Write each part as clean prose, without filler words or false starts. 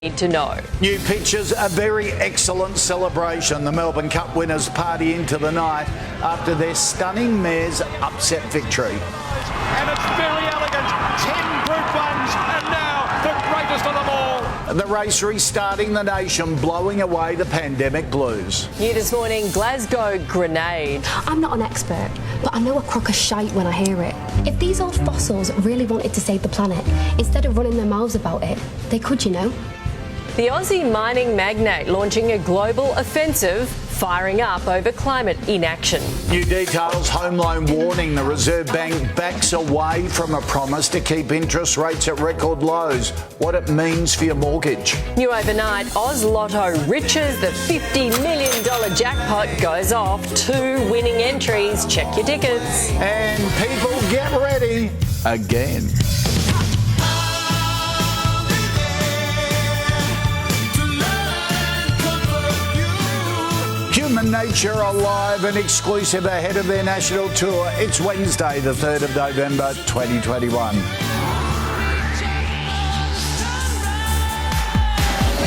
need to know. New pictures, a very excellent celebration. The Melbourne Cup winners party into the night after their stunning mare's upset victory. And it's very elegant. 10 Group 1s and now the greatest of them all. The race restarting the nation, blowing away the pandemic blues. New this morning, Glasgow grenade. I'm not an expert, but I know a crock of shite when I hear it. If these old fossils really wanted to save the planet, instead of running their mouths about it, they could, you know. The Aussie mining magnate launching a global offensive, firing up over climate inaction. New details, home loan warning. The Reserve Bank backs away from a promise to keep interest rates at record lows. What it means for your mortgage. New overnight, Oz Lotto riches. The $50 million jackpot goes off. 2 winning entries. Check your tickets. And people get ready again. Human Nature are live and exclusive ahead of their national tour. It's Wednesday, the 3rd of November, 2021.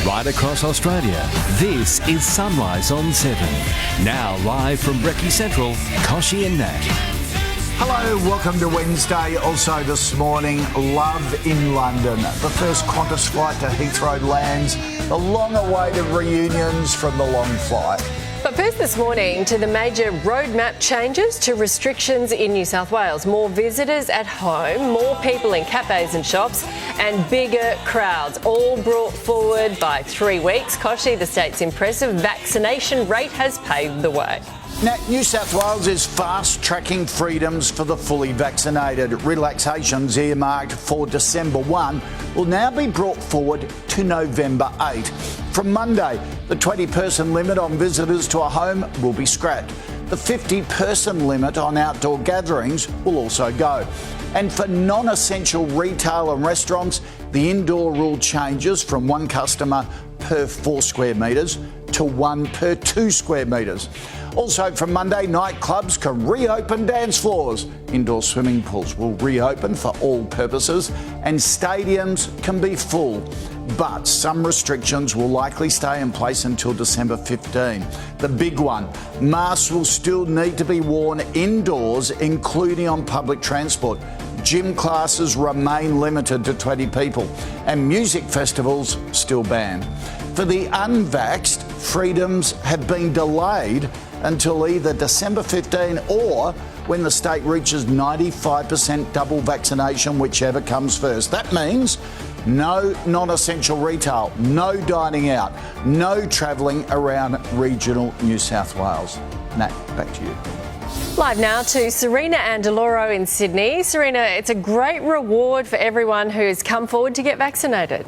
Right across Australia, this is Sunrise on 7. Now live from Brekkie Central, Kochie and Nat. Hello, welcome to Wednesday. Also this morning, love in London. The first Qantas flight to Heathrow lands. The long-awaited reunions from the long flight. But first this morning to the major roadmap changes to restrictions in New South Wales. More visitors at home, more people in cafes and shops, and bigger crowds, all brought forward by 3 weeks. Kochie, the state's impressive vaccination rate has paved the way. Now, New South Wales is fast-tracking freedoms for the fully vaccinated. Relaxations earmarked for December 1 will now be brought forward to November 8. From Monday, the 20-person limit on visitors to a home will be scrapped. The 50-person limit on outdoor gatherings will also go. And for non-essential retail and restaurants, the indoor rule changes from 1 customer per 4 square metres to 1 per 2 square metres. Also from Monday, nightclubs can reopen dance floors. Indoor swimming pools will reopen for all purposes and stadiums can be full. But some restrictions will likely stay in place until December 15. The big one, masks will still need to be worn indoors, including on public transport. Gym classes remain limited to 20 people and music festivals still banned. For the unvaxxed, freedoms have been delayed until either December 15 or when the state reaches 95% double vaccination, whichever comes first. That means no non-essential retail, no dining out, no travelling around regional New South Wales. Nat, back to you. Live now to Serena Andaloro in Sydney. Serena, it's a great reward for everyone who's come forward to get vaccinated.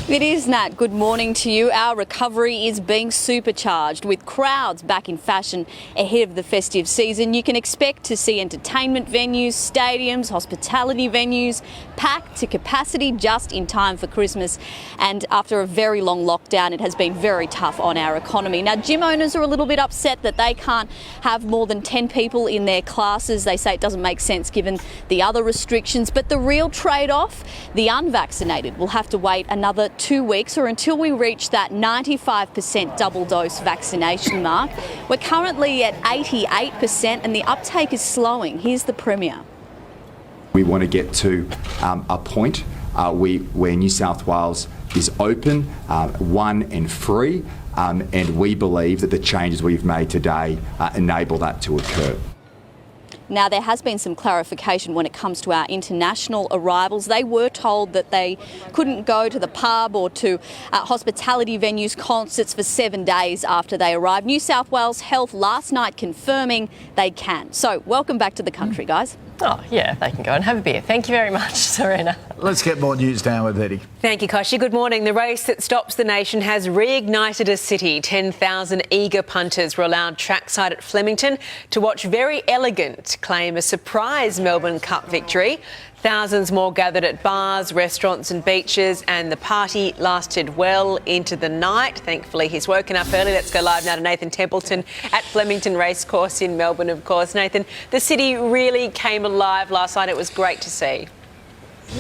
It is, Nat. Good morning to you. Our recovery is being supercharged with crowds back in fashion ahead of the festive season. You can expect to see entertainment venues, stadiums, hospitality venues packed to capacity just in time for Christmas. And after a very long lockdown, it has been very tough on our economy. Now, gym owners are a little bit upset that they can't have more than 10 people in their classes. They say it doesn't make sense given the other restrictions. But the real trade-off, the unvaccinated will have to wait another 2 weeks or until we reach that 95% double dose vaccination mark. We're currently at 88% and the uptake is slowing. Here's the Premier. We want to get to a point where New South Wales is open, 1 and free, and we believe that the changes we've made today enable that to occur. Now, there has been some clarification when it comes to our international arrivals. They were told that they couldn't go to the pub or to hospitality venues, concerts for 7 days after they arrived. New South Wales Health last night confirming they can. So, welcome back to the country, guys. Oh, yeah, they can go and have a beer. Thank you very much, Serena. Let's get more news now with Eddie. Thank you, Kochie. Good morning. The race that stops the nation has reignited a city. 10,000 eager punters were allowed trackside at Flemington to watch Very Elegant claim a surprise Melbourne Cup victory. Thousands more gathered at bars, restaurants and beaches, and the party lasted well into the night. Thankfully, he's woken up early. Let's go live now to Nathan Templeton at Flemington Racecourse in Melbourne, of course. Nathan, the city really came alive last night. It was great to see.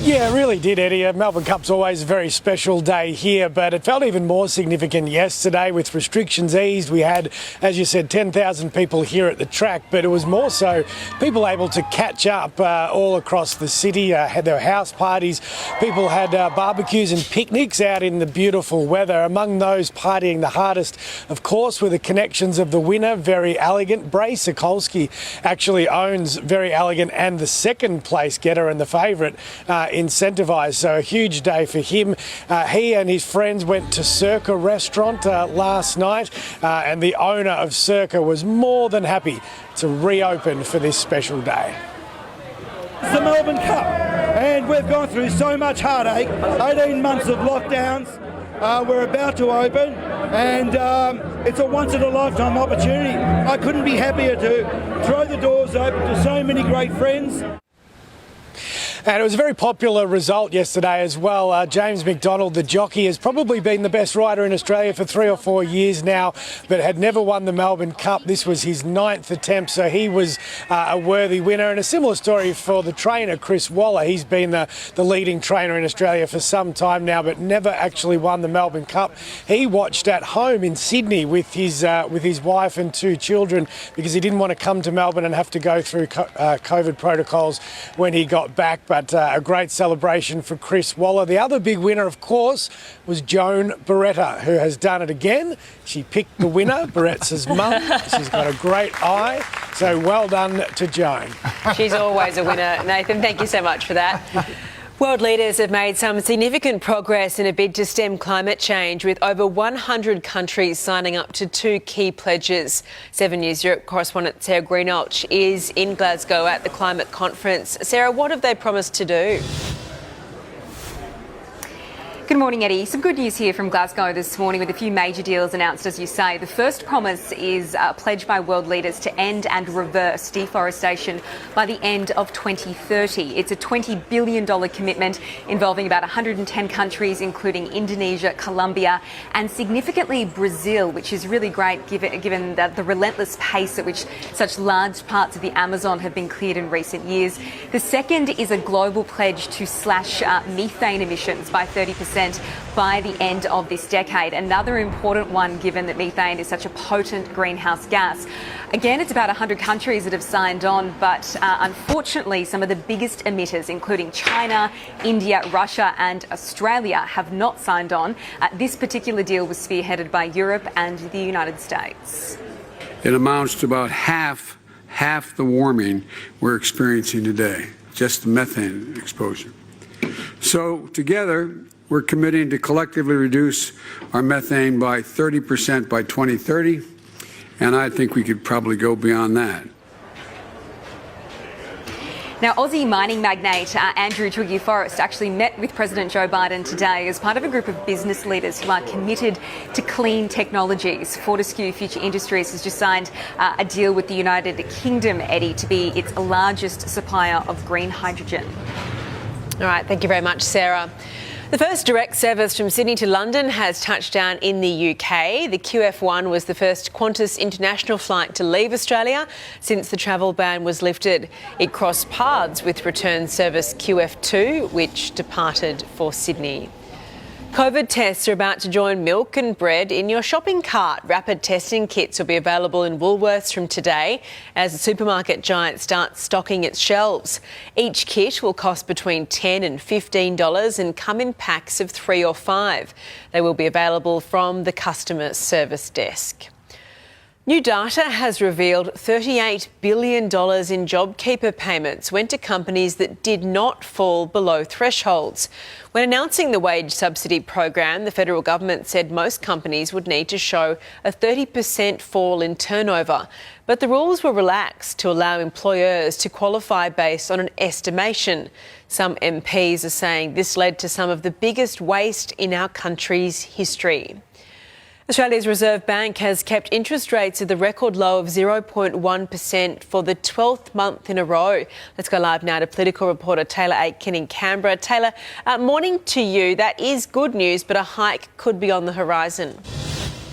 Yeah, it really did, Eddie. Melbourne Cup's always a very special day here, but it felt even more significant yesterday with restrictions eased. We had, as you said, 10,000 people here at the track, but it was more so people able to catch up all across the city, had their house parties. People had barbecues and picnics out in the beautiful weather. Among those partying the hardest, of course, were the connections of the winner, Very Elegant. Bray Sokolsky actually owns Very Elegant and the second place getter and the favourite incentivised, so a huge day for him. He and his friends went to Circa restaurant last night, and the owner of Circa was more than happy to reopen for this special day. It's the Melbourne Cup, and we've gone through so much heartache, 18 months of lockdowns. We're about to open, and it's a once-in-a-lifetime opportunity. I couldn't be happier to throw the doors open to so many great friends. And it was a very popular result yesterday as well. James McDonald, the jockey, has probably been the best rider in Australia for 3 or 4 years now, but had never won the Melbourne Cup. This was his 9th attempt, so he was a worthy winner. And a similar story for the trainer, Chris Waller. He's been the leading trainer in Australia for some time now, but never actually won the Melbourne Cup. He watched at home in Sydney with his wife and 2 children because he didn't want to come to Melbourne and have to go through COVID protocols when he got back. But a great celebration for Chris Waller. The other big winner, of course, was Joan Beretta, who has done it again. She picked the winner, Beretta's mum. She's got a great eye, so well done to Joan. She's always a winner. Nathan, thank you so much for that. World leaders have made some significant progress in a bid to stem climate change, with over 100 countries signing up to 2 key pledges. 7 News Europe correspondent Sarah Greenoch is in Glasgow at the climate conference. Sarah, what have they promised to do? Good morning, Eddie. Some good news here from Glasgow this morning with a few major deals announced, as you say. The first promise is a pledge by world leaders to end and reverse deforestation by the end of 2030. It's a $20 billion commitment involving about 110 countries, including Indonesia, Colombia, and significantly Brazil, which is really great given the relentless pace at which such large parts of the Amazon have been cleared in recent years. The second is a global pledge to slash methane emissions by 30% by the end of this decade. Another important one, given that methane is such a potent greenhouse gas. Again, it's about 100 countries that have signed on, but unfortunately, some of the biggest emitters, including China, India, Russia and Australia, have not signed on. This particular deal was spearheaded by Europe and the United States. It amounts to about half the warming we're experiencing today, just the methane exposure. So together, we're committing to collectively reduce our methane by 30% by 2030, and I think we could probably go beyond that. Now, Aussie mining magnate Andrew Twiggy-Forrest actually met with President Joe Biden today as part of a group of business leaders who are committed to clean technologies. Fortescue Future Industries has just signed a deal with the United Kingdom, Eddie, to be its largest supplier of green hydrogen. All right, thank you very much, Sarah. The first direct service from Sydney to London has touched down in the UK. The QF1 was the first Qantas international flight to leave Australia since the travel ban was lifted. It crossed paths with return service QF2, which departed for Sydney. COVID tests are about to join milk and bread in your shopping cart. Rapid testing kits will be available in Woolworths from today as the supermarket giant starts stocking its shelves. Each kit will cost between $10 and $15 and come in packs of 3 or 5. They will be available from the customer service desk. New data has revealed $38 billion in JobKeeper payments went to companies that did not fall below thresholds. When announcing the wage subsidy program, the federal government said most companies would need to show a 30% fall in turnover. But the rules were relaxed to allow employers to qualify based on an estimation. Some MPs are saying this led to some of the biggest waste in our country's history. Australia's Reserve Bank has kept interest rates at the record low of 0.1% for the 12th month in a row. Let's go live now to political reporter Taylor Aitken in Canberra. Taylor, morning to you. That is good news, but a hike could be on the horizon.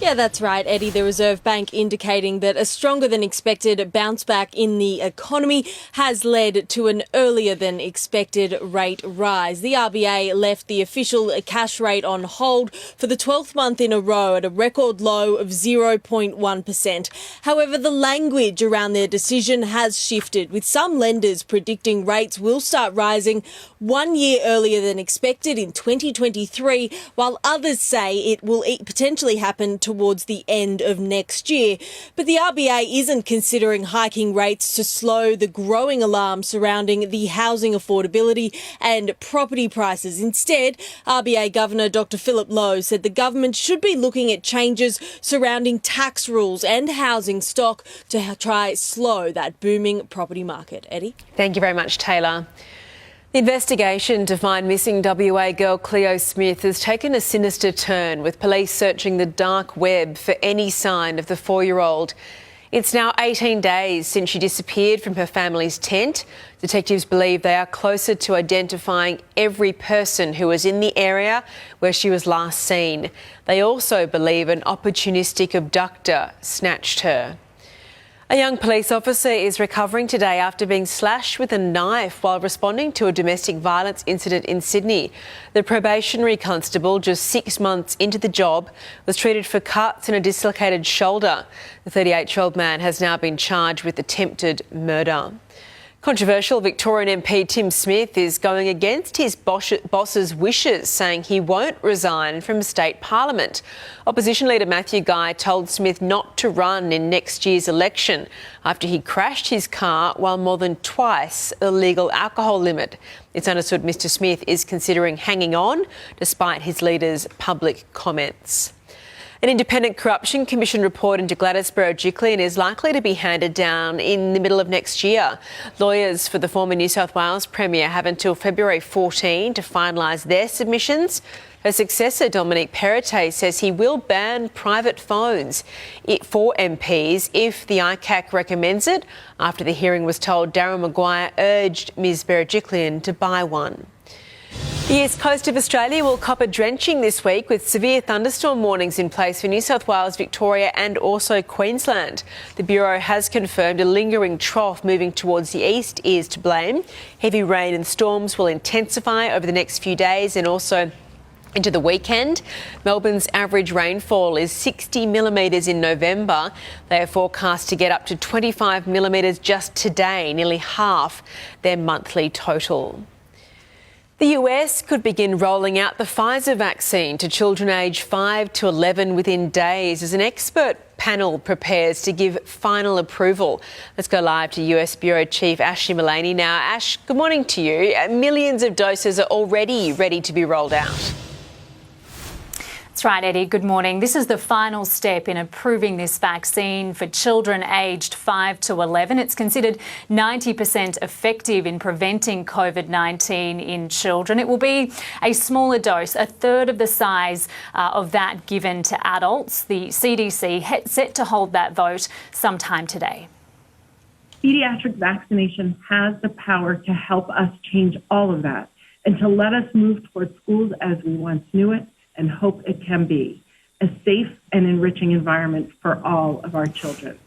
Yeah, that's right, Eddie. The Reserve Bank indicating that a stronger than expected bounce back in the economy has led to an earlier than expected rate rise. The RBA left the official cash rate on hold for the 12th month in a row at a record low of 0.1%. However, the language around their decision has shifted, with some lenders predicting rates will start rising 1 year earlier than expected in 2023, while others say it will potentially happen towards the end of next year. But the RBA isn't considering hiking rates to slow the growing alarm surrounding the housing affordability and property prices. Instead, RBA Governor Dr. Philip Lowe said the government should be looking at changes surrounding tax rules and housing stock to try slow that booming property market. Eddie? Thank you very much, Taylor. The investigation to find missing WA girl Cleo Smith has taken a sinister turn, with police searching the dark web for any sign of the 4-year-old. It's now 18 days since she disappeared from her family's tent. Detectives believe they are closer to identifying every person who was in the area where she was last seen. They also believe an opportunistic abductor snatched her. A young police officer is recovering today after being slashed with a knife while responding to a domestic violence incident in Sydney. The probationary constable, just 6 months into the job, was treated for cuts and a dislocated shoulder. The 38-year-old man has now been charged with attempted murder. Controversial Victorian MP Tim Smith is going against his boss's wishes, saying he won't resign from state parliament. Opposition leader Matthew Guy told Smith not to run in next year's election after he crashed his car while more than twice the legal alcohol limit. It's understood Mr Smith is considering hanging on despite his leader's public comments. An independent corruption commission report into Gladys Berejiklian is likely to be handed down in the middle of next year. Lawyers for the former New South Wales Premier have until February 14 to finalise their submissions. Her successor, Dominic Perrottet, says he will ban private phones for MPs if the ICAC recommends it. After the hearing was told, Darren Maguire urged Ms Berejiklian to buy one. The east coast of Australia will cop a drenching this week, with severe thunderstorm warnings in place for New South Wales, Victoria and also Queensland. The Bureau has confirmed a lingering trough moving towards the east is to blame. Heavy rain and storms will intensify over the next few days and also into the weekend. Melbourne's average rainfall is 60 millimetres in November. They are forecast to get up to 25 millimetres just today, nearly half their monthly total. The US could begin rolling out the Pfizer vaccine to children aged 5 to 11 within days as an expert panel prepares to give final approval. Let's go live to US Bureau Chief Ashley Mullaney now. Ash, good morning to you. Millions of doses are already ready to be rolled out. That's right, Eddie. Good morning. This is the final step in approving this vaccine for children aged 5 to 11. It's considered 90% effective in preventing COVID-19 in children. It will be a smaller dose, a third of the size of that given to adults. The CDC set to hold that vote sometime today. Pediatric vaccination has the power to help us change all of that and to let us move towards schools as we once knew it, and hope it can be a safe and enriching environment for all of our children.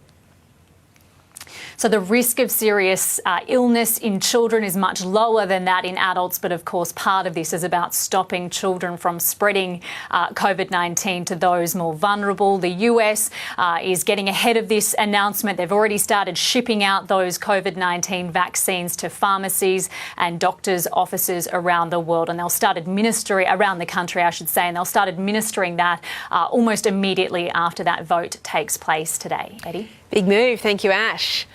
So the risk of serious illness in children is much lower than that in adults. But of course, part of this is about stopping children from spreading COVID-19 to those more vulnerable. The US is getting ahead of this announcement. They've already started shipping out those COVID-19 vaccines to pharmacies and doctors' offices around the world. And they'll start administering around the country, I should say, and they'll start administering that almost immediately after that vote takes place today. Eddie? Big move. Thank you, Ash.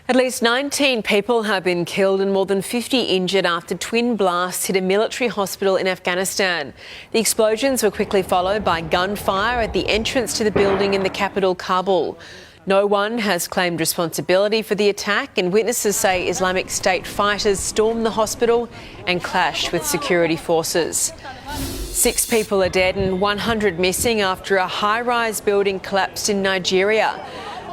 At least 19 people have been killed and more than 50 injured after twin blasts hit a military hospital in Afghanistan. The explosions were quickly followed by gunfire at the entrance to the building in the capital, Kabul. No one has claimed responsibility for the attack, and witnesses say Islamic State fighters stormed the hospital and clashed with security forces. 6 people are dead and 100 missing after a high-rise building collapsed in Nigeria.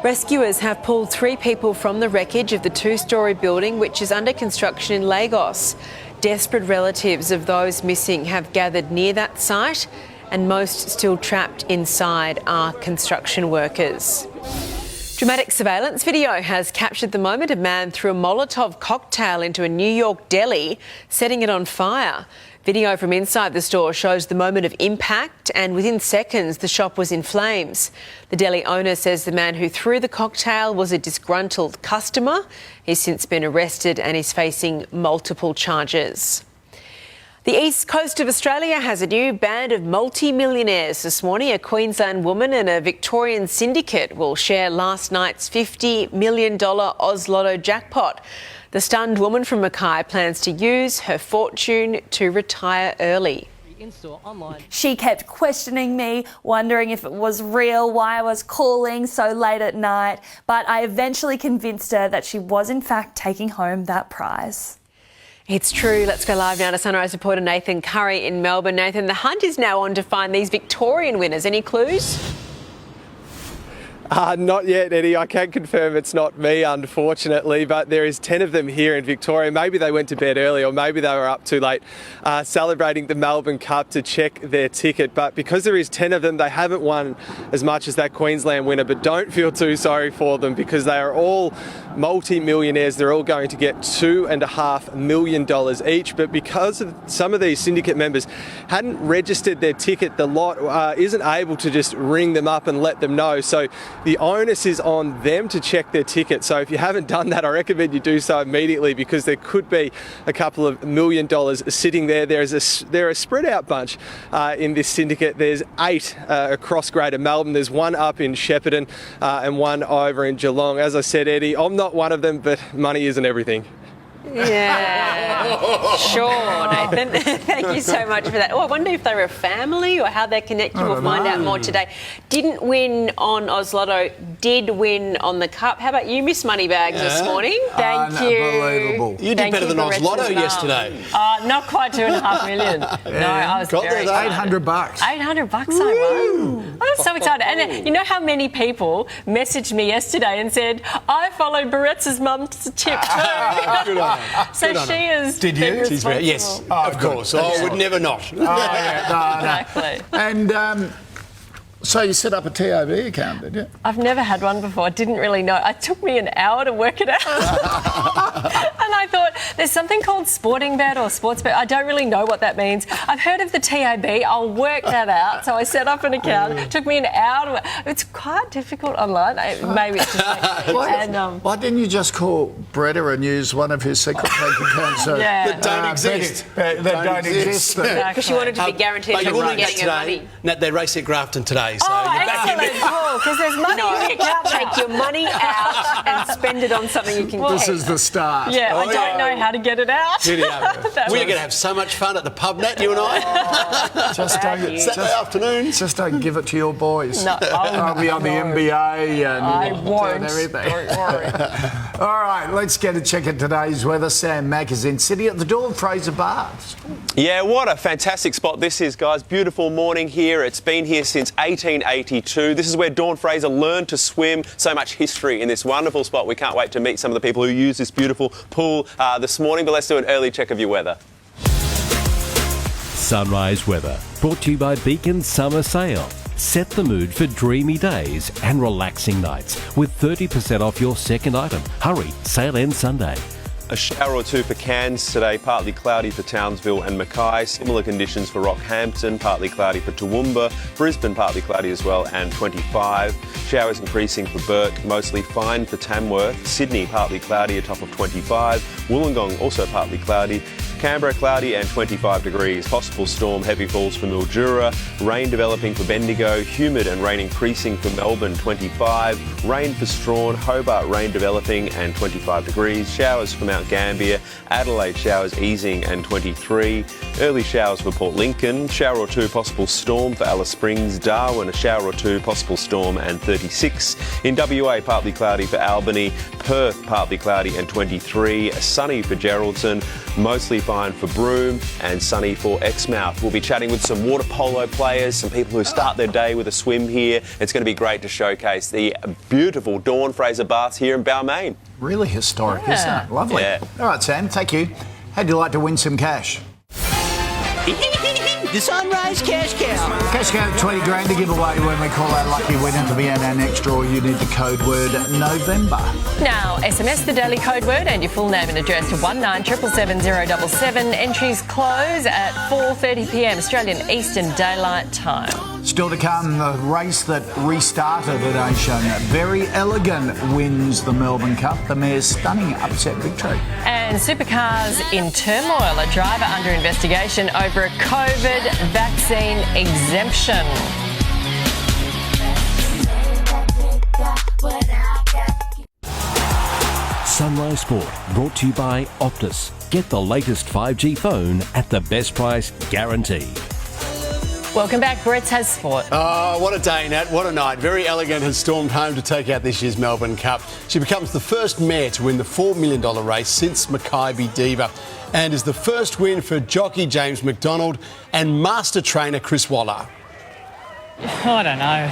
Rescuers have pulled 3 people from the wreckage of the 2-storey building, which is under construction in Lagos. Desperate relatives of those missing have gathered near that site, and most still trapped inside are construction workers. Dramatic surveillance video has captured the moment a man threw a Molotov cocktail into a New York deli, setting it on fire. Video from inside the store shows the moment of impact, and within seconds the shop was in flames. The deli owner says the man who threw the cocktail was a disgruntled customer. He's since been arrested and is facing multiple charges. The east coast of Australia has a new band of multi-millionaires this morning. A Queensland woman and a Victorian syndicate will share last night's $50 million Oz Lotto jackpot. The stunned woman from Mackay plans to use her fortune to retire early. She kept questioning me, wondering if it was real, why I was calling so late at night, but I eventually convinced her that she was in fact taking home that prize. It's true. Let's go live now to Sunrise reporter Nathan Curry in Melbourne. Nathan, the hunt is now on to find these Victorian winners. Any clues? Not yet, Eddie. I can confirm it's not me, unfortunately, but there is 10 of them here in Victoria. Maybe they went to bed early, or maybe they were up too late celebrating the Melbourne Cup to check their ticket. But because there is 10 of them, they haven't won as much as that Queensland winner. But don't feel too sorry for them, because they are all multi-millionaires. They're all going to get $2.5 million each. But because of some of these syndicate members hadn't registered their ticket, the lot isn't able to just ring them up and let them know. So the onus is on them to check their ticket. So if you haven't done that, I recommend you do so immediately, because there could be a couple of $1 million sitting there. They're a spread out bunch in this syndicate. There's 8 across Greater Melbourne. There's 1 up in Shepparton and 1 over in Geelong. As I said, Eddie, I'm not one of them, but money isn't everything. Yeah, sure, Nathan. Thank you so much for that. Oh, I wonder if they were a family or how they're connected. We'll find out more today. Didn't win on Oz Lotto, did win on the Cup. How about you, Miss Moneybags, this morning? Thank you. Unbelievable. You did better than Oz Lotto yesterday. Not quite $2.5 million. No, I was very excited. $800. $800 I won. I was so excited. And you know how many people messaged me yesterday and said, I followed Baretz's mum's tip too. Good on her. So Good on she her. is. Did you? She's very, yes, of course. I would never not. Exactly. And so you set up a TAB account, did you? I've never had one before. I didn't really know. It took me an hour to work it out. And I thought, there's something called Sporting Bet or Sports Bet. I don't really know what that means. I've heard of the TAB. I'll work that out. So I set up an account. It took me an hour to. It's quite difficult online. Maybe it's just like, why didn't you just call Bretta and use one of his secret bank accounts that don't exist? That don't exist. Because you wanted to be guaranteed you will getting your money. They race at Grafton today. So excellent. Cool, because there's money in the account. Take your money out and spend it on something you can get. This is the start. Yeah, I don't know how to get it out. We're going to have so much fun at the pub, Nat, you and I. Saturday afternoons. Just don't give it to your boys. No, I'll be on the NBA and everything. Don't worry. All right, let's get a check at today's weather. Sam Mack is in City at the Dawn Fraser Baths. Yeah, what a fantastic spot this is, guys. Beautiful morning here. It's been here since 1882. This is where Dawn Fraser learned to swim. So much history in this wonderful spot. We can't wait to meet some of the people who use this beautiful pool this morning. But let's do an early check of your weather. Sunrise weather, brought to you by Beacon Summer Sale. Set the mood for dreamy days and relaxing nights with 30% off your second item. Hurry, sale ends Sunday. A shower or two for Cairns today, partly cloudy for Townsville and Mackay. Similar conditions for Rockhampton, partly cloudy for Toowoomba. Brisbane, partly cloudy as well, and 25. Showers increasing for Bourke, mostly fine for Tamworth. Sydney, partly cloudy, a top of 25. Wollongong, also partly cloudy. Canberra, cloudy and 25 degrees. Possible storm, heavy falls for Mildura. Rain developing for Bendigo. Humid and rain increasing for Melbourne, 25. Rain for Strawn. Hobart, rain developing and 25 degrees. Showers for Mount Gambier. Adelaide, showers easing and 23. Early showers for Port Lincoln. Shower or two possible storm for Alice Springs. Darwin, a shower or two possible storm and 36. In WA, partly cloudy for Albany. Perth, partly cloudy and 23. Sunny for Geraldton. Mostly fine for Broome and sunny for Exmouth. We'll be chatting with some water polo players, some people who start their day with a swim here. It's going to be great to showcase the beautiful Dawn Fraser Baths here in Balmain. Really historic, isn't it? Lovely. Yeah. All right, Sam, thank you. How'd you like to win some cash? The Sunrise Cash Cow. Cash Cow, 20 grand to give away when we call our lucky winner. To be in our next draw, you need the code word November. Now, SMS the daily code word and your full name and address to 19777 Entries close at 4:30pm Australian Eastern Daylight Time. Still to come, the race that restarted at Asian. Very Elegant wins the Melbourne Cup. The mare's stunning upset victory. And supercars in turmoil. A driver under investigation over a COVID vaccine exemption. Sunrise Sport, brought to you by Optus. Get the latest 5G phone at the best price guaranteed. Welcome back. Brett has sport. Oh, what a day, Nat. What a night. Very Elegant has stormed home to take out this year's Melbourne Cup. She becomes the first mare to win the $4 million race since Makybe Diva, and is the first win for jockey James McDonald and master trainer Chris Waller. I don't know.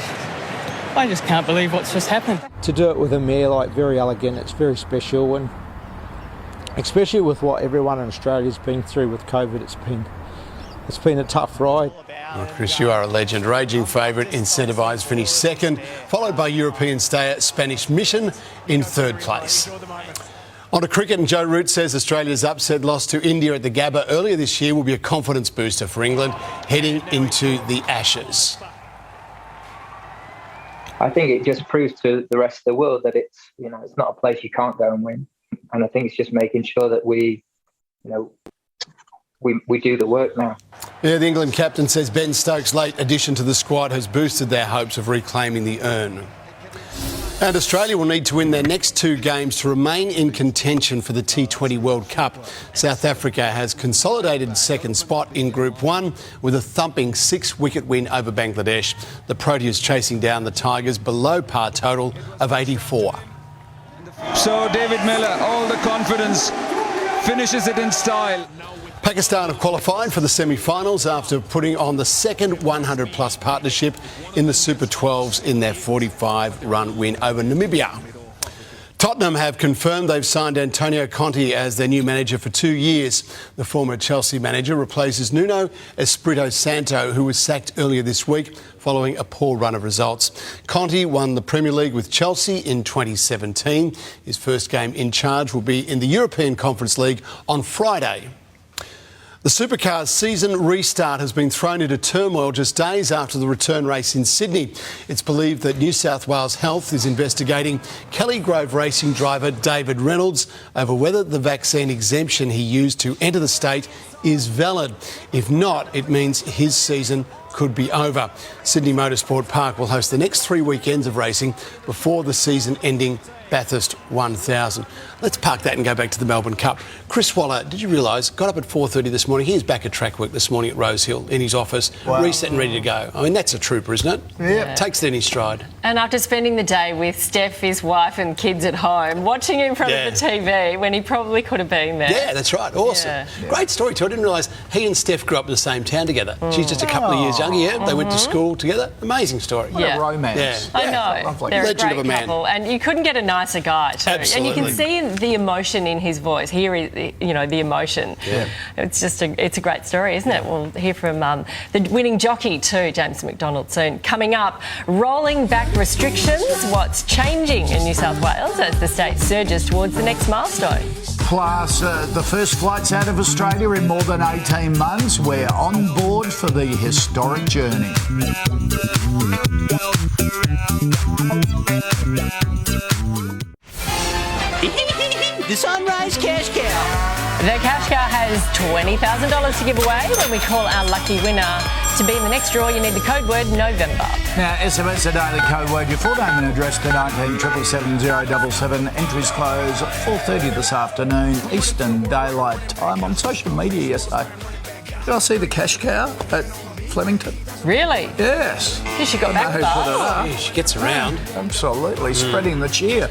I just can't believe what's just happened. To do it with a mare like Very Elegant, it's very special, and especially with what everyone in Australia's been through with COVID, it's been a tough ride. Oh, Chris, you are a legend. Raging favourite, Incentivised finished second, followed by European stayer Spanish Mission in third place. On to cricket, and Joe Root says Australia's upset loss to India at the Gabba earlier this year will be a confidence booster for England heading into the Ashes. I think it just proves to the rest of the world that it's not a place you can't go and win. And I think it's just making sure that we do the work now. Yeah, the England captain says Ben Stokes' late addition to the squad has boosted their hopes of reclaiming the urn. And Australia will need to win their next two games to remain in contention for the T20 World Cup. South Africa has consolidated second spot in Group 1 with a thumping 6-wicket win over Bangladesh. The Proteas chasing down the Tigers below par total of 84. So David Miller, all the confidence, finishes it in style. Pakistan have qualified for the semi-finals after putting on the second 100-plus partnership in the Super 12s in their 45-run win over Namibia. Tottenham have confirmed they've signed Antonio Conte as their new manager for 2 years. The former Chelsea manager replaces Nuno Espirito Santo, who was sacked earlier this week following a poor run of results. Conte won the Premier League with Chelsea in 2017. His first game in charge will be in the European Conference League on Friday. The Supercars season restart has been thrown into turmoil just days after the return race in Sydney. It's believed that New South Wales Health is investigating Kelly Grove racing driver David Reynolds over whether the vaccine exemption he used to enter the state is valid. If not, it means his season could be over. Sydney Motorsport Park will host the next 3 weekends of racing before the season-ending Bathurst 1000. Let's park that and go back to the Melbourne Cup. Chris Waller, did you realise, got up at 4:30 this morning. He is back at track work this morning at Rosehill in his office, reset and ready to go. I mean, that's a trooper, isn't it? Yeah. Takes it in his stride. And after spending the day with Steph, his wife and kids at home, watching him in front of the TV when he probably could have been there. Yeah, that's right. Awesome. Yeah. Great story too. I didn't realise he and Steph grew up in the same town together. She's just a couple of years younger. Yeah, they went to school together. Amazing story. What a romance. I know. Lovely. They're Legend a of a great man. couple, and you couldn't get a nicer guy too. Absolutely. And you can see the emotion in his voice. Hear, the emotion. Yeah. It's a great story, isn't it? We'll hear from the winning jockey too, James McDonald, soon. Coming up, rolling back restrictions. What's changing in New South Wales as the state surges towards the next milestone? Plus, the first flights out of Australia in more than 18 months. We're on board for the historic journey. The Sunrise Cash Cow. The Cash Cow has $20,000 to give away when we call our lucky winner. To be in the next draw, you need the code word November. Now, SMS the daily code word, your full name and address to 19777. Entries close at 4:30 this afternoon, Eastern Daylight Time. On social media yesterday, did I see the Cash Cow at Flemington? Really? Yes. She got back fast. Yeah, she gets around. Absolutely, spreading the cheer.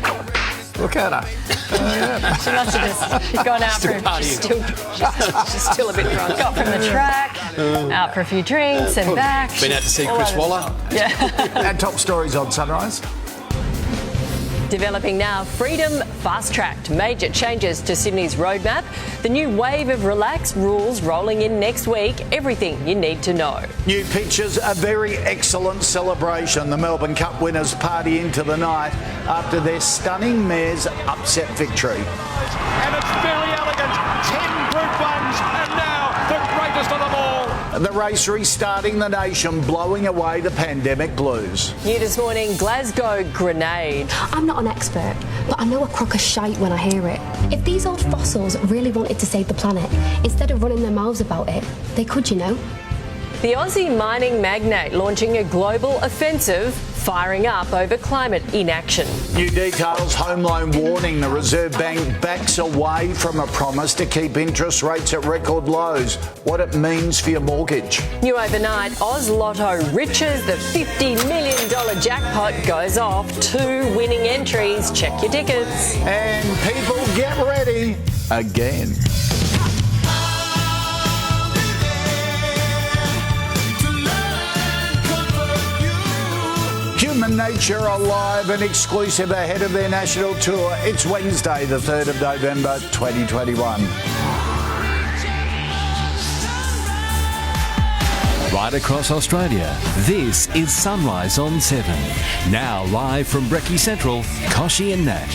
Look at her. She must have just gone out she's still a bit drunk. Got from the track, out for a few drinks and back. Been out to see Chris Waller. Yeah. And top stories on Sunrise. Developing now, Freedom fast-tracked. Major changes to Sydney's roadmap. The new wave of relaxed rules rolling in next week. Everything you need to know. New pictures, a very excellent celebration. The Melbourne Cup winners party into the night after their stunning mare's upset victory. And it's very elegant. 10 Group 1s and now the greatest of them all. The race restarting the nation, blowing away the pandemic blues. New this morning, Glasgow grenade. I'm not an expert, but I know a crock of shite when I hear it. If these old fossils really wanted to save the planet, instead of running their mouths about it, they could, you know. The Aussie mining magnate launching a global offensive, firing up over climate inaction. New details, home loan warning. The Reserve Bank backs away from a promise to keep interest rates at record lows. What it means for your mortgage. New overnight, Oz Lotto riches. The $50 million jackpot goes off. 2 winning entries. Check your tickets. And people get ready again. Human Nature alive and exclusive ahead of their national tour. It's Wednesday, the 3rd of November, 2021. Right across Australia, this is Sunrise on 7. Now live from Brekkie Central, Kochie and Nat.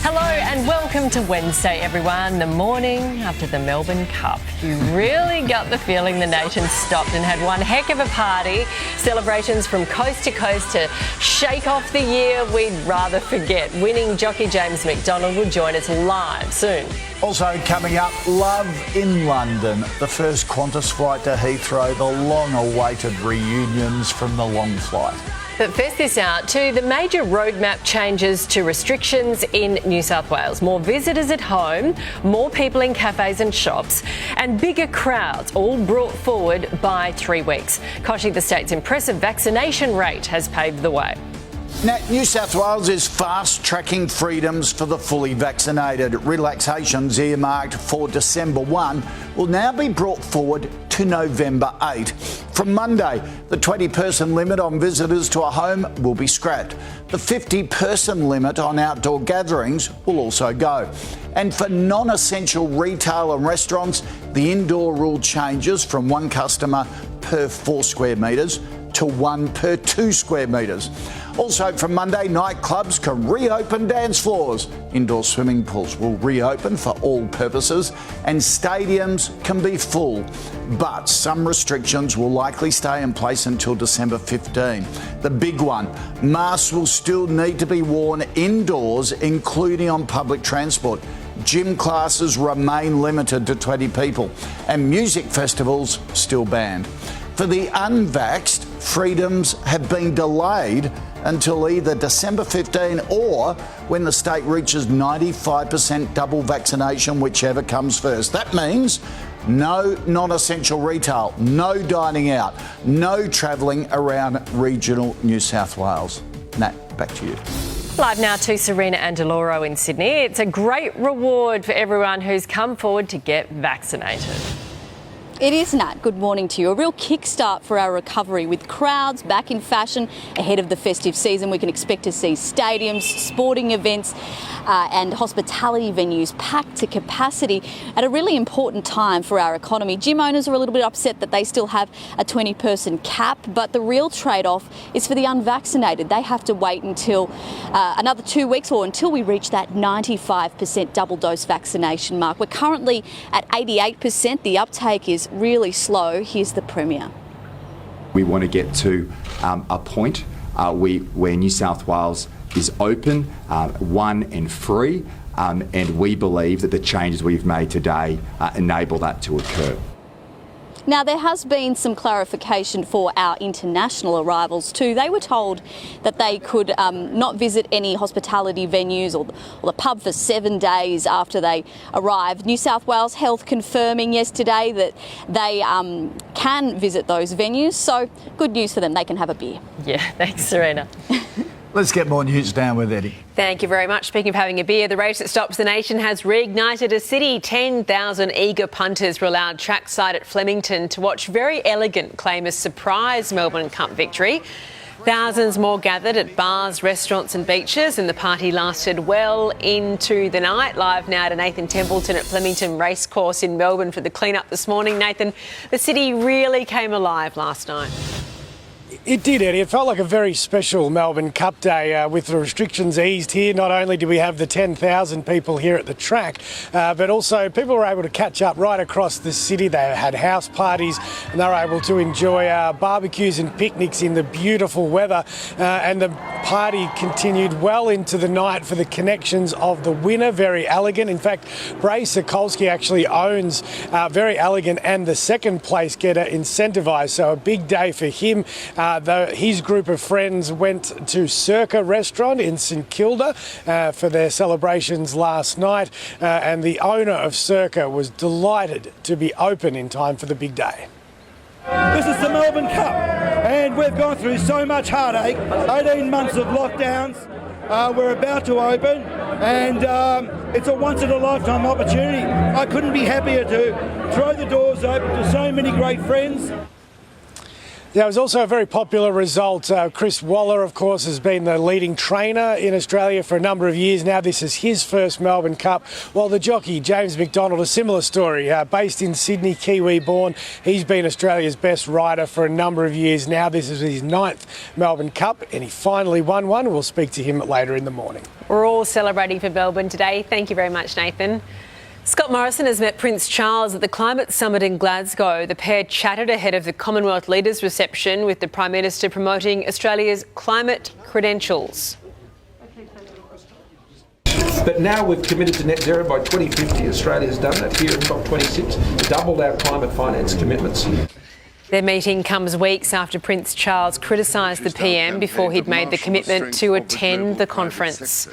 Hello and welcome to Wednesday, everyone. The morning after the Melbourne Cup. You really got the feeling the nation stopped and had one heck of a party. Celebrations from coast to coast to shake off the year we'd rather forget. Winning jockey James McDonald will join us live soon. Also coming up, love in London. The first Qantas flight to Heathrow, the long-awaited reunions from the long flight. But first this out to the major roadmap changes to restrictions in New South Wales. More visitors at home, more people in cafes and shops, and bigger crowds, all brought forward by 3 weeks. Kochie, the state's impressive vaccination rate has paved the way. Now, New South Wales is fast-tracking freedoms for the fully vaccinated. Relaxations earmarked for December 1 will now be brought forward to November 8. From Monday, the 20-person limit on visitors to a home will be scrapped. The 50-person limit on outdoor gatherings will also go. And for non-essential retail and restaurants, the indoor rule changes from 1 customer per 4 square metres to 1 per 2 square metres. Also from Monday, nightclubs can reopen dance floors. Indoor swimming pools will reopen for all purposes and stadiums can be full. But some restrictions will likely stay in place until December 15. The big one, masks will still need to be worn indoors, including on public transport. Gym classes remain limited to 20 people and music festivals still banned. For the unvaxxed, freedoms have been delayed until either December 15 or when the state reaches 95% double vaccination, whichever comes first. That means no non-essential retail, no dining out, no travelling around regional New South Wales. Nat, back to you. Live now to Serena and Deloro in Sydney. It's a great reward for everyone who's come forward to get vaccinated. It is, Nat. Good morning to you. A real kickstart for our recovery with crowds back in fashion ahead of the festive season. We can expect to see stadiums, sporting events and hospitality venues packed to capacity at a really important time for our economy. Gym owners are a little bit upset that they still have a 20-person cap, but the real trade-off is for the unvaccinated. They have to wait until another 2 weeks or until we reach that 95% double dose vaccination mark. We're currently at 88%. The uptake is really slow. Here's the Premier. We want to get to a point where New South Wales is open, one and free, and we believe that the changes we've made today enable that to occur. Now, there has been some clarification for our international arrivals too. They were told that they could not visit any hospitality venues or the pub for 7 days after they arrived. New South Wales Health confirming yesterday that they can visit those venues. So good news for them, they can have a beer. Yeah, thanks, Serena. Let's get more news down with Eddie. Thank you very much. Speaking of having a beer, the race that stops the nation has reignited a city. 10,000 eager punters were allowed trackside at Flemington to watch Very Elegant claim a surprise Melbourne Cup victory. Thousands more gathered at bars, restaurants and beaches, and the party lasted well into the night. Live now to Nathan Templeton at Flemington Racecourse in Melbourne for the clean-up this morning. Nathan, the city really came alive last night. It did, Eddie. It felt like a very special Melbourne Cup day with the restrictions eased here. Not only did we have the 10,000 people here at the track, but also people were able to catch up right across the city. They had house parties and they were able to enjoy barbecues and picnics in the beautiful weather. And the party continued well into the night for the connections of the winner, Very Elegant. In fact, Bray Sokolsky actually owns Very Elegant and the second place getter Incentivised. So a big day for him. His group of friends went to Circa restaurant in St Kilda for their celebrations last night, and the owner of Circa was delighted to be open in time for the big day. This is the Melbourne Cup, and we've gone through so much heartache, 18 months of lockdowns. We're about to open, and it's a once-in-a-lifetime opportunity. I couldn't be happier to throw the doors open to so many great friends. Yeah, it was also a very popular result. Chris Waller, of course, has been the leading trainer in Australia for a number of years now. This is his first Melbourne Cup. While the jockey, James McDonald, a similar story. Based in Sydney, Kiwi born. He's been Australia's best rider for a number of years now. This is his 9th Melbourne Cup, and he finally won one. We'll speak to him later in the morning. We're all celebrating for Melbourne today. Thank you very much, Nathan. Scott Morrison has met Prince Charles at the Climate Summit in Glasgow. The pair chatted ahead of the Commonwealth Leaders' reception, with the Prime Minister promoting Australia's climate credentials. But now we've committed to net zero by 2050. Australia's done that here at COP26, doubled our climate finance commitments. Their meeting comes weeks after Prince Charles criticised the PM before he'd made the commitment to attend the conference.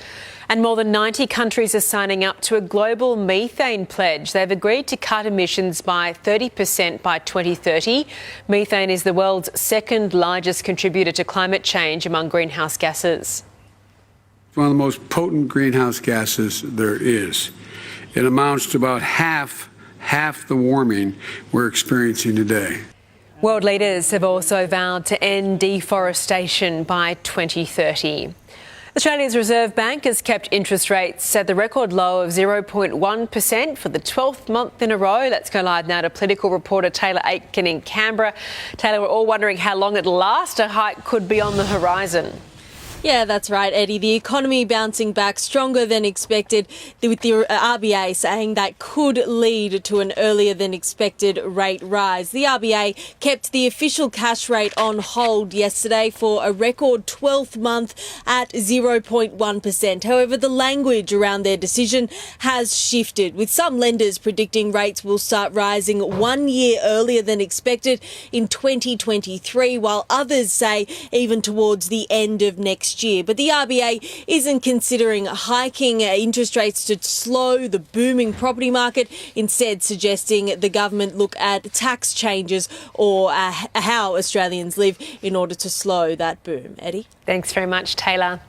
And more than 90 countries are signing up to a global methane pledge. They've agreed to cut emissions by 30% by 2030. Methane is the world's second largest contributor to climate change among greenhouse gases. It's one of the most potent greenhouse gases there is. It amounts to about half the warming we're experiencing today. World leaders have also vowed to end deforestation by 2030. Australia's Reserve Bank has kept interest rates at the record low of 0.1% for the 12th month in a row. Let's go live now to political reporter Taylor Aitken in Canberra. Taylor, we're all wondering how long it'll last. A hike could be on the horizon. Yeah, that's right, Eddie. The economy bouncing back stronger than expected, with the RBA saying that could lead to an earlier than expected rate rise. The RBA kept the official cash rate on hold yesterday for a record 12th month at 0.1%. However, the language around their decision has shifted, with some lenders predicting rates will start rising 1 year earlier than expected in 2023, while others say even towards the end of next year. But the RBA isn't considering hiking interest rates to slow the booming property market, instead suggesting the government look at tax changes or how Australians live in order to slow that boom. Eddie? Thanks very much, Taylor.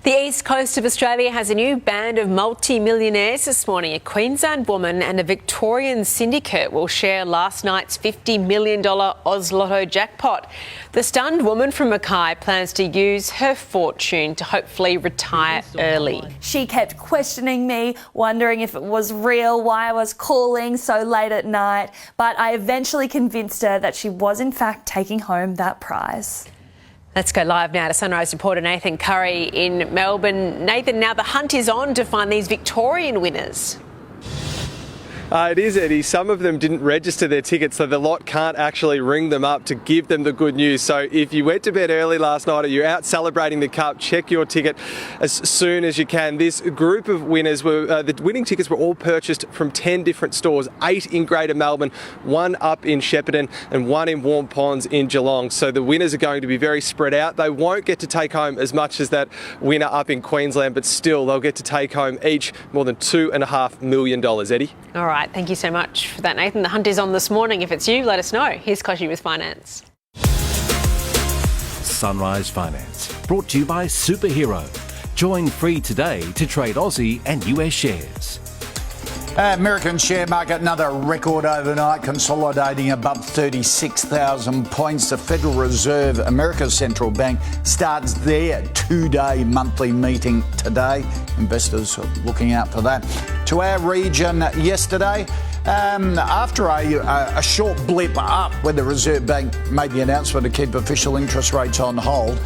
The east coast of Australia has a new band of multi-millionaires this morning. A Queensland woman and a Victorian syndicate will share last night's $50 million Oz Lotto jackpot. The stunned woman from Mackay plans to use her fortune to hopefully retire early. She kept questioning me, wondering if it was real, why I was calling so late at night, but I eventually convinced her that she was in fact taking home that prize. Let's go live now to Sunrise reporter Nathan Curry in Melbourne. Nathan, now the hunt is on to find these Victorian winners. It is, Eddie. Some of them didn't register their tickets, so the lot can't actually ring them up to give them the good news. So if you went to bed early last night or you're out celebrating the Cup, check your ticket as soon as you can. This group of winners the winning tickets were all purchased from 10 different stores, 8 in Greater Melbourne, 1 up in Shepparton and 1 in Warm Ponds in Geelong. So the winners are going to be very spread out. They won't get to take home as much as that winner up in Queensland, but still they'll get to take home each more than $2.5 million, Eddie. All right. Thank you so much for that, Nathan. The hunt is on this morning. If it's you, let us know. Here's Koshi with Finance. Sunrise Finance, brought to you by Superhero. Join free today to trade Aussie and US shares. American share market, another record overnight, consolidating above 36,000 points. The Federal Reserve, America's central bank, starts their two-day monthly meeting today. Investors are looking out for that. To our region yesterday, after a short blip up when the Reserve Bank made the announcement to keep official interest rates on hold,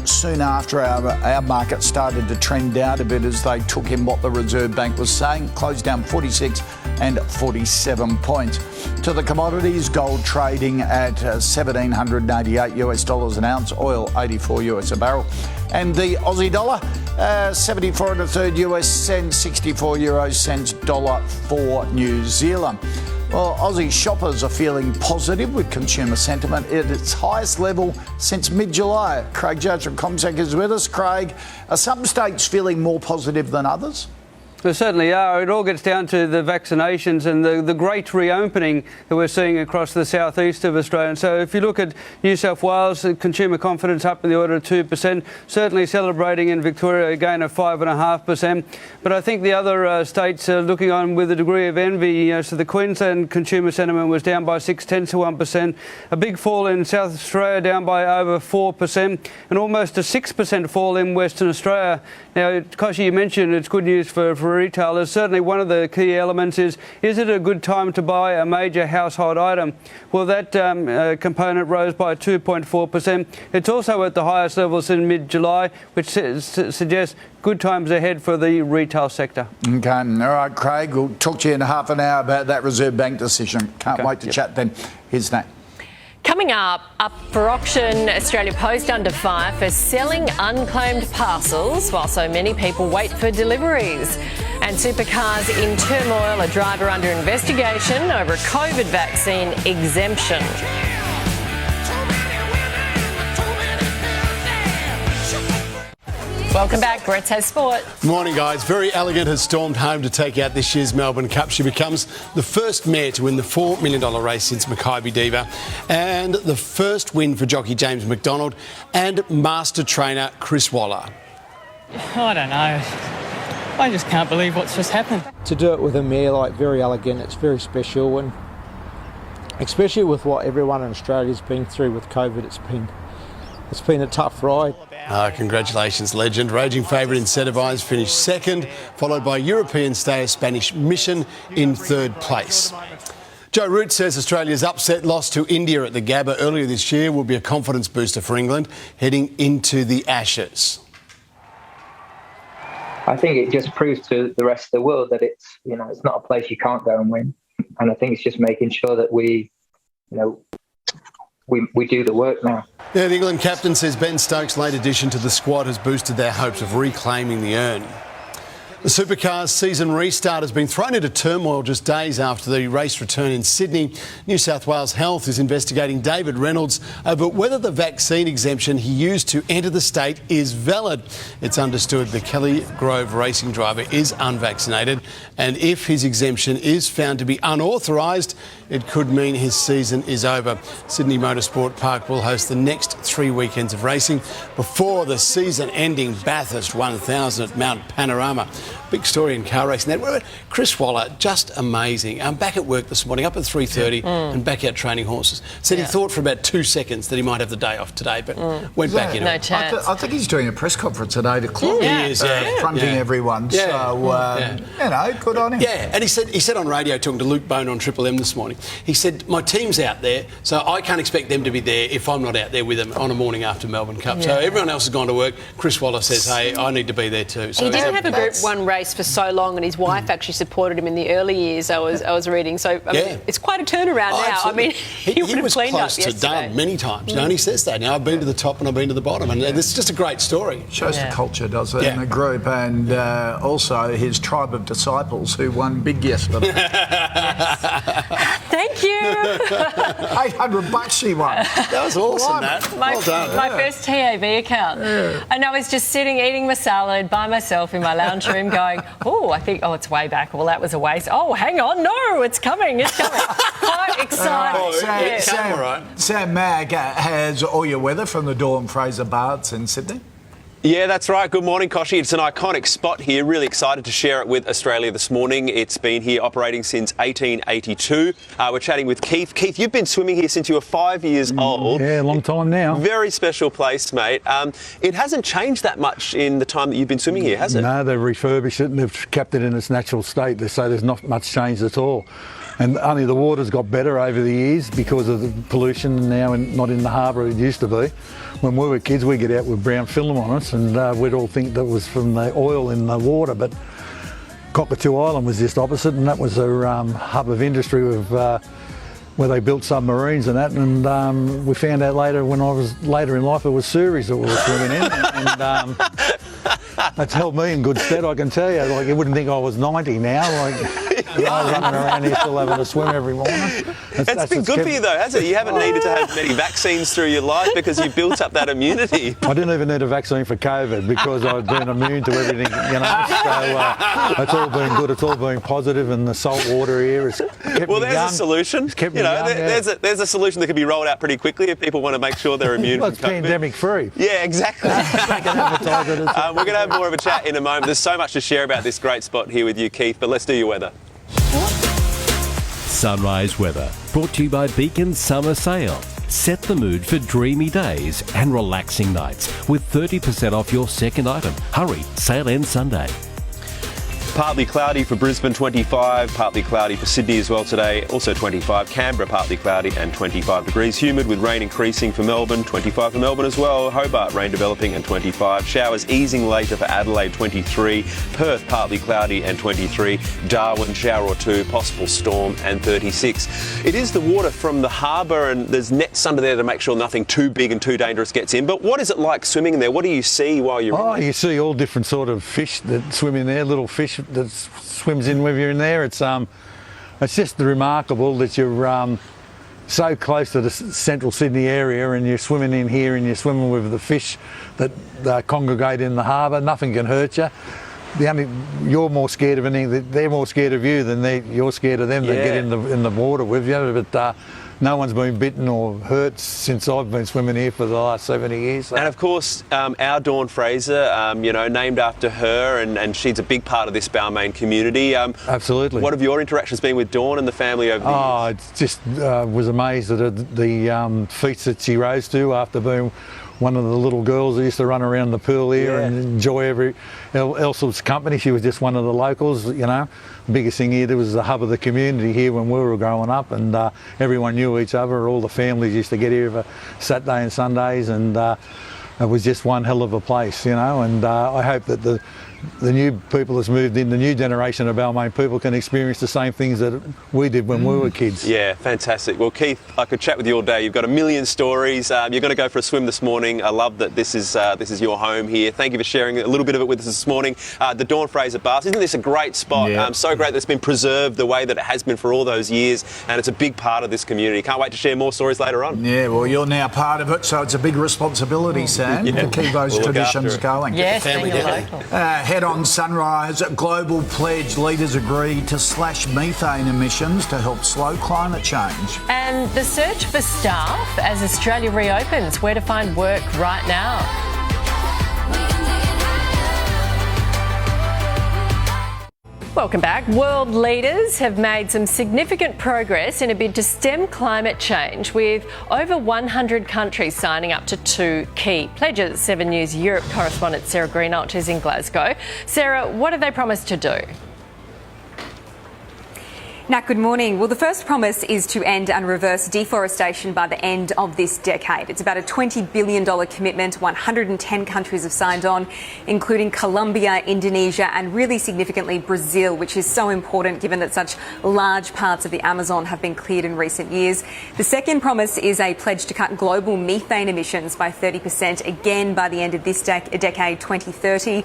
soon after our market started to trend down a bit as they took in what the Reserve Bank was saying, closed down 46 and 47 points. To the commodities, gold trading at $1,788 an ounce, oil 84 US a barrel, and the Aussie dollar 74 and a third US cents, 64 euro cents dollar for New Zealand. Well, Aussie shoppers are feeling positive with consumer sentiment at its highest level since mid-July. Craig Judge from CommSec is with us. Craig, are some states feeling more positive than others? There certainly are. It all gets down to the vaccinations and the great reopening that we're seeing across the southeast of Australia. And so if you look at New South Wales, consumer confidence up in the order of 2%, certainly celebrating in Victoria a gain of 5.5%. But I think the other states are looking on with a degree of envy. So the Queensland consumer sentiment was down by 0.6%, a big fall in South Australia, down by over 4%, and almost a 6% fall in Western Australia. Now, Koshi, you mentioned it's good news for retailers. Certainly one of the key elements is it a good time to buy a major household item? Well, that component rose by 2.4%. It's also at the highest levels in mid-July, which suggests good times ahead for the retail sector. OK. All right, Craig, we'll talk to you in half an hour about that Reserve Bank decision. Can't wait to chat then. Here's Nat. Coming up for auction, Australia Post under fire for selling unclaimed parcels while so many people wait for deliveries. And supercars in turmoil, a driver under investigation over a COVID vaccine exemption. Welcome back. Brett has sport. Morning, guys. Very Elegant has stormed home to take out this year's Melbourne Cup. She becomes the first mare to win the $4 million race since Makybe Diva, and the first win for jockey James McDonald and master trainer Chris Waller. I don't know. I just can't believe what's just happened. To do it with a mare like Very Elegant, it's very special, and especially with what everyone in Australia's been through with COVID, it's been a tough ride. Congratulations, legend. Raging favourite Incentivize finished second, followed by European stayer Spanish Mission in third place. Joe Root says Australia's upset loss to India at the Gabba earlier this year will be a confidence booster for England heading into the Ashes. I think it just proves to the rest of the world that it's not a place you can't go and win. And I think it's just making sure that we do the work now. Yeah, the England captain says Ben Stokes' late addition to the squad has boosted their hopes of reclaiming the urn. The Supercars season restart has been thrown into turmoil just days after the race return in Sydney. New South Wales Health is investigating David Reynolds over whether the vaccine exemption he used to enter the state is valid. It's understood the Kelly Grove racing driver is unvaccinated, and if his exemption is found to be unauthorised, it could mean his season is over. Sydney Motorsport Park will host the next 3 weekends of racing before the season-ending Bathurst 1000 at Mount Panorama. Big story in car racing. Chris Waller, just amazing. I'm back at work this morning, up at 3:30 and back out training horses. Said he thought for about 2 seconds that he might have the day off today, but went back into it. I think he's doing a press conference at 8 o'clock. He is, fronting everyone. Yeah. So, good on him. Yeah, and he said on radio, talking to Luke Bone on Triple M this morning, he said, my team's out there, so I can't expect them to be there if I'm not out there with them on a morning after Melbourne Cup. So everyone else has gone to work. Chris Waller says, hey, I need to be there too. So he didn't have a Group 1 race for so long, and his wife actually supported him in the early years. I was reading, so I mean, it's quite a turnaround now. Absolutely. I mean, he would have was cleaned close up to yesterday. done many times. And he says that now. I've been to the top and I've been to the bottom, and it's just a great story. Shows the culture, does it, in the group, and also his tribe of disciples who won big yesterday. Thank you. $800 she won. That was awesome, Nat. My first TAB account. And I was just sitting eating my salad by myself in my lounge room going, it's way back. Well, that was a waste. Oh, hang on. No, it's coming. Quite excited. Sam Mag has all your weather from the Dawn Fraser Baths in Sydney. Yeah, that's right. Good morning, Koshi. It's an iconic spot here. Really excited to share it with Australia this morning. It's been here operating since 1882. We're chatting with Keith. Keith, you've been swimming here since you were 5 years old. Yeah, a long time now. Very special place, mate. It hasn't changed that much in the time that you've been swimming here, has it? No, they've refurbished it and they've kept it in its natural state, so there's not much change at all. And only the water's got better over the years because of the pollution now and not in the harbour it used to be. When we were kids, we'd get out with brown film on us and we'd all think that was from the oil in the water, but Cockatoo Island was just opposite, and that was a hub of industry of, where they built submarines and that, and we found out later, when I was later in life, it was Suris that we were swimming in, and that's held me in good stead, I can tell you. Like, you wouldn't think I was 90 now, like, running around here still having to swim every morning. It's been good for you though, hasn't it? You haven't needed to have many vaccines through your life because you built up that immunity. I didn't even need a vaccine for COVID because I'd been immune to everything, you know, so it's all been good, it's all been positive, and the salt water here has kept me young. Well, there's a solution. Kept me young, there's a solution that can be rolled out pretty quickly if people want to make sure they're immune well, from it's COVID. pandemic free. Yeah, exactly. We're going to have more of a chat in a moment. There's so much to share about this great spot here with you, Keith, but let's do your weather. Sunrise weather, brought to you by Beacon Summer Sale. Set the mood for dreamy days and relaxing nights with 30% off your second item. Hurry, sale ends Sunday. Partly cloudy for Brisbane, 25. Partly cloudy for Sydney as well today, also 25. Canberra, partly cloudy and 25 degrees. Humid with rain increasing for Melbourne, 25 for Melbourne as well. Hobart, rain developing and 25. Showers easing later for Adelaide, 23. Perth, partly cloudy and 23. Darwin, shower or two, possible storm and 36. It is the water from the harbour, and there's nets under there to make sure nothing too big and too dangerous gets in. But what is it like swimming in there? What do you see while you're in there? You see all different sort of fish that swim in there, little fish that swims in with you in there. It's just remarkable that you're so close to the central Sydney area, and you're swimming in here and you're swimming with the fish that congregate in the harbour. Nothing can hurt you. You're more scared of anything. They're more scared of you than you're scared of them. Yeah. They get in the water with you, but no one's been bitten or hurt since I've been swimming here for the last 70 years. So. And of course, our Dawn Fraser, named after her, and she's a big part of this Balmain community. Absolutely. What have your interactions been with Dawn and the family over the years? It's just was amazed at the feats that she rose to after being one of the little girls that used to run around the pool here and enjoy every Elsa's company. She was just one of the locals, you know. The biggest thing here, there was the hub of the community here when we were growing up, and everyone knew each other. All the families used to get here for Saturday and Sundays, and it was just one hell of a place, you know. And I hope that the new people that's moved in, the new generation of Balmain people, can experience the same things that we did when we were kids. Yeah, fantastic. Well, Keith, I could chat with you all day. You've got a million stories. You're going to go for a swim this morning. I love that this is your home here. Thank you for sharing a little bit of it with us this morning. The Dawn Fraser Baths, isn't this a great spot? Yeah. So great that it's been preserved the way that it has been for all those years, and it's a big part of this community. Can't wait to share more stories later on. Yeah, well, you're now part of it, so it's a big responsibility, Sam, to keep those traditions going. Yes, family local. Head on Sunrise Global Pledge. Leaders agree to slash methane emissions to help slow climate change. And the search for staff as Australia reopens. Where to find work right now? Welcome back. World leaders have made some significant progress in a bid to stem climate change, with over 100 countries signing up to 2 key pledges. 7 News Europe correspondent Sarah Greenock is in Glasgow. Sarah, what have they promised to do? Nat, good morning. Well, the first promise is to end and reverse deforestation by the end of this decade. It's about a $20 billion commitment. 110 countries have signed on, including Colombia, Indonesia, and really significantly Brazil, which is so important given that such large parts of the Amazon have been cleared in recent years. The second promise is a pledge to cut global methane emissions by 30%, again by the end of this decade, 2030.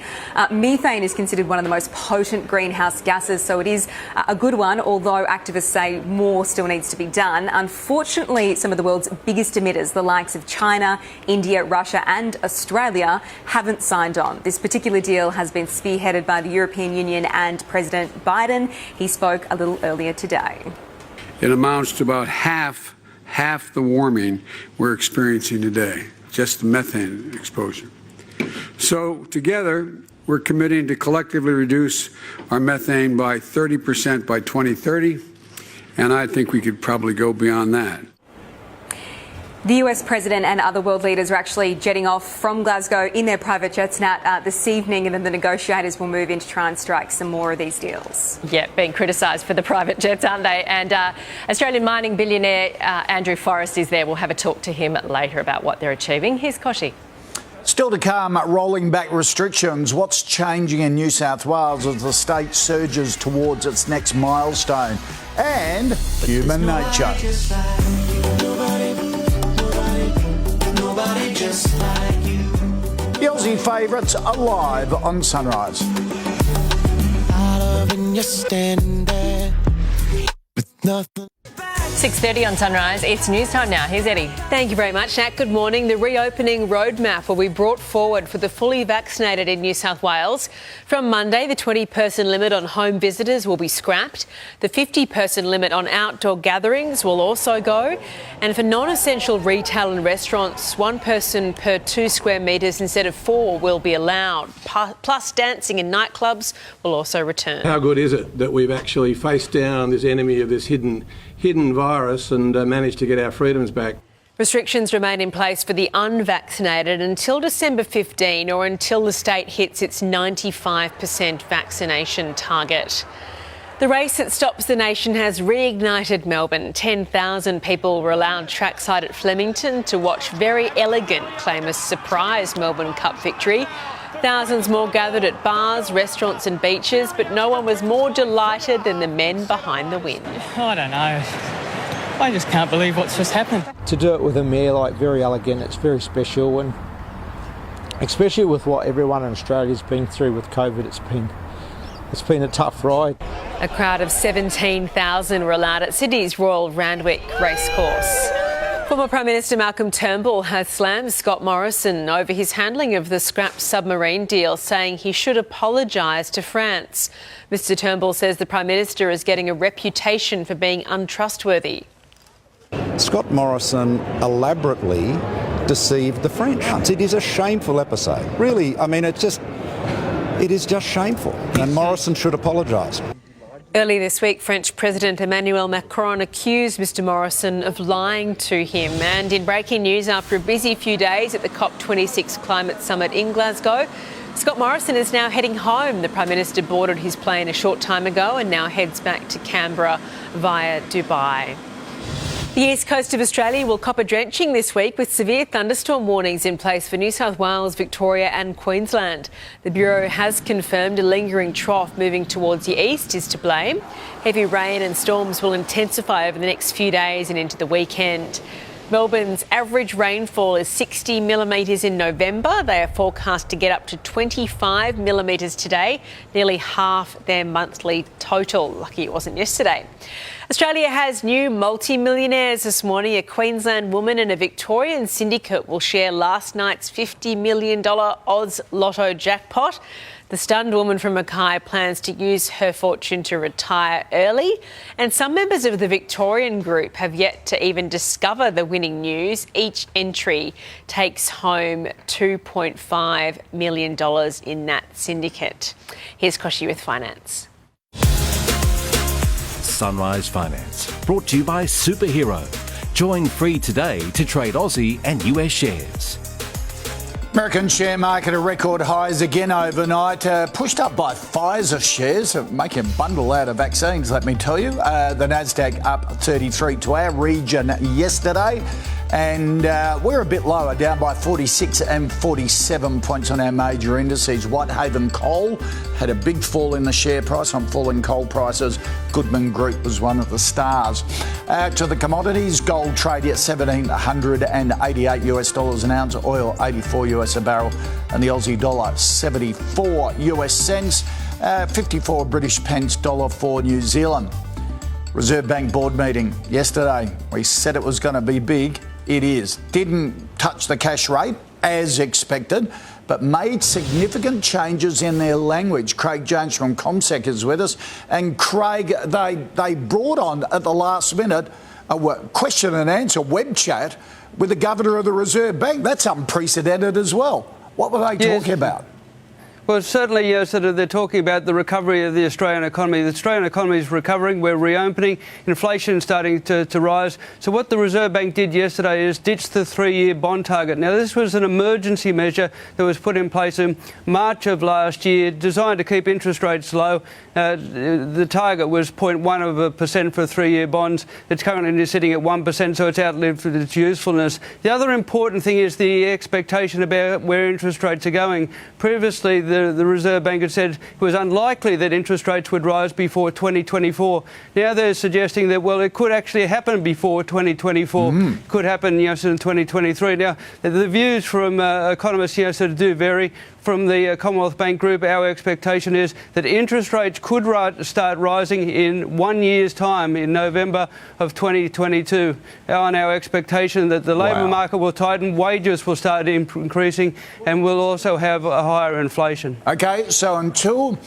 Methane is considered one of the most potent greenhouse gases, so it is a good one, although activists say more still needs to be done. Unfortunately, some of the world's biggest emitters, the likes of China, India, Russia and Australia, haven't signed on. This particular deal has been spearheaded by the European Union and President Biden. He spoke a little earlier today. It amounts to about half the warming we're experiencing today, just the methane exposure. So together, we're committing to collectively reduce our methane by 30% by 2030, and I think we could probably go beyond that. The US President and other world leaders are actually jetting off from Glasgow in their private jets now this evening, and then the negotiators will move in to try and strike some more of these deals. Yeah, being criticised for the private jets, aren't they? And Australian mining billionaire Andrew Forrest is there. We'll have a talk to him later about what they're achieving. Here's Koshi. Still to come, rolling back restrictions. What's changing in New South Wales as the state surges towards its next milestone? And human nature. The Aussie favourites are live on Sunrise. 6:30 on Sunrise. It's news time now. Here's Eddie. Thank you very much, Nat. Good morning. The reopening roadmap will be brought forward for the fully vaccinated in New South Wales. From Monday, the 20-person limit on home visitors will be scrapped. The 50-person limit on outdoor gatherings will also go. And for non-essential retail and restaurants, 1 person per 2 square metres instead of 4 will be allowed. Plus, dancing in nightclubs will also return. How good is it that we've actually faced down this enemy of this hidden virus and managed to get our freedoms back? Restrictions remain in place for the unvaccinated until December 15 or until the state hits its 95% vaccination target. The race that stops the nation has reignited Melbourne. 10,000 people were allowed trackside at Flemington to watch Very Elegant claim a surprise Melbourne Cup victory. Thousands more gathered at bars, restaurants and beaches, but no one was more delighted than the men behind the win. I don't know. I just can't believe what's just happened. To do it with a mare like Very Elegant, it's very special, and especially with what everyone in Australia's been through with COVID, it's been a tough ride. A crowd of 17,000 were allowed at Sydney's Royal Randwick Racecourse. Former Prime Minister Malcolm Turnbull has slammed Scott Morrison over his handling of the scrapped submarine deal, saying he should apologise to France. Mr Turnbull says the Prime Minister is getting a reputation for being untrustworthy. Scott Morrison elaborately deceived the French. It is a shameful episode. Really, I mean, it is just shameful, and Morrison should apologise. Early this week, French President Emmanuel Macron accused Mr Morrison of lying to him. And in breaking news, after a busy few days at the COP26 Climate Summit in Glasgow, Scott Morrison is now heading home. The Prime Minister boarded his plane a short time ago and now heads back to Canberra via Dubai. The east coast of Australia will cop a drenching this week with severe thunderstorm warnings in place for New South Wales, Victoria and Queensland. The Bureau has confirmed a lingering trough moving towards the east is to blame. Heavy rain and storms will intensify over the next few days and into the weekend. Melbourne's average rainfall is 60 millimetres in November. They are forecast to get up to 25 millimetres today, nearly half their monthly total. Lucky it wasn't yesterday. Australia has new multi-millionaires this morning. A Queensland woman and a Victorian syndicate will share last night's $50 million Oz Lotto jackpot. The stunned woman from Mackay plans to use her fortune to retire early, and some members of the Victorian group have yet to even discover the winning news. Each entry takes home $2.5 million in that syndicate. Here's Koshi with Finance. Sunrise Finance, brought to you by Superhero. Join free today to trade Aussie and US shares. American share market at record highs again overnight, pushed up by Pfizer shares, making a bundle out of vaccines, let me tell you. The Nasdaq up 33 to our region yesterday, and we're a bit lower, down by 46 and 47 points on our major indices. Whitehaven Coal had a big fall in the share price on falling coal prices. Goodman Group was one of the stars. To the commodities, gold trading at $1,788 an ounce, oil 84 US a barrel, and the Aussie dollar 74 US cents, 54 British pence, dollar for New Zealand. Reserve Bank board meeting yesterday. We said it was going to be big. It is. Didn't touch the cash rate as expected, but made significant changes in their language. Craig Jones from CommSec is with us. And Craig, they brought on at the last minute a question and answer web chat with the Governor of the Reserve Bank. That's unprecedented as well. What were they talking about? Well, certainly, they're talking about the recovery of the Australian economy. The Australian economy is recovering. We're reopening. Inflation is starting to rise. So what the Reserve Bank did yesterday is ditch the 3-year bond target. Now, this was an emergency measure that was put in place in March of last year, designed to keep interest rates low. The target was 0.1% for 3-year bonds. It's currently sitting at 1%, so it's outlived its usefulness. The other important thing is the expectation about where interest rates are going. Previously, the Reserve Bank had said it was unlikely that interest rates would rise before 2024. Now they're suggesting that, well, it could actually happen before 2024. Could happen, in 2023. Now, the views from economists, do vary. From the Commonwealth Bank Group, our expectation is that interest rates could start rising in 1 year's time, in November of 2022. And our expectation that the labour market will tighten, wages will start increasing, and we'll also have a higher inflation. Okay, so until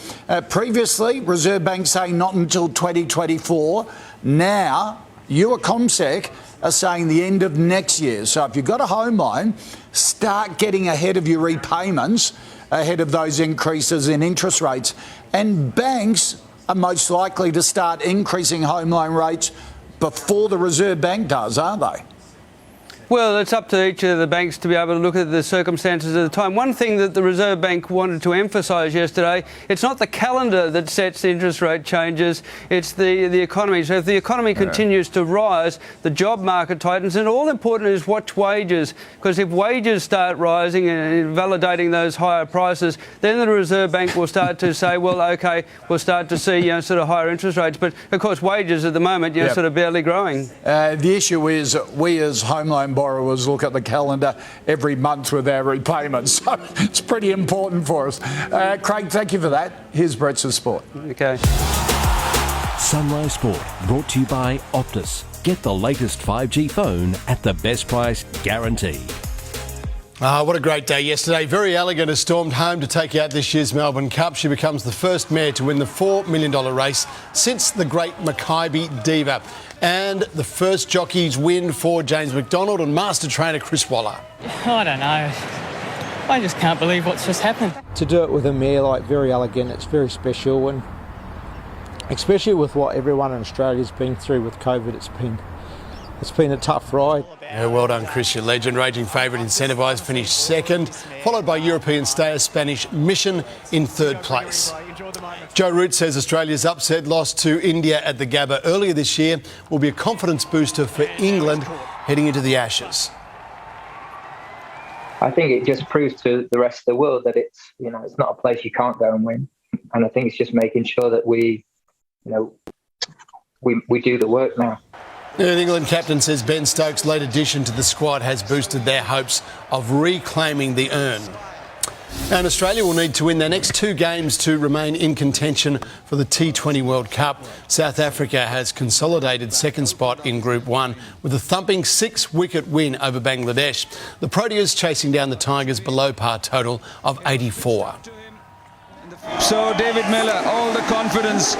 previously, Reserve Bank saying not until 2024. Now, you at CommSec are saying the end of next year. So if you've got a home loan, start getting ahead of your repayments, ahead of those increases in interest rates. And banks are most likely to start increasing home loan rates before the Reserve Bank does, aren't they? Well, it's up to each of the banks to be able to look at the circumstances at the time. One thing that the Reserve Bank wanted to emphasise yesterday, it's not the calendar that sets interest rate changes, it's the economy. So if the economy continues to rise, the job market tightens, and all important is watch wages, because if wages start rising and validating those higher prices, then the Reserve Bank will start to say, well, OK, we'll start to see higher interest rates. But, of course, wages at the moment, sort of barely growing. The issue is we as home loan borrowers look at the calendar every month with our repayments, so it's pretty important for us. Craig, thank you for that. Here's Brett's Sport. Okay. Sunrise Sport, brought to you by Optus. Get the latest 5G phone at the best price guaranteed. What a great day yesterday. Very Elegant has stormed home to take out this year's Melbourne Cup. She becomes the first mare to win the $4 million race since the great Maccabi Diva. And the first jockey's win for James McDonald and master trainer Chris Waller. I don't know. I just can't believe what's just happened. To do it with a mare like Very Elegant, it's very special, and especially with what everyone in Australia's been through with COVID, it's been a tough ride. Yeah, well done, Chris, your legend. Raging favourite Incentivised finished second, followed by European stayer Spanish Mission in third place. Joe Root says Australia's upset loss to India at the Gabba earlier this year will be a confidence booster for England heading into the Ashes. I think it just proves to the rest of the world that it's not a place you can't go and win. And I think it's just making sure that we do the work now. The England captain says Ben Stokes' late addition to the squad has boosted their hopes of reclaiming the urn. And Australia will need to win their next 2 games to remain in contention for the T20 World Cup. South Africa has consolidated second spot in Group 1 with a thumping 6-wicket win over Bangladesh. The Proteas chasing down the Tigers below par total of 84. So David Miller, all the confidence,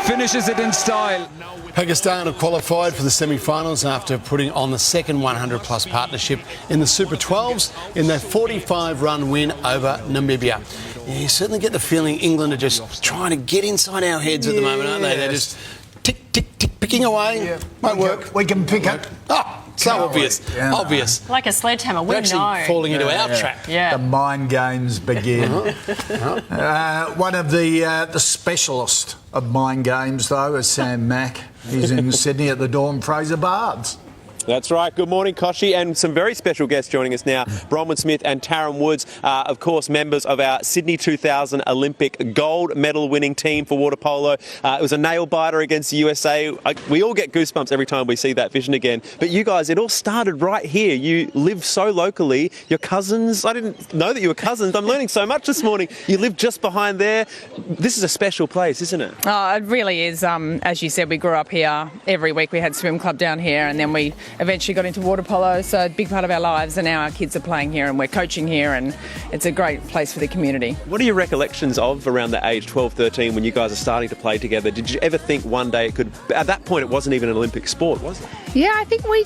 finishes it in style. Pakistan have qualified for the semi-finals after putting on the second 100-plus partnership in the Super 12s in their 45-run win over Namibia. Yeah, you certainly get the feeling England are just trying to get inside our heads at the moment, aren't they? They're just tick, tick, tick, picking away. Yeah. Won't work. We can pick up. Oh, so obvious. Yeah. Obvious. Like a sledgehammer, we They're actually know. falling into our trap. Yeah. The mind games begin. One of the specialists of mind games, though, is Sam Mack. He's in Sydney at the Dawn Fraser Baths. That's right. Good morning, Koshi, and some very special guests joining us now. Bronwyn Smith and Taryn Woods, of course, members of our Sydney 2000 Olympic gold medal winning team for water polo. It was a nail biter against the USA. We all get goosebumps every time we see that vision again. But you guys, it all started right here. You live so locally. Your cousins, I didn't know that you were cousins. I'm learning so much this morning. You live just behind there. This is a special place, isn't it? Oh, it really is. As you said, we grew up here. Every week we had swim club down here, and then we eventually got into water polo, so a big part of our lives, and now our kids are playing here and we're coaching here, and it's a great place for the community. What are your recollections of around the age 12, 13 when you guys are starting to play together? Did you ever think one day it could... At that point, it wasn't even an Olympic sport, was it? Yeah, I think we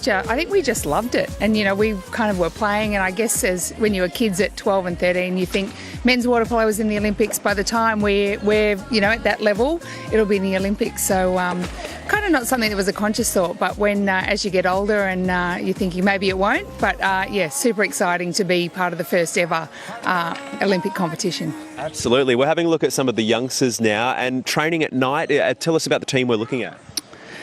just loved it. And, you know, we kind of were playing, and I guess as when you were kids at 12 and 13, you think men's water polo was in the Olympics. By the time we're you know, at that level, it'll be in the Olympics. So kind of not something that was a conscious thought, but when as you get older and you're thinking maybe it won't. But yeah, super exciting to be part of the first ever Olympic competition. Absolutely. We're having a look at some of the youngsters now and training at night. Tell us about the team we're looking at.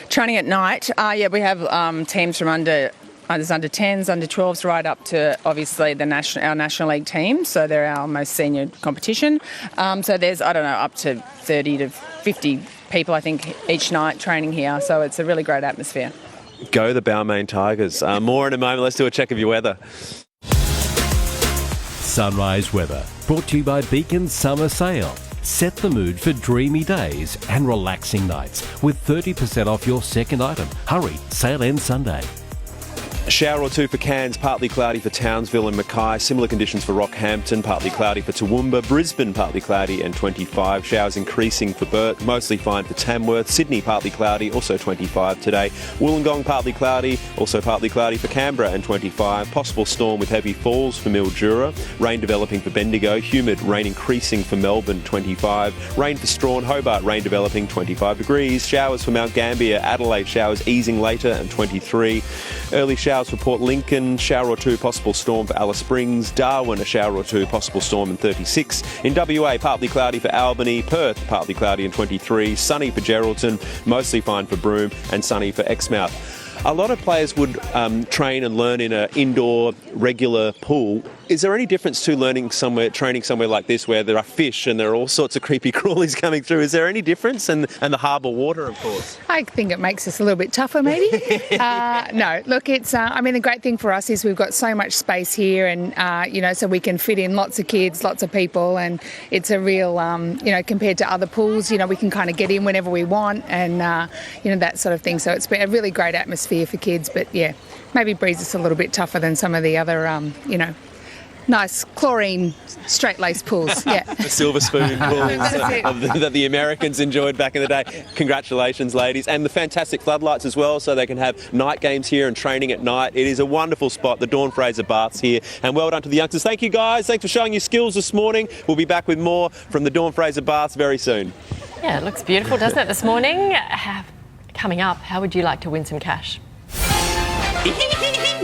Training at night, yeah, we have teams from under 10s, under 12s, right up to obviously our National League team. So they're our most senior competition. So there's, I don't know, up to 30 to 50 people, I think, each night training here. So it's a really great atmosphere. Go the Balmain Tigers. More in a moment. Let's do a check of your weather. Sunrise weather, brought to you by Beacon Summer Sale. Set the mood for dreamy days and relaxing nights with 30% off your second item. Hurry, sale ends Sunday. A shower or two for Cairns, partly cloudy for Townsville and Mackay. Similar conditions for Rockhampton, partly cloudy for Toowoomba. Brisbane, partly cloudy and 25. Showers increasing for Burt, mostly fine for Tamworth. Sydney, partly cloudy, also 25 today. Wollongong, partly cloudy, also partly cloudy for Canberra and 25. Possible storm with heavy falls for Mildura. Rain developing for Bendigo. Humid, rain increasing for Melbourne, 25. Rain for Strawn, Hobart, rain developing, 25 degrees. Showers for Mount Gambier. Adelaide, showers easing later and 23. Early showers for Port Lincoln, shower or two, possible storm for Alice Springs. Darwin, a shower or two, possible storm in 36. In WA, partly cloudy for Albany. Perth, partly cloudy in 23. Sunny for Geraldton, mostly fine for Broome, and sunny for Exmouth. A lot of players would train and learn in an indoor, regular pool. Is there any difference to training somewhere like this where there are fish and there are all sorts of creepy crawlies coming through? Is there any difference? And the harbour water, of course. I think it makes us a little bit tougher, maybe. No, look, it's. I mean, the great thing for us is we've got so much space here, and you know, so we can fit in lots of kids, lots of people, and it's a real, you know, compared to other pools, you know, we can kind of get in whenever we want, and you know, that sort of thing. So it's been a really great atmosphere for kids, but yeah, maybe breeze is a little bit tougher than some of the other, you know, nice chlorine straight-laced pools. Yeah. The silver spoon pools that the Americans enjoyed back in the day. Congratulations, ladies. And the fantastic floodlights as well, so they can have night games here and training at night. It is a wonderful spot, the Dawn Fraser Baths here. And well done to the youngsters. Thank you, guys. Thanks for showing your skills this morning. We'll be back with more from the Dawn Fraser Baths very soon. Yeah, it looks beautiful, doesn't it, this morning? Coming up, how would you like to win some cash?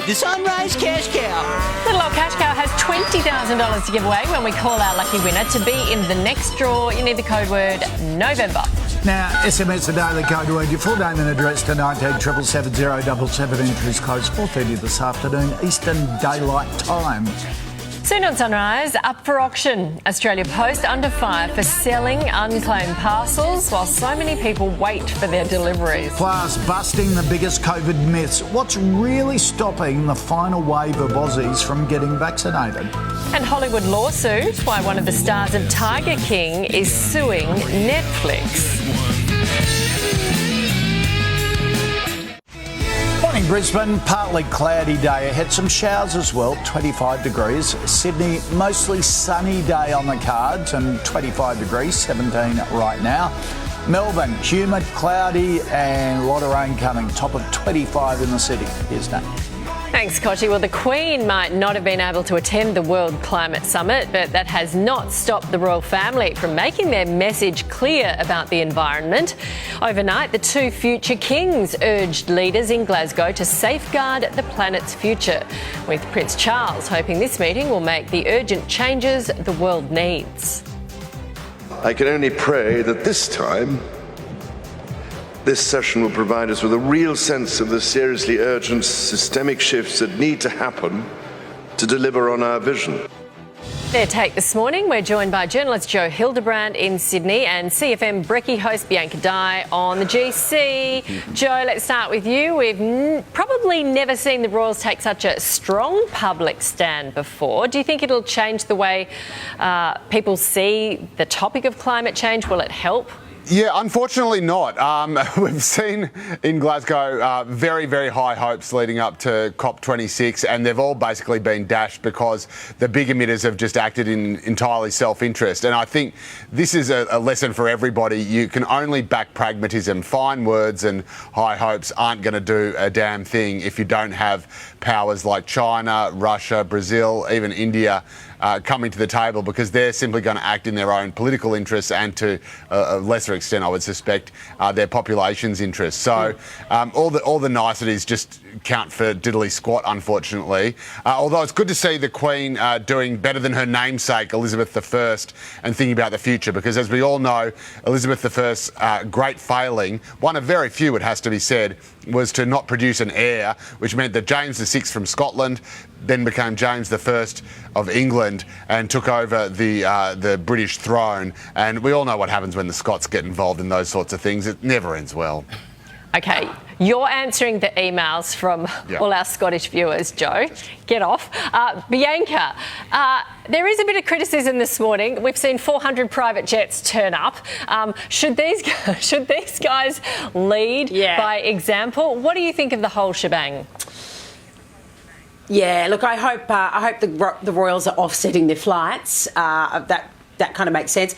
The Sunrise Cash Cow. Little old Cash Cow has $20,000 to give away when we call our lucky winner. To be in the next draw, you need the code word November. Now, SMS the daily code word, your full name and address to 19777077. Entries close 4:30 this afternoon, Eastern Daylight Time. Soon on Sunrise, up for auction. Australia Post under fire for selling unclaimed parcels while so many people wait for their deliveries. Plus, busting the biggest COVID myths. What's really stopping the final wave of Aussies from getting vaccinated? And Hollywood lawsuit why one of the stars of Tiger King is suing Netflix. Morning Brisbane, partly cloudy day ahead, some showers as well, 25 degrees. Sydney, mostly sunny day on the cards and 25 degrees, 17 right now. Melbourne, humid, cloudy and a lot of rain coming, top of 25 in the city. Here's Nat. Thanks, Kochie. Well, the Queen might not have been able to attend the World Climate Summit, but that has not stopped the royal family from making their message clear about the environment. Overnight, the two future kings urged leaders in Glasgow to safeguard the planet's future, with Prince Charles hoping this meeting will make the urgent changes the world needs. I can only pray that this time this session will provide us with a real sense of the seriously urgent systemic shifts that need to happen to deliver on our vision. Their take this morning, we're joined by journalist Joe Hildebrand in Sydney and CFM Brekkie host Bianca Dye on the GC. Joe, let's start with you. We've probably never seen the Royals take such a strong public stand before. Do you think it'll change the way people see the topic of climate change? Will it help? Yeah, unfortunately not. We've seen in Glasgow very, very high hopes leading up to COP26, and they've all basically been dashed because the big emitters have just acted in entirely self-interest. And I think this is a lesson for everybody. You can only back pragmatism. Fine words and high hopes aren't going to do a damn thing if you don't have powers like China, Russia, Brazil, even India coming to the table, because they're simply going to act in their own political interests and, to a lesser extent, I would suspect, their population's interests. So all the niceties just count for diddly squat, unfortunately. Although it's good to see the Queen doing better than her namesake, Elizabeth I, and thinking about the future, because as we all know, Elizabeth I's great failing, one of very few, it has to be said, was to not produce an heir, which meant that James VI from Scotland then became James I of England and took over the British throne. And we all know what happens when the Scots get involved in those sorts of things. It never ends well. Okay, you're answering the emails from all our Scottish viewers, Joe. Get off. Bianca, there is a bit of criticism this morning. We've seen 400 private jets turn up. Should these guys lead by example? What do you think of the whole shebang? Yeah, look, I hope the Royals are offsetting their flights. That kind of makes sense.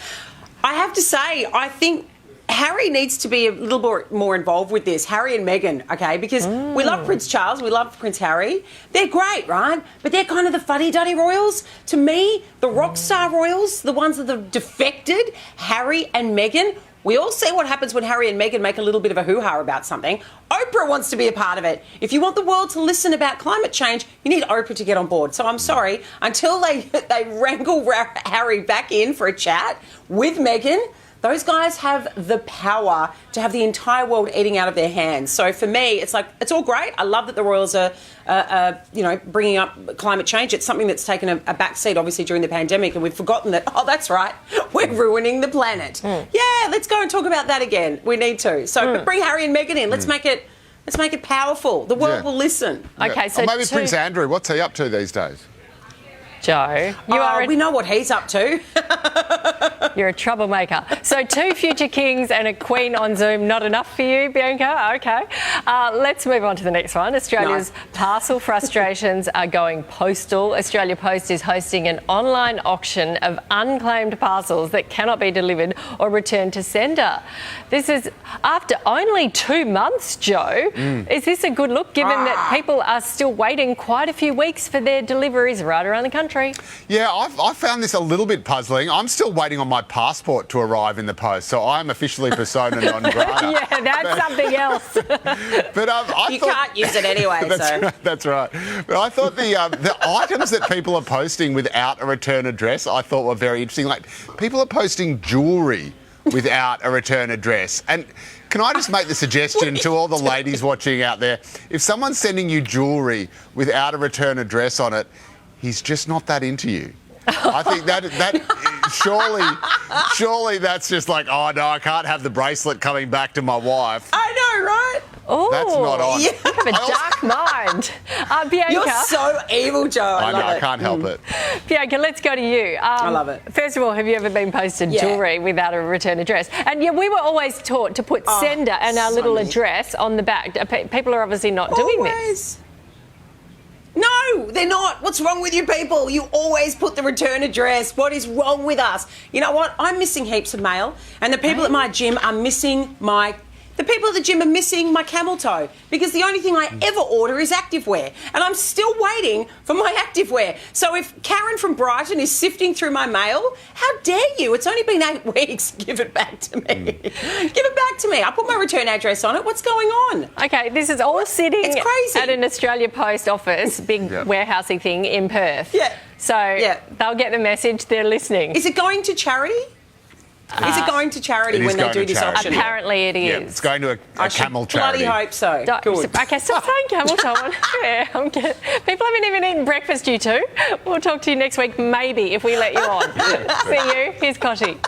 I have to say, I think Harry needs to be a little more involved with this. Harry and Meghan, okay? Because we love Prince Charles, we love Prince Harry. They're great, right? But they're kind of the fuddy-duddy royals. To me, the rock star royals, the ones that have defected, Harry and Meghan. We all see what happens when Harry and Meghan make a little bit of a hoo-ha about something. Oprah wants to be a part of it. If you want the world to listen about climate change, you need Oprah to get on board. So I'm sorry, until they wrangle Harry back in for a chat with Meghan, those guys have the power to have the entire world eating out of their hands. So for me, it's like, it's all great. I love that the Royals are, bringing up climate change. It's something that's taken a backseat, obviously, during the pandemic, and we've forgotten that, oh, that's right, we're ruining the planet. Yeah, let's go and talk about that again. We need to. So but bring Harry and Meghan in. Let's make it powerful. The world will listen. Okay, so maybe Prince Andrew, what's he up to these days? Joe, we know what he's up to. You're a troublemaker. So 2 future kings and a queen on Zoom, not enough for you, Bianca? Okay. Let's move on to the next one. Australia's parcel frustrations are going postal. Australia Post is hosting an online auction of unclaimed parcels that cannot be delivered or returned to sender. This is after only 2 months, Joe. Is this a good look, given that people are still waiting quite a few weeks for their deliveries right around the country? Yeah, I found this a little bit puzzling. I'm still waiting on my passport to arrive in the post, so I'm officially persona non grata. Yeah, that's something else. But you can't use it anyway. That's right. But I thought the items that people are posting without a return address, I thought were very interesting. Like, people are posting jewellery without a return address. And can I just make the suggestion to all the ladies watching out there, if someone's sending you jewellery without a return address on it, he's just not that into you. I think that surely that's just like, oh no, I can't have the bracelet coming back to my wife. I know, right? Oh, that's not on. Yeah. You have a dark mind. Bianca. You're so evil, Joe. I love it. I can't help it. Bianca, let's go to you. I love it. First of all, have you ever been posted jewellery without a return address? And yeah, we were always taught to put sender and our little address on the back. People are obviously not doing this. No, they're not. What's wrong with you people? You always put the return address. What is wrong with us? You know what? I'm missing heaps of mail, and the people at my gym are missing the people at the gym are missing my camel toe, because the only thing I ever order is activewear, and I'm still waiting for my activewear. So if Karen from Brighton is sifting through my mail, how dare you? It's only been 8 weeks. Give it back to me. Give it back to me. I put my return address on it. What's going on? Okay, this is all sitting it's crazy. at an Australia Post office, big warehousing thing in Perth. Yeah. So they'll get the message. They're listening. Is it going to charity? Is it going to charity when they do this auction? Apparently it is. Yeah, it's going to a camel charity. Bloody hope so. Good. Okay, stop saying camel toe. People haven't even eaten breakfast, you two. We'll talk to you next week, maybe, if we let you on. See you. Here's Cotty.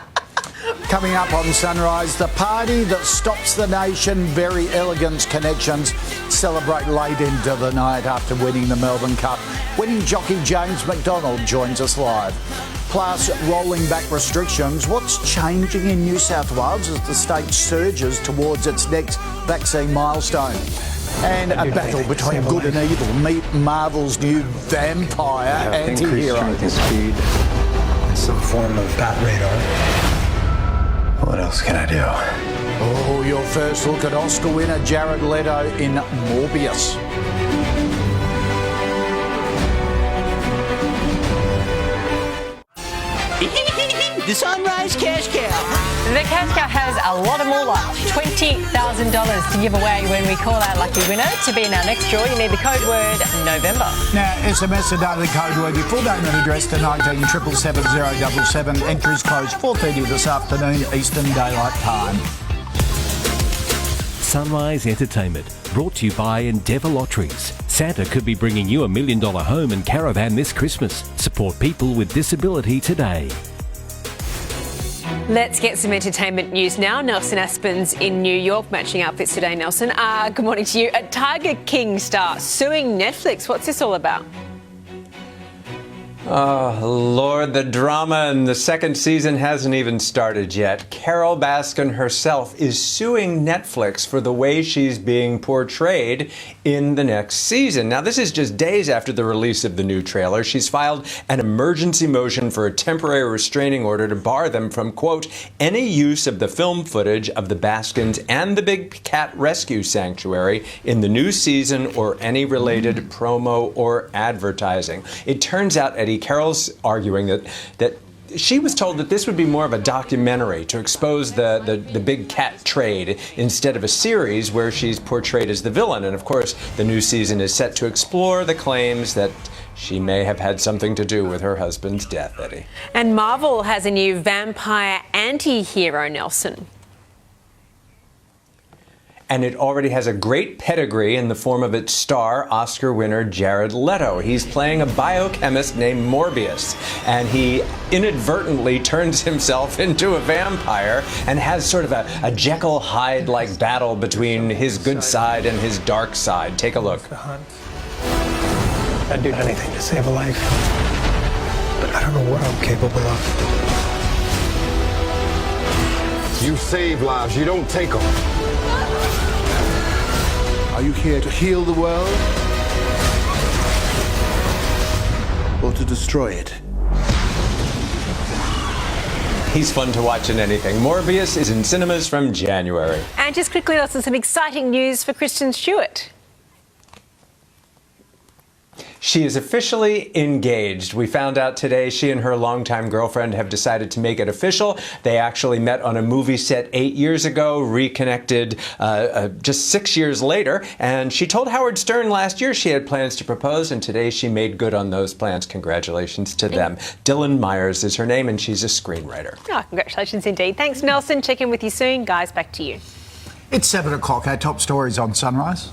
Coming up on Sunrise, the party that stops the nation, Very Elegance Connections, celebrate late into the night after winning the Melbourne Cup. Winning jockey James McDonald joins us live. plus rolling back restrictions. What's changing in New South Wales as the state surges towards its next vaccine milestone? And a battle between good and evil. Meet Marvel's new vampire anti-hero. Increased speed, some form of bat radar. What else can I do? Oh, your first look at Oscar winner Jared Leto in Morbius. The Sunrise Cash Cow. The Cash Cow has a lot of more luck. $20,000 to give away when we call our lucky winner. To be in our next draw, you need the code word November. Now, SMS the data code word, your full name and address to 19777077. Entries close 4:30 this afternoon, Eastern Daylight Time. Sunrise Entertainment, brought to you by Endeavour Lotteries. Santa could be bringing you $1 million home and caravan this Christmas. Support people with disability today. Let's get some entertainment news now. Nelson Aspin's in New York, matching outfits today, Nelson. Good morning to you. A Tiger King star suing Netflix. What's this all about? Oh, Lord, the drama in the second season hasn't even started yet. Carol Baskin herself is suing Netflix for the way she's being portrayed in the next season. Now, this is just days after the release of the new trailer. She's filed an emergency motion for a temporary restraining order to bar them from, quote, any use of the film footage of the Baskins and the Big Cat Rescue Sanctuary in the new season or any related promo or advertising. It turns out, Eddie, Carol's arguing that she was told that this would be more of a documentary to expose the big cat trade instead of a series where she's portrayed as the villain. And of course, the new season is set to explore the claims that she may have had something to do with her husband's death, Eddie. And Marvel has a new vampire anti-hero, Nelson. And it already has a great pedigree in the form of its star, Oscar winner Jared Leto. He's playing a biochemist named Morbius, and he inadvertently turns himself into a vampire and has sort of a Jekyll Hyde-like battle between his good side and his dark side. Take a look. I'd do anything to save a life, but I don't know what I'm capable of. You save lives, you don't take them. Are you here to heal the world or to destroy it? He's fun to watch in anything. Morbius is in cinemas from January. And just quickly, Nelson, some exciting news for Kristen Stewart. She is officially engaged. We found out today she and her longtime girlfriend have decided to make it official. They actually met on a movie set 8 years ago, reconnected just 6 years later. And she told Howard Stern last year she had plans to propose, and today she made good on those plans. Congratulations to them. Dylan Myers is her name, and she's a screenwriter. Oh, congratulations indeed. Thanks, Nelson. Check in with you soon. Guys, back to you. It's 7 o'clock. Our top stories on Sunrise.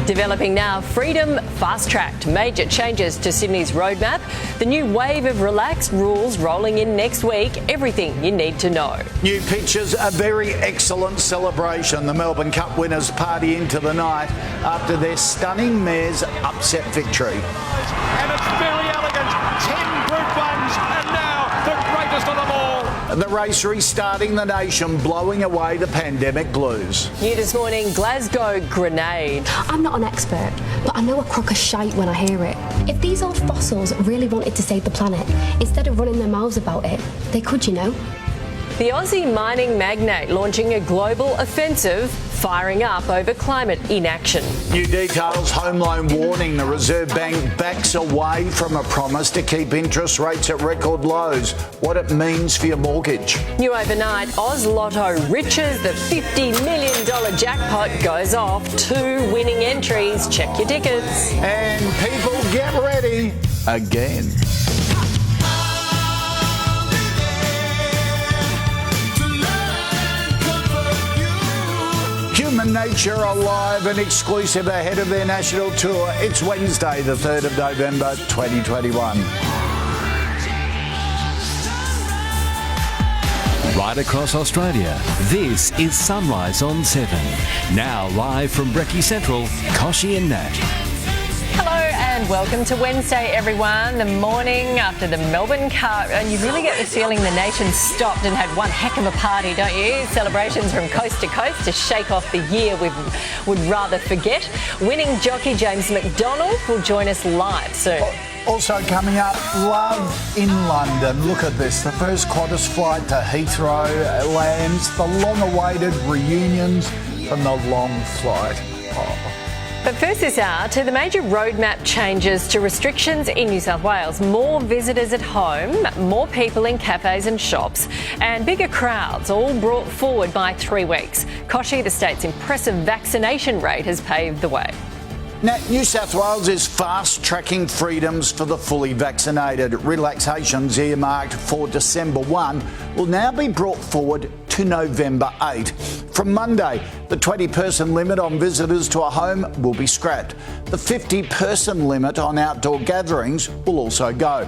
Developing now, freedom fast-tracked. Major changes to Sydney's roadmap. The new wave of relaxed rules rolling in next week. Everything you need to know. New pictures, a very excellent celebration. The Melbourne Cup winners party into the night after their stunning mare's upset victory. And it's very elegant. 10 Group 1s and now the greatest of them all. The race restarting the nation, blowing away the pandemic blues. New this morning, Glasgow grenade. I'm not an expert, but I know a crock of shite when I hear it. If these old fossils really wanted to save the planet, instead of running their mouths about it, they could, you know. The Aussie mining magnate launching a global offensive, firing up over climate inaction. New details, home loan warning. The Reserve Bank backs away from a promise to keep interest rates at record lows. What it means for your mortgage. New overnight, Oz Lotto riches. The $50 million jackpot goes off. 2 winning entries. Check your tickets. And people get ready again. Human Nature alive and exclusive ahead of their national tour. It's Wednesday, the 3rd of November, 2021. Right across Australia, this is Sunrise on 7. Now live from Brekkie Central, Kochie and Nat. Hello and Welcome to Wednesday, everyone. The morning after the Melbourne Cup, and you really get the feeling the nation stopped and had one heck of a party, don't you? Celebrations from coast to coast to shake off the year we would rather forget. Winning jockey James McDonald will join us live soon. Also coming up, love in London. Look at this. The first Qantas flight to Heathrow lands. The long-awaited reunions from the long flight. But first this hour, to the major roadmap changes to restrictions in New South Wales. More visitors at home, more people in cafes and shops, and bigger crowds, all brought forward by 3 weeks. Koshi, the state's impressive vaccination rate, has paved the way. Now, New South Wales is fast-tracking freedoms for the fully vaccinated. Relaxations earmarked for December 1 will now be brought forward to November 8. From Monday, the 20-person limit on visitors to a home will be scrapped. The 50-person limit on outdoor gatherings will also go.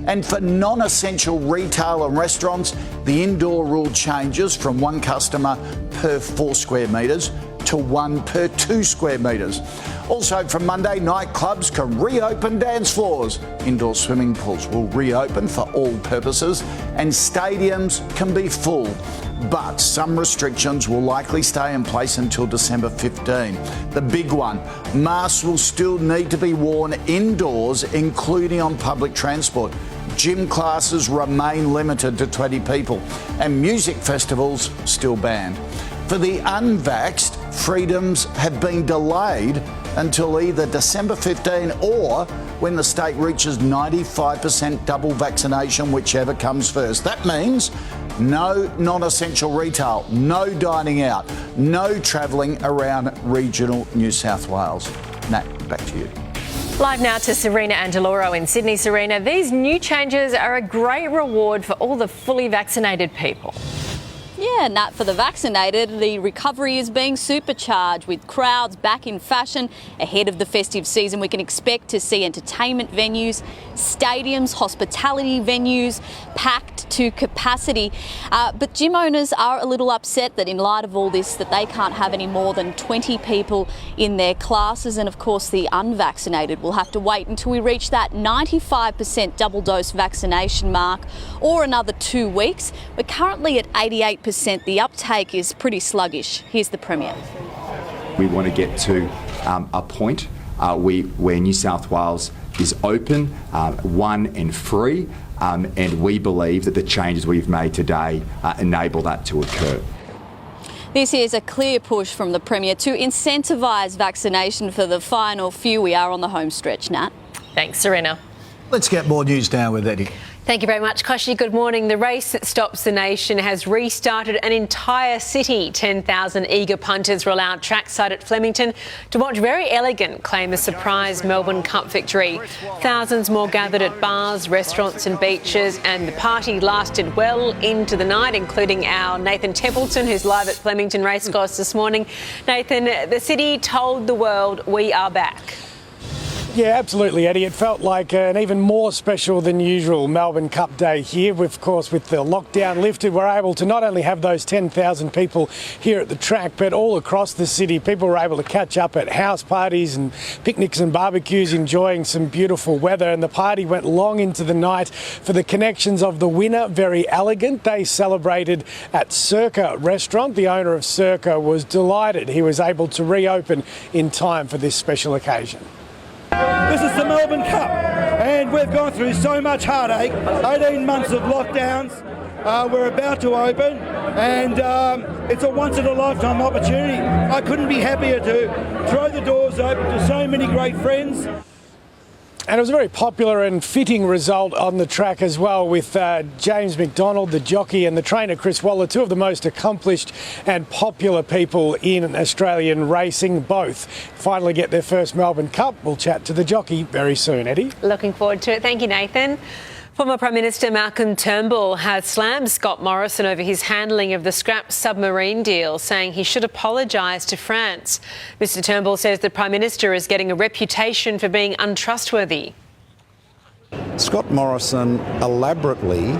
And for non-essential retail and restaurants, the indoor rule changes from 1 customer per 4 square metres to 1 per 2 square metres. Also from Monday, nightclubs can reopen dance floors. Indoor swimming pools will reopen for all purposes and stadiums can be full. But some restrictions will likely stay in place until December 15. The big one, masks will still need to be worn indoors, including on public transport. Gym classes remain limited to 20 people and music festivals still banned. For the unvaxxed, freedoms have been delayed until either December 15 or when the state reaches 95% double vaccination, whichever comes first. That means no non-essential retail, no dining out, no travelling around regional New South Wales. Nat, back to you. Live now to Serena Andaloro in Sydney. Serena, these new changes are a great reward for all the fully vaccinated people. Yeah, Nat, for the vaccinated, the recovery is being supercharged with crowds back in fashion ahead of the festive season. We can expect to see entertainment venues, stadiums, hospitality venues packed to capacity. But gym owners are a little upset that in light of all this, that they can't have any more than 20 people in their classes. And of course, the unvaccinated will have to wait until we reach that 95% double dose vaccination mark or another 2 weeks. We're currently at 88%. The uptake is pretty sluggish. Here's the Premier. We want to get to a point where New South Wales is open, one and free, and we believe that the changes we've made today enable that to occur. This is a clear push from the Premier to incentivise vaccination for the final few. We are on the home stretch, Nat. Thanks, Serena. Let's get more news now with Eddie. Thank you very much, Koshi. Good morning. The race that stops the nation has restarted an entire city. 10,000 eager punters were allowed trackside at Flemington to watch Very Elegant claim a surprise Melbourne Cup victory. Thousands more gathered at bars, restaurants and beaches, and the party lasted well into the night, including our Nathan Templeton, who's live at Flemington Racecourse this morning. Nathan, the city told the world we are back. Yeah, absolutely, Eddie. It felt like an even more special than usual Melbourne Cup day here. Of course, with the lockdown lifted, we're able to not only have those 10,000 people here at the track, but all across the city. People were able to catch up at house parties and picnics and barbecues, enjoying some beautiful weather. And the party went long into the night for the connections of the winner, Very Elegant. They celebrated at Circa Restaurant. The owner of Circa was delighted he was able to reopen in time for this special occasion. This is the Melbourne Cup, and we've gone through so much heartache, 18 months of lockdowns. We're about to open, and it's a once-in-a-lifetime opportunity. I couldn't be happier to throw the doors open to so many great friends. And it was a very popular and fitting result on the track as well, with James McDonald, the jockey, and the trainer Chris Waller, two of the most accomplished and popular people in Australian racing. Both finally get their first Melbourne Cup. We'll chat to the jockey very soon, Eddie. Looking forward to it. Thank you, Nathan. Former Prime Minister Malcolm Turnbull has slammed Scott Morrison over his handling of the scrap submarine deal, saying he should apologise to France. Mr Turnbull says the Prime Minister is getting a reputation for being untrustworthy. Scott Morrison elaborately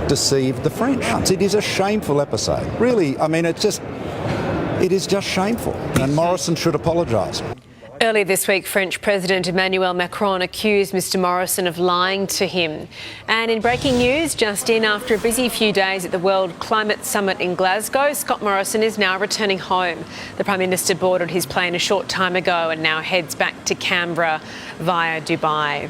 deceived the French. It is a shameful episode. Really, I mean, it is just shameful. And Morrison should apologise. Earlier this week, French President Emmanuel Macron accused Mr Morrison of lying to him. And in breaking news, just in after a busy few days at the World Climate Summit in Glasgow, Scott Morrison is now returning home. The Prime Minister boarded his plane a short time ago and now heads back to Canberra via Dubai.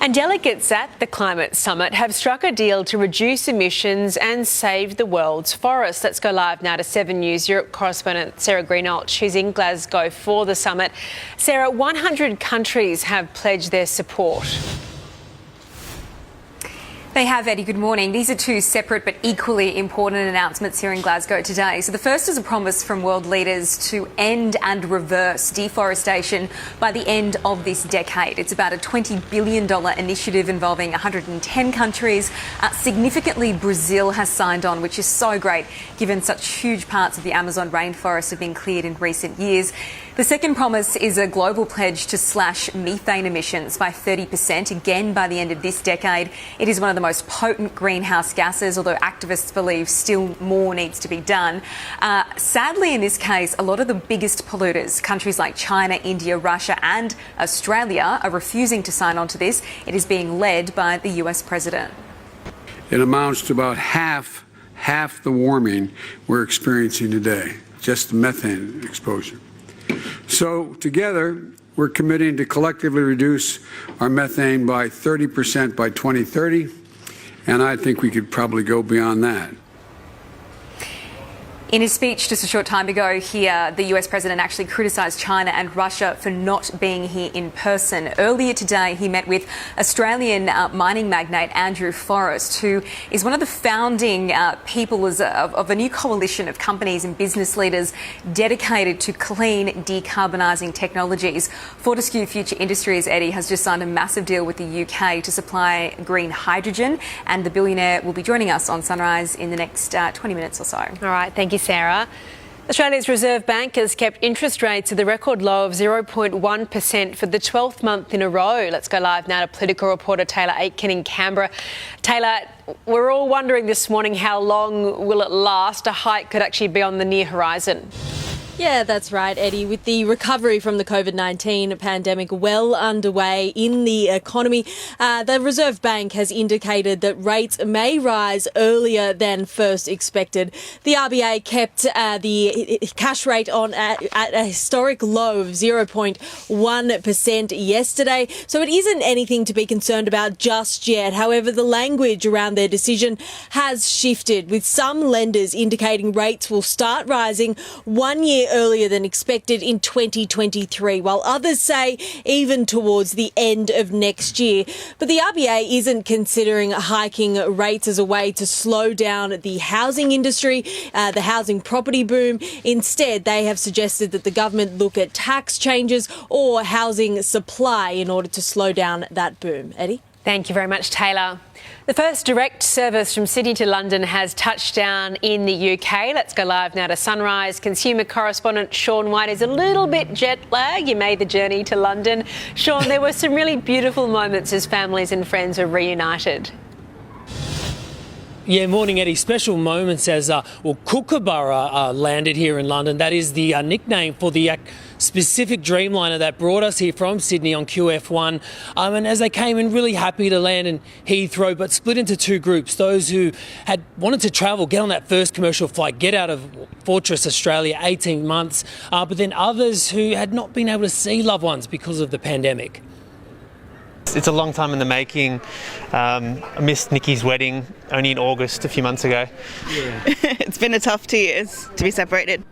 And delegates at the Climate Summit have struck a deal to reduce emissions and save the world's forests. Let's go live now to 7 News Europe correspondent Sarah Greenhalgh, who's in Glasgow for the summit. Sarah, 100 countries have pledged their support. They have, Eddie. Good morning. These are two separate but equally important announcements here in Glasgow today. So the first is a promise from world leaders to end and reverse deforestation by the end of this decade. It's about a $20 billion initiative involving 110 countries. Significantly, Brazil has signed on, which is so great given such huge parts of the Amazon rainforest have been cleared in recent years. The second promise is a global pledge to slash methane emissions by 30%, again by the end of this decade. It is one of the most potent greenhouse gases, although activists believe still more needs to be done. Sadly, in this case, a lot of the biggest polluters, countries like China, India, Russia and Australia, are refusing to sign on to this. It is being led by the US president. It amounts to about half the warming we're experiencing today, just the methane exposure. So together, we're committing to collectively reduce our methane by 30% by 2030, and I think we could probably go beyond that. In his speech just a short time ago here, the US president actually criticised China and Russia for not being here in person. Earlier today, he met with Australian mining magnate Andrew Forrest, who is one of the founding people of a new coalition of companies and business leaders dedicated to clean, decarbonising technologies. Fortescue Future Industries, Eddie, has just signed a massive deal with the UK to supply green hydrogen, and the billionaire will be joining us on Sunrise in the next 20 minutes or so. All right, thank you, Sarah. Australia's Reserve Bank has kept interest rates at the record low of 0.1% for the 12th month in a row. Let's go live now to political reporter Taylor Aitken in Canberra. Taylor, we're all wondering this morning how long will it last? A hike could actually be on the near horizon. Yeah, that's right, Eddie. With the recovery from the COVID-19 pandemic well underway in the economy, the Reserve Bank has indicated that rates may rise earlier than first expected. The RBA kept the cash rate on at a historic low of 0.1% yesterday, so it isn't anything to be concerned about just yet. However, the language around their decision has shifted, with some lenders indicating rates will start rising 1 year earlier than expected in 2023, while others say even towards the end of next year. But the RBA isn't considering hiking rates as a way to slow down the housing industry, the housing property boom. Instead, they have suggested that the government look at tax changes or housing supply in order to slow down that boom. Eddie? Thank you very much, Taylor. The first direct service from Sydney to London has touched down in the UK. Let's go live now to Sunrise. Consumer correspondent Sean White is a little bit jet lagged. You made the journey to London. Sean, there were some really beautiful moments as families and friends were reunited. Yeah, morning, Eddie. Special moments as, Kookaburra landed here in London. That is the nickname for the specific Dreamliner that brought us here from Sydney on QF1. And as they came in, really happy to land in Heathrow, but split into two groups. Those who had wanted to travel, get on that first commercial flight, get out of Fortress Australia, 18 months, but then others who had not been able to see loved ones because of the pandemic. It's a long time in the making. I missed Nikki's wedding only in August a few months ago. Yeah. It's been a tough 2 years to be separated.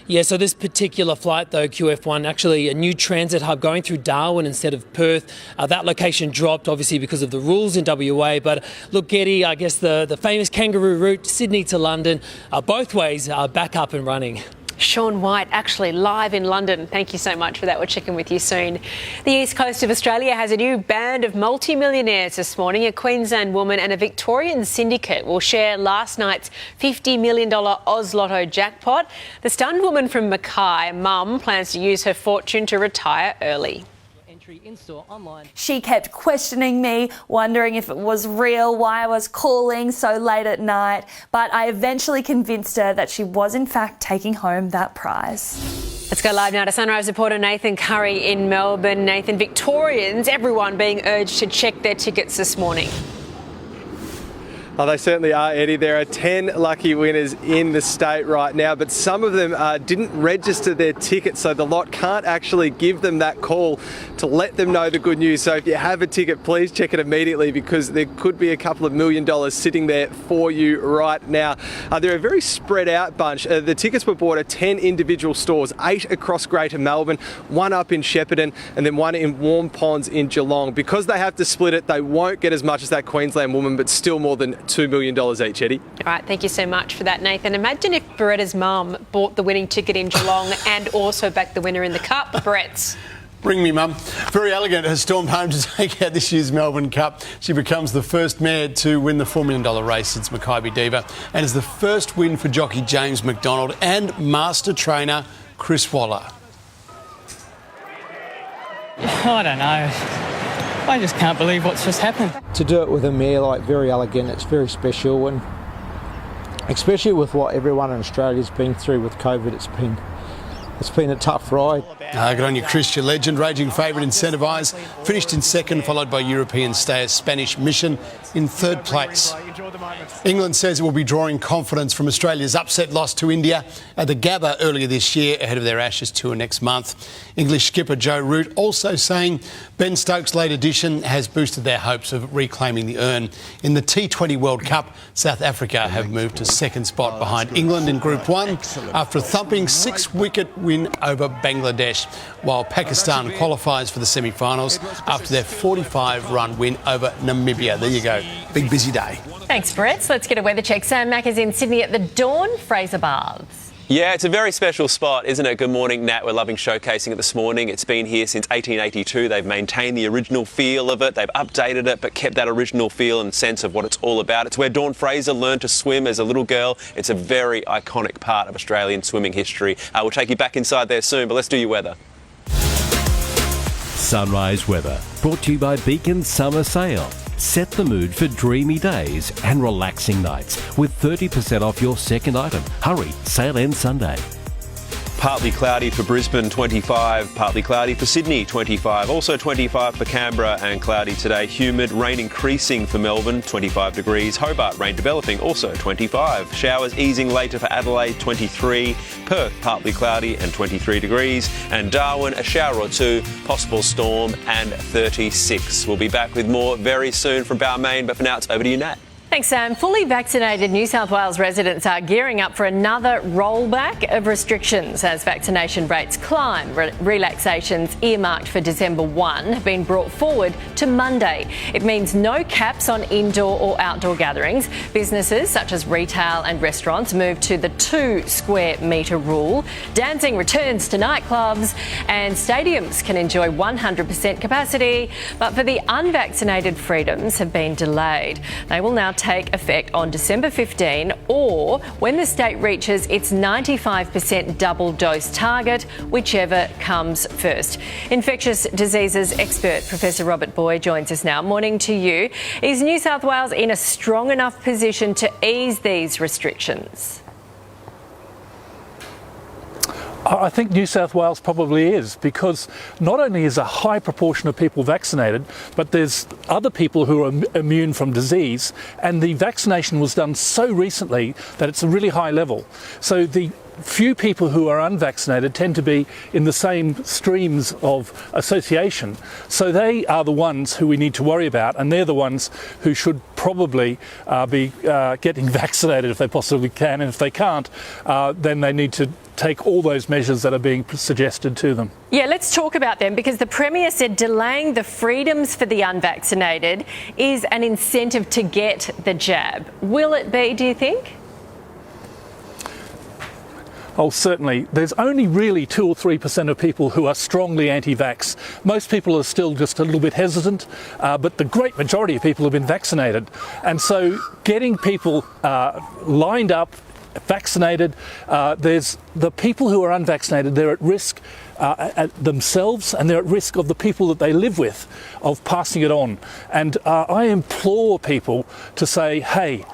Yeah, so this particular flight, though, QF1, actually a new transit hub going through Darwin instead of Perth. That location dropped, obviously, because of the rules in WA. But look, Eddie, I guess the famous kangaroo route, Sydney to London, both ways are back up and running. Sean White, actually live in London. Thank you so much for that. We'll check in with you soon. The east coast of Australia has a new band of multimillionaires this morning. A Queensland woman and a Victorian syndicate will share last night's $50 million Oz Lotto jackpot. The stunned woman from Mackay, Mum, plans to use her fortune to retire early. in-store, online. She kept questioning me, wondering if it was real, why I was calling so late at night, but I eventually convinced her that she was in fact taking home that prize. Let's go live now to Sunrise reporter Nathan Curry in Melbourne. Nathan, Victorians, everyone being urged to check their tickets this morning. Oh, they certainly are, Eddie. There are 10 lucky winners in the state right now, but some of them didn't register their tickets, so the lot can't actually give them that call to let them know the good news. So if you have a ticket, please check it immediately, because there could be a couple of $1 million sitting there for you right now. They're a very spread out bunch. The tickets were bought at 10 individual stores, 8 across Greater Melbourne, 1 up in Shepparton, and then 1 in Warm Ponds in Geelong. Because they have to split it, they won't get as much as that Queensland woman, but still more than $2 million each, Eddie. All right, thank you so much for that, Nathan. Imagine if Beretta's mum bought the winning ticket in Geelong and also backed the winner in the Cup. Brett's. Bring me, Mum. Very Elegant has stormed home to take out this year's Melbourne Cup. She becomes the first mare to win the $4 million race since Makybe Diva, and is the first win for jockey James McDonald and master trainer Chris Waller. I don't know. I just can't believe what's just happened. To do it with a mare like Very Elegant, it's very special, and especially with what everyone in Australia's been through with COVID, it's been a tough ride. Good on you, Chris, your legend. Raging favourite Incentivise finished in second, followed by European stayer Spanish Mission in third place. England says it will be drawing confidence from Australia's upset loss to India at the Gabba earlier this year ahead of their Ashes tour next month. English skipper Joe Root also saying Ben Stokes' late addition has boosted their hopes of reclaiming the urn. In the T20 World Cup, South Africa have moved to second spot behind England in Group 1 after a thumping 6-wicket win over Bangladesh, while Pakistan qualifies for the semi-finals after their 45-run win over Namibia. There you go. Big busy day. Thanks, Brett. So let's get a weather check. Sam Mack is in Sydney at the Dawn Fraser Baths. Yeah, it's a very special spot, isn't it? Good morning, Nat. We're loving showcasing it this morning. It's been here since 1882. They've maintained the original feel of it. They've updated it, but kept that original feel and sense of what it's all about. It's where Dawn Fraser learned to swim as a little girl. It's a very iconic part of Australian swimming history. We'll take you back inside there soon, but let's do your weather. Sunrise weather, brought to you by Beacon Summer Sale. Set the mood for dreamy days and relaxing nights with 30% off your second item. Hurry, sale ends Sunday. Partly cloudy for Brisbane, 25. Partly cloudy for Sydney, 25. Also 25 for Canberra and cloudy today. Humid, rain increasing for Melbourne, 25 degrees. Hobart, rain developing, also 25. Showers easing later for Adelaide, 23. Perth, partly cloudy and 23 degrees. And Darwin, a shower or two, possible storm and 36. We'll be back with more very soon from Balmain, but for now it's over to you, Nat. Thanks, Sam. Fully vaccinated New South Wales residents are gearing up for another rollback of restrictions as vaccination rates climb. Relaxations earmarked for December 1 have been brought forward to Monday. It means no caps on indoor or outdoor gatherings. Businesses such as retail and restaurants move to the 2 square metre rule. Dancing returns to nightclubs, and stadiums can enjoy 100% capacity. But for the unvaccinated, freedoms have been delayed. They will now take effect on December 15 or when the state reaches its 95% double dose target, whichever comes first. Infectious diseases expert Professor Robert Boy joins us now. Morning to you. Is New South Wales in a strong enough position to ease these restrictions? I think New South Wales probably is, because not only is a high proportion of people vaccinated, but there's other people who are immune from disease, and the vaccination was done so recently that it's a really high level. So the few people who are unvaccinated tend to be in the same streams of association. So they are the ones who we need to worry about, and they're the ones who should probably be getting vaccinated if they possibly can, and if they can't, then they need to take all those measures that are being suggested to them. Yeah, let's talk about them, because the Premier said delaying the freedoms for the unvaccinated is an incentive to get the jab. Will it be, do you think? Oh, certainly. There's only really 2 or 3% of people who are strongly anti-vax. Most people are still just a little bit hesitant, but the great majority of people have been vaccinated. And so getting people lined up vaccinated. There's the people who are unvaccinated, they're at risk themselves, and they're at risk of the people that they live with of passing it on. And I implore people to say, hey,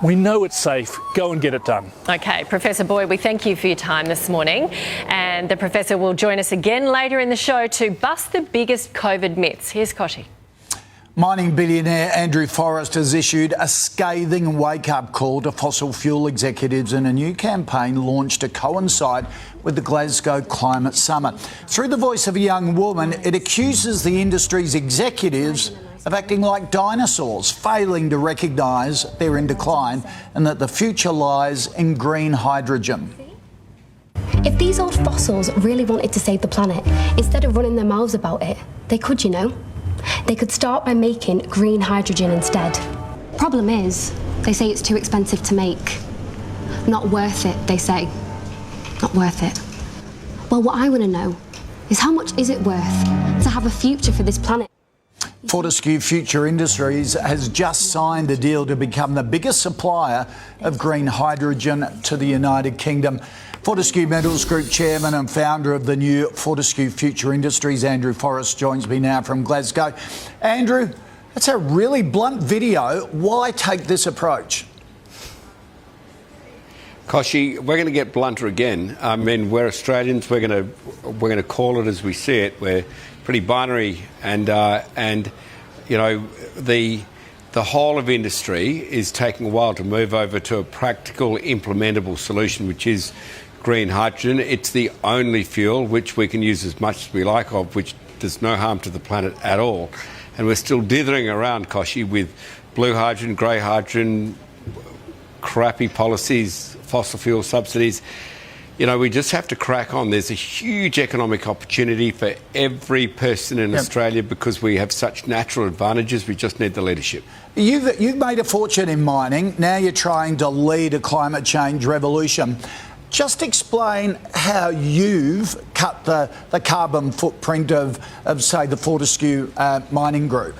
we know it's safe, go and get it done. OK, Professor Boyd, we thank you for your time this morning. And the Professor will join us again later in the show to bust the biggest COVID myths. Here's Koshi. Mining billionaire Andrew Forrest has issued a scathing wake-up call to fossil fuel executives in a new campaign launched to coincide with the Glasgow Climate Summit. Through the voice of a young woman, it accuses the industry's executives of acting like dinosaurs, failing to recognise they're in decline and that the future lies in green hydrogen. If these old fossils really wanted to save the planet, instead of running their mouths about it, they could, you know. They could start by making green hydrogen instead. Problem is, they say it's too expensive to make. Not worth it, they say. Not worth it. Well, what I want to know is how much is it worth to have a future for this planet? Fortescue Future Industries has just signed a deal to become the biggest supplier of green hydrogen to the United Kingdom. Fortescue Metals Group Chairman and founder of the new Fortescue Future Industries, Andrew Forrest, joins me now from Glasgow. Andrew, that's a really blunt video. Why take this approach? Koshi, we're going to get blunter again. I mean, we're Australians. We're going to call it as we see it. We're pretty binary, and you know, the whole of industry is taking a while to move over to a practical, implementable solution, which is green hydrogen. It's the only fuel which we can use as much as we like of, which does no harm to the planet at all. And we're still dithering around, Koshi, with blue hydrogen, grey hydrogen, crappy policies, fossil fuel subsidies. You know, we just have to crack on. There's a huge economic opportunity for every person in Australia because we have such natural advantages. We just need the leadership. You've made a fortune in mining. Now you're trying to lead a climate change revolution. Just explain how you've cut the carbon footprint of say, the Fortescue Mining Group.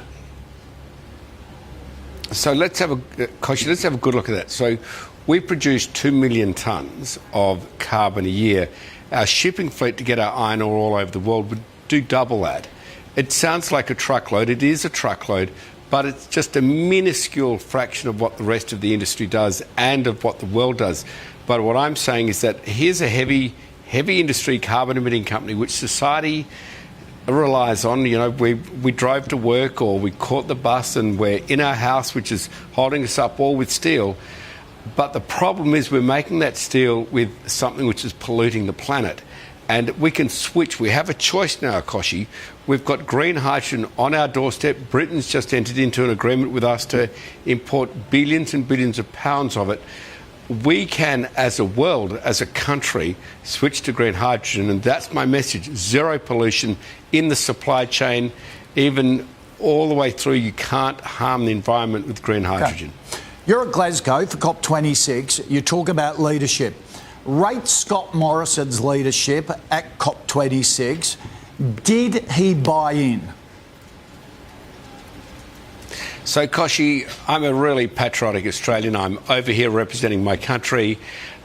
So let's have a good look at that. So we produce 2 million tonnes of carbon a year. Our shipping fleet to get our iron ore all over the world would do double that. It sounds like a truckload. It is a truckload, but it's just a minuscule fraction of what the rest of the industry does and of what the world does. But what I'm saying is that here's a heavy industry carbon emitting company which society relies on. You know, we drove to work or we caught the bus and we're in our house, which is holding us up all with steel. But the problem is we're making that steel with something which is polluting the planet. And we can switch. We have a choice now, Koshi. We've got green hydrogen on our doorstep. Britain's just entered into an agreement with us to import billions and billions of pounds of it. We can, as a world, as a country, switch to green hydrogen. And that's my message. Zero pollution in the supply chain, even all the way through. You can't harm the environment with green hydrogen. Okay. You're at Glasgow for COP26. You talk about leadership. Rate Scott Morrison's leadership at COP26. Did he buy in? So, Koshi, I'm a really patriotic Australian. I'm over here representing my country.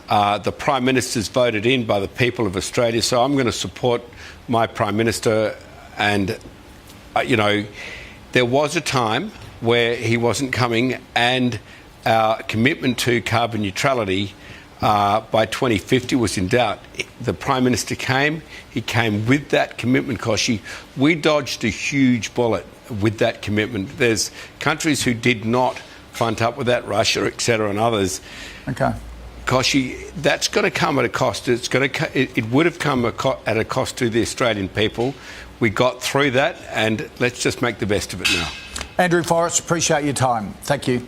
The Prime Minister's voted in by the people of Australia, so I'm going to support my Prime Minister. And, you know, there was a time where he wasn't coming, and our commitment to carbon neutrality by 2050 was in doubt. The Prime Minister came. He came with that commitment, Koshi. We dodged a huge bullet with that commitment. There's countries who did not front up with that, Russia, etc., and others. Okay. Koshi, that's going to come at a cost. It would have come at a cost to the Australian people. We got through that, and let's just make the best of it now. Andrew Forrest, appreciate your time. Thank you.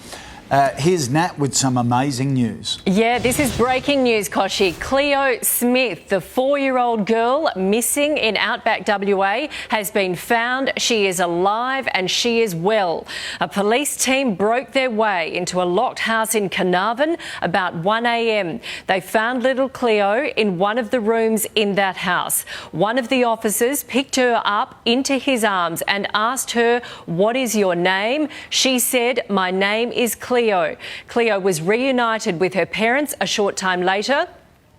Here's Nat with some amazing news. Yeah, this is breaking news, Koshi. Cleo Smith, the 4-year-old girl missing in Outback WA, has been found. She is alive and she is well. A police team broke their way into a locked house in Carnarvon about 1 a.m. They found little Cleo in one of the rooms in that house. One of the officers picked her up into his arms and asked her, "What is your name?" She said, "My name is Cleo." Cleo. Cleo was reunited with her parents a short time later.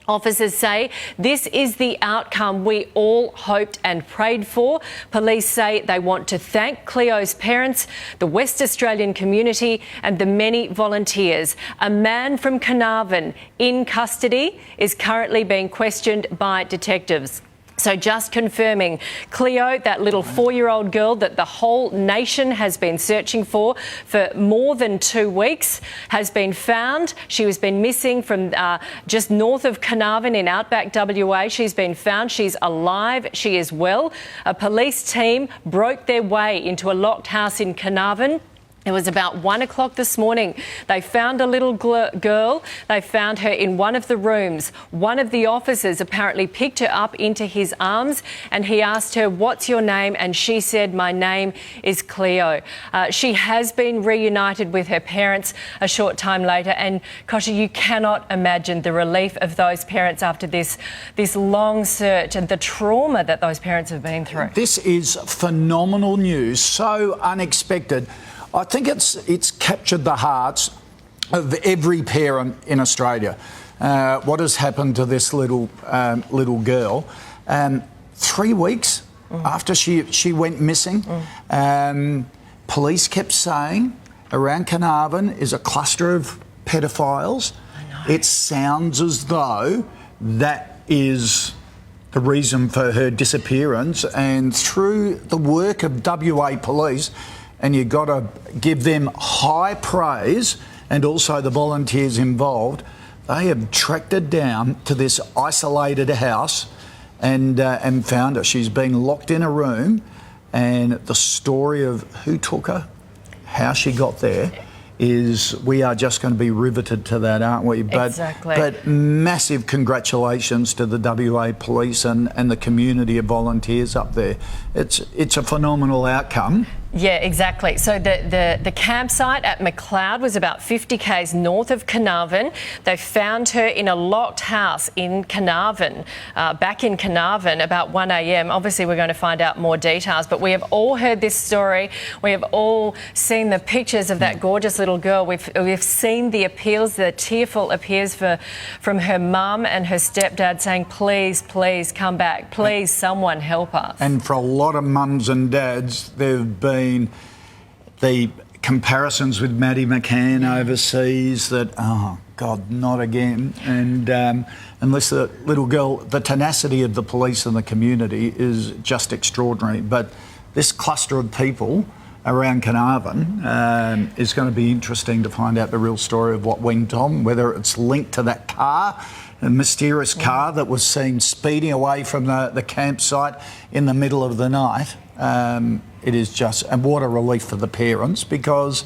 Officers say this is the outcome we all hoped and prayed for. Police say they want to thank Cleo's parents, the West Australian community and the many volunteers. A man from Carnarvon in custody is currently being questioned by detectives. So just confirming, Cleo, that little 4-year-old girl that the whole nation has been searching for more than 2 weeks, has been found. She has been missing from just north of Carnarvon in outback WA. She's been found. She's alive. She is well. A police team broke their way into a locked house in Carnarvon. It was about 1 o'clock this morning. They found a little girl. They found her in one of the rooms. One of the officers apparently picked her up into his arms and he asked her, "What's your name?" And she said, "My name is Cleo." She has been reunited with her parents a short time later. And Kosha, you cannot imagine the relief of those parents after this long search and the trauma that those parents have been through. This is phenomenal news, so unexpected. I think it's captured the hearts of every parent in Australia. What has happened to this little girl? 3 weeks after she went missing, police kept saying around Carnarvon is a cluster of pedophiles. It sounds as though that is the reason for her disappearance, and through the work of WA Police, and you've got to give them high praise, and also the volunteers involved, they have tracked her down to this isolated house and found her. She's been locked in a room, and the story of who took her, how she got there, is we are just going to be riveted to that, aren't we? Exactly. But massive congratulations to the WA Police and the community of volunteers up there. It's a phenomenal outcome. Yeah, exactly. So the campsite at McLeod was about 50 k's north of Carnarvon. They found her in a locked house in Carnarvon, back in Carnarvon, about 1 a.m. Obviously, we're going to find out more details, but we have all heard this story. We have all seen the pictures of that gorgeous little girl. We've seen the appeals, the tearful appeals from her mum and her stepdad saying, "Please, please come back. Please, someone help us." And for a lot of mums and dads, there have been the comparisons with Maddie McCann overseas that, oh God, not again. And unless the little girl, the tenacity of the police and the community is just extraordinary. But this cluster of people around Carnarvon is going to be interesting to find out the real story of what went on, whether it's linked to that car, a mysterious car that was seen speeding away from the campsite in the middle of the night. It is just, and what a relief for the parents, because,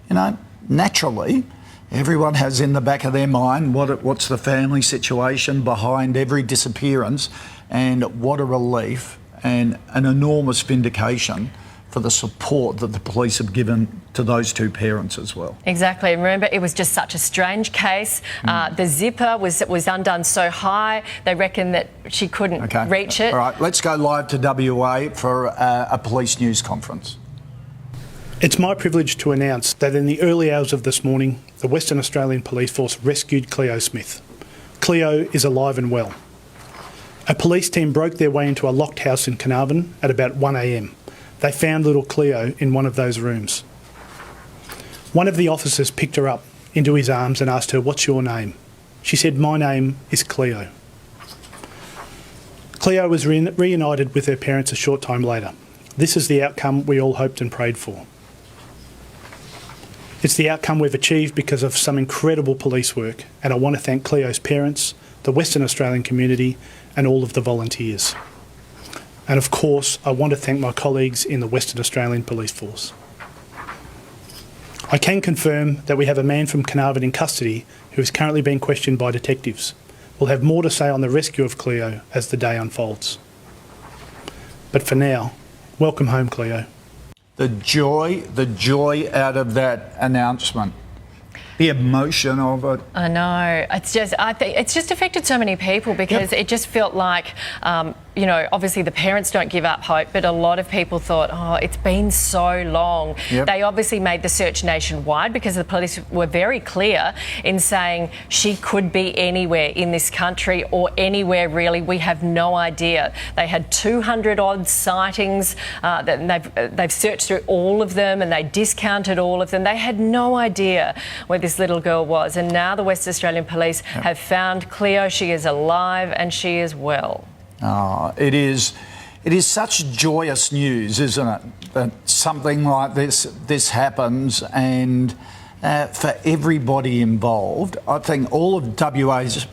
you know, naturally, everyone has in the back of their mind what's the family situation behind every disappearance, and what a relief and an enormous vindication for the support that the police have given to those two parents as well. Exactly. Remember, it was just such a strange case. The zipper was undone so high, they reckon that she couldn't reach it. All right, let's go live to WA for a police news conference. It's my privilege to announce that in the early hours of this morning, the Western Australian Police Force rescued Cleo Smith. Cleo is alive and well. A police team broke their way into a locked house in Carnarvon at about 1 a.m. They found little Cleo in one of those rooms. One of the officers picked her up into his arms and asked her, "What's your name?" She said, "My name is Cleo." Cleo was reunited with her parents a short time later. This is the outcome we all hoped and prayed for. It's the outcome we've achieved because of some incredible police work, and I want to thank Cleo's parents, the Western Australian community, and all of the volunteers. And of course, I want to thank my colleagues in the Western Australian Police Force. I can confirm that we have a man from Carnarvon in custody who is currently being questioned by detectives. We'll have more to say on the rescue of Cleo as the day unfolds. But for now, welcome home, Cleo. The joy out of that announcement. the emotion of it. I know. I think it's just affected so many people because it just felt like, obviously the parents don't give up hope, but a lot of people thought, oh, it's been so long. Yep. They obviously made the search nationwide because the police were very clear in saying she could be anywhere in this country or anywhere really. We have no idea. They had 200 odd sightings. They've searched through all of them and they discounted all of them. They had no idea where this little girl was, and now the West Australian Police have found Cleo. She is alive and she is well. Oh, it is such joyous news, isn't it, that something like this happens, and for everybody involved. I think all of WA's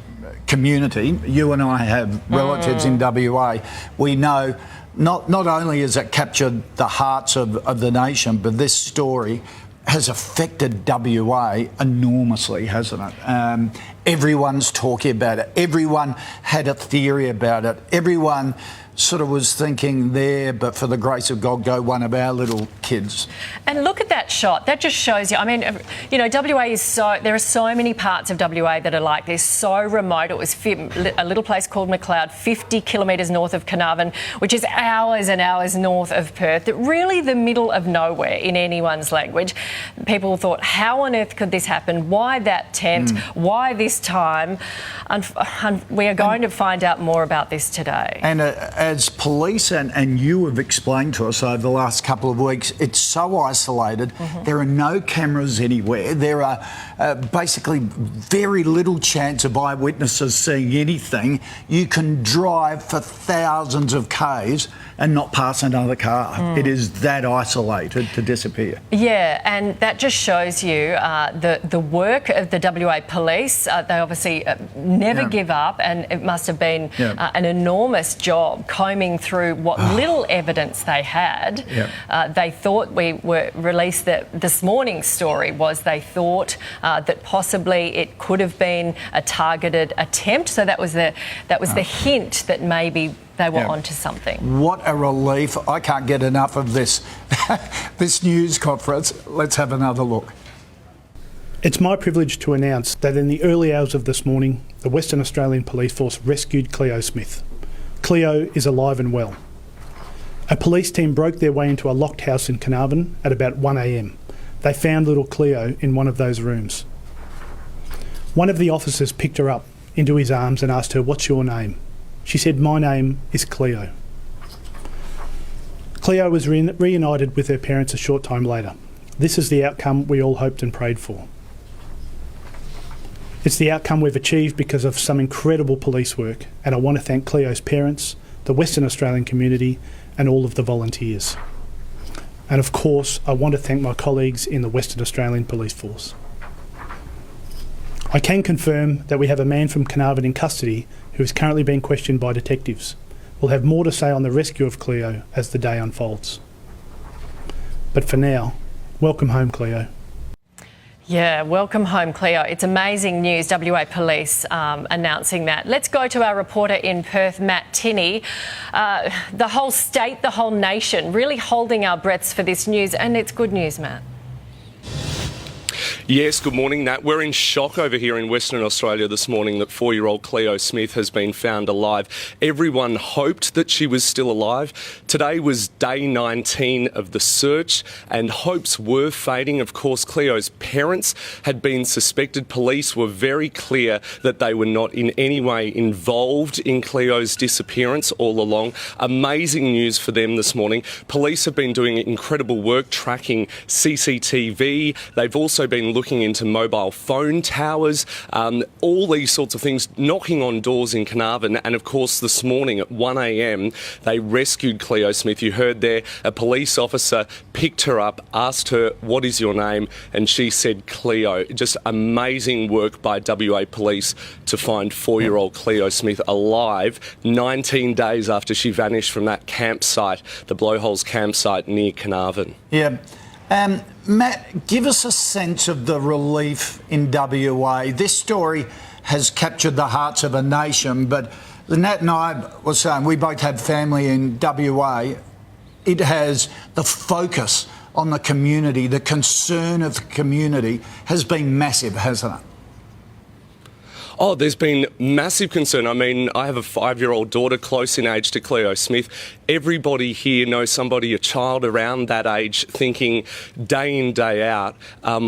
community, you and I have relatives in WA, we know not only has it captured the hearts of the nation, but this story has affected WA enormously, hasn't it? Everyone's talking about it. Everyone had a theory about it. Everyone sort of was thinking there, but for the grace of God, go one of our little kids. And look at that shot. That just shows you. I mean, WA is there are so many parts of WA that are like this, so remote. It was a little place called McLeod, 50 kilometres north of Carnarvon, which is hours and hours north of Perth. Really the middle of nowhere in anyone's language. People thought, how on earth could this happen? Why that tent? Why this time? And we are going to find out more about this today. And as police and you have explained to us over the last couple of weeks, it's so isolated. There are no cameras anywhere. There are basically very little chance of eyewitnesses seeing anything. You can drive for thousands of k's and not pass another car. It is that isolated to disappear. Yeah, and that just shows you the work of the WA police. They obviously never give up, and it must have been an enormous job combing through what little evidence they had. They thought we were released this morning's story was they thought that possibly it could have been a targeted attempt. So that was the hint that maybe they were onto something. What a relief. I can't get enough of this this news conference. Let's have another look. It's my privilege to announce that in the early hours of this morning, the Western Australian Police Force rescued Cleo Smith. Cleo is alive and well. A police team broke their way into a locked house in Carnarvon at about 1 a.m. They found little Cleo in one of those rooms. One of the officers picked her up into his arms and asked her, "What's your name?" She said, "My name is Cleo." Cleo was reunited with her parents a short time later. This is the outcome we all hoped and prayed for. It's the outcome we've achieved because of some incredible police work, and I want to thank Cleo's parents, the Western Australian community, and all of the volunteers. And of course, I want to thank my colleagues in the Western Australian Police Force. I can confirm that we have a man from Carnarvon in custody who is currently being questioned by detectives. We'll have more to say on the rescue of Cleo as the day unfolds. But for now, welcome home, Cleo. Yeah, welcome home, Cleo. It's amazing news, WA Police announcing that. Let's go to our reporter in Perth, Matt Tinney. The whole state, the whole nation, really holding our breaths for this news, and it's good news, Matt. Yes, good morning, Nat. We're in shock over here in Western Australia this morning that 4-year-old Cleo Smith has been found alive. Everyone hoped that she was still alive. Today was day 19 of the search and hopes were fading. Of course, Cleo's parents had been suspected. Police were very clear that they were not in any way involved in Cleo's disappearance all along. Amazing news for them this morning. Police have been doing incredible work tracking CCTV. They've also been looking into mobile phone towers, all these sorts of things, knocking on doors in Carnarvon. And of course, this morning at 1 a.m, they rescued Cleo Smith. You heard there, a police officer picked her up, asked her, "What is your name?" And she said, "Cleo." Just amazing work by WA Police to find 4-year-old Cleo Smith alive 19 days after she vanished from that campsite, the Blowholes campsite near Carnarvon. Yeah. Matt, give us a sense of the relief in WA. This story has captured the hearts of a nation, but Nat and I were saying we both have family in WA. It has the focus on the community. The concern of the community has been massive, hasn't it? Oh, there's been massive concern. I mean, I have a 5-year-old daughter close in age to Cleo Smith. Everybody here knows somebody, a child around that age, thinking day in, day out,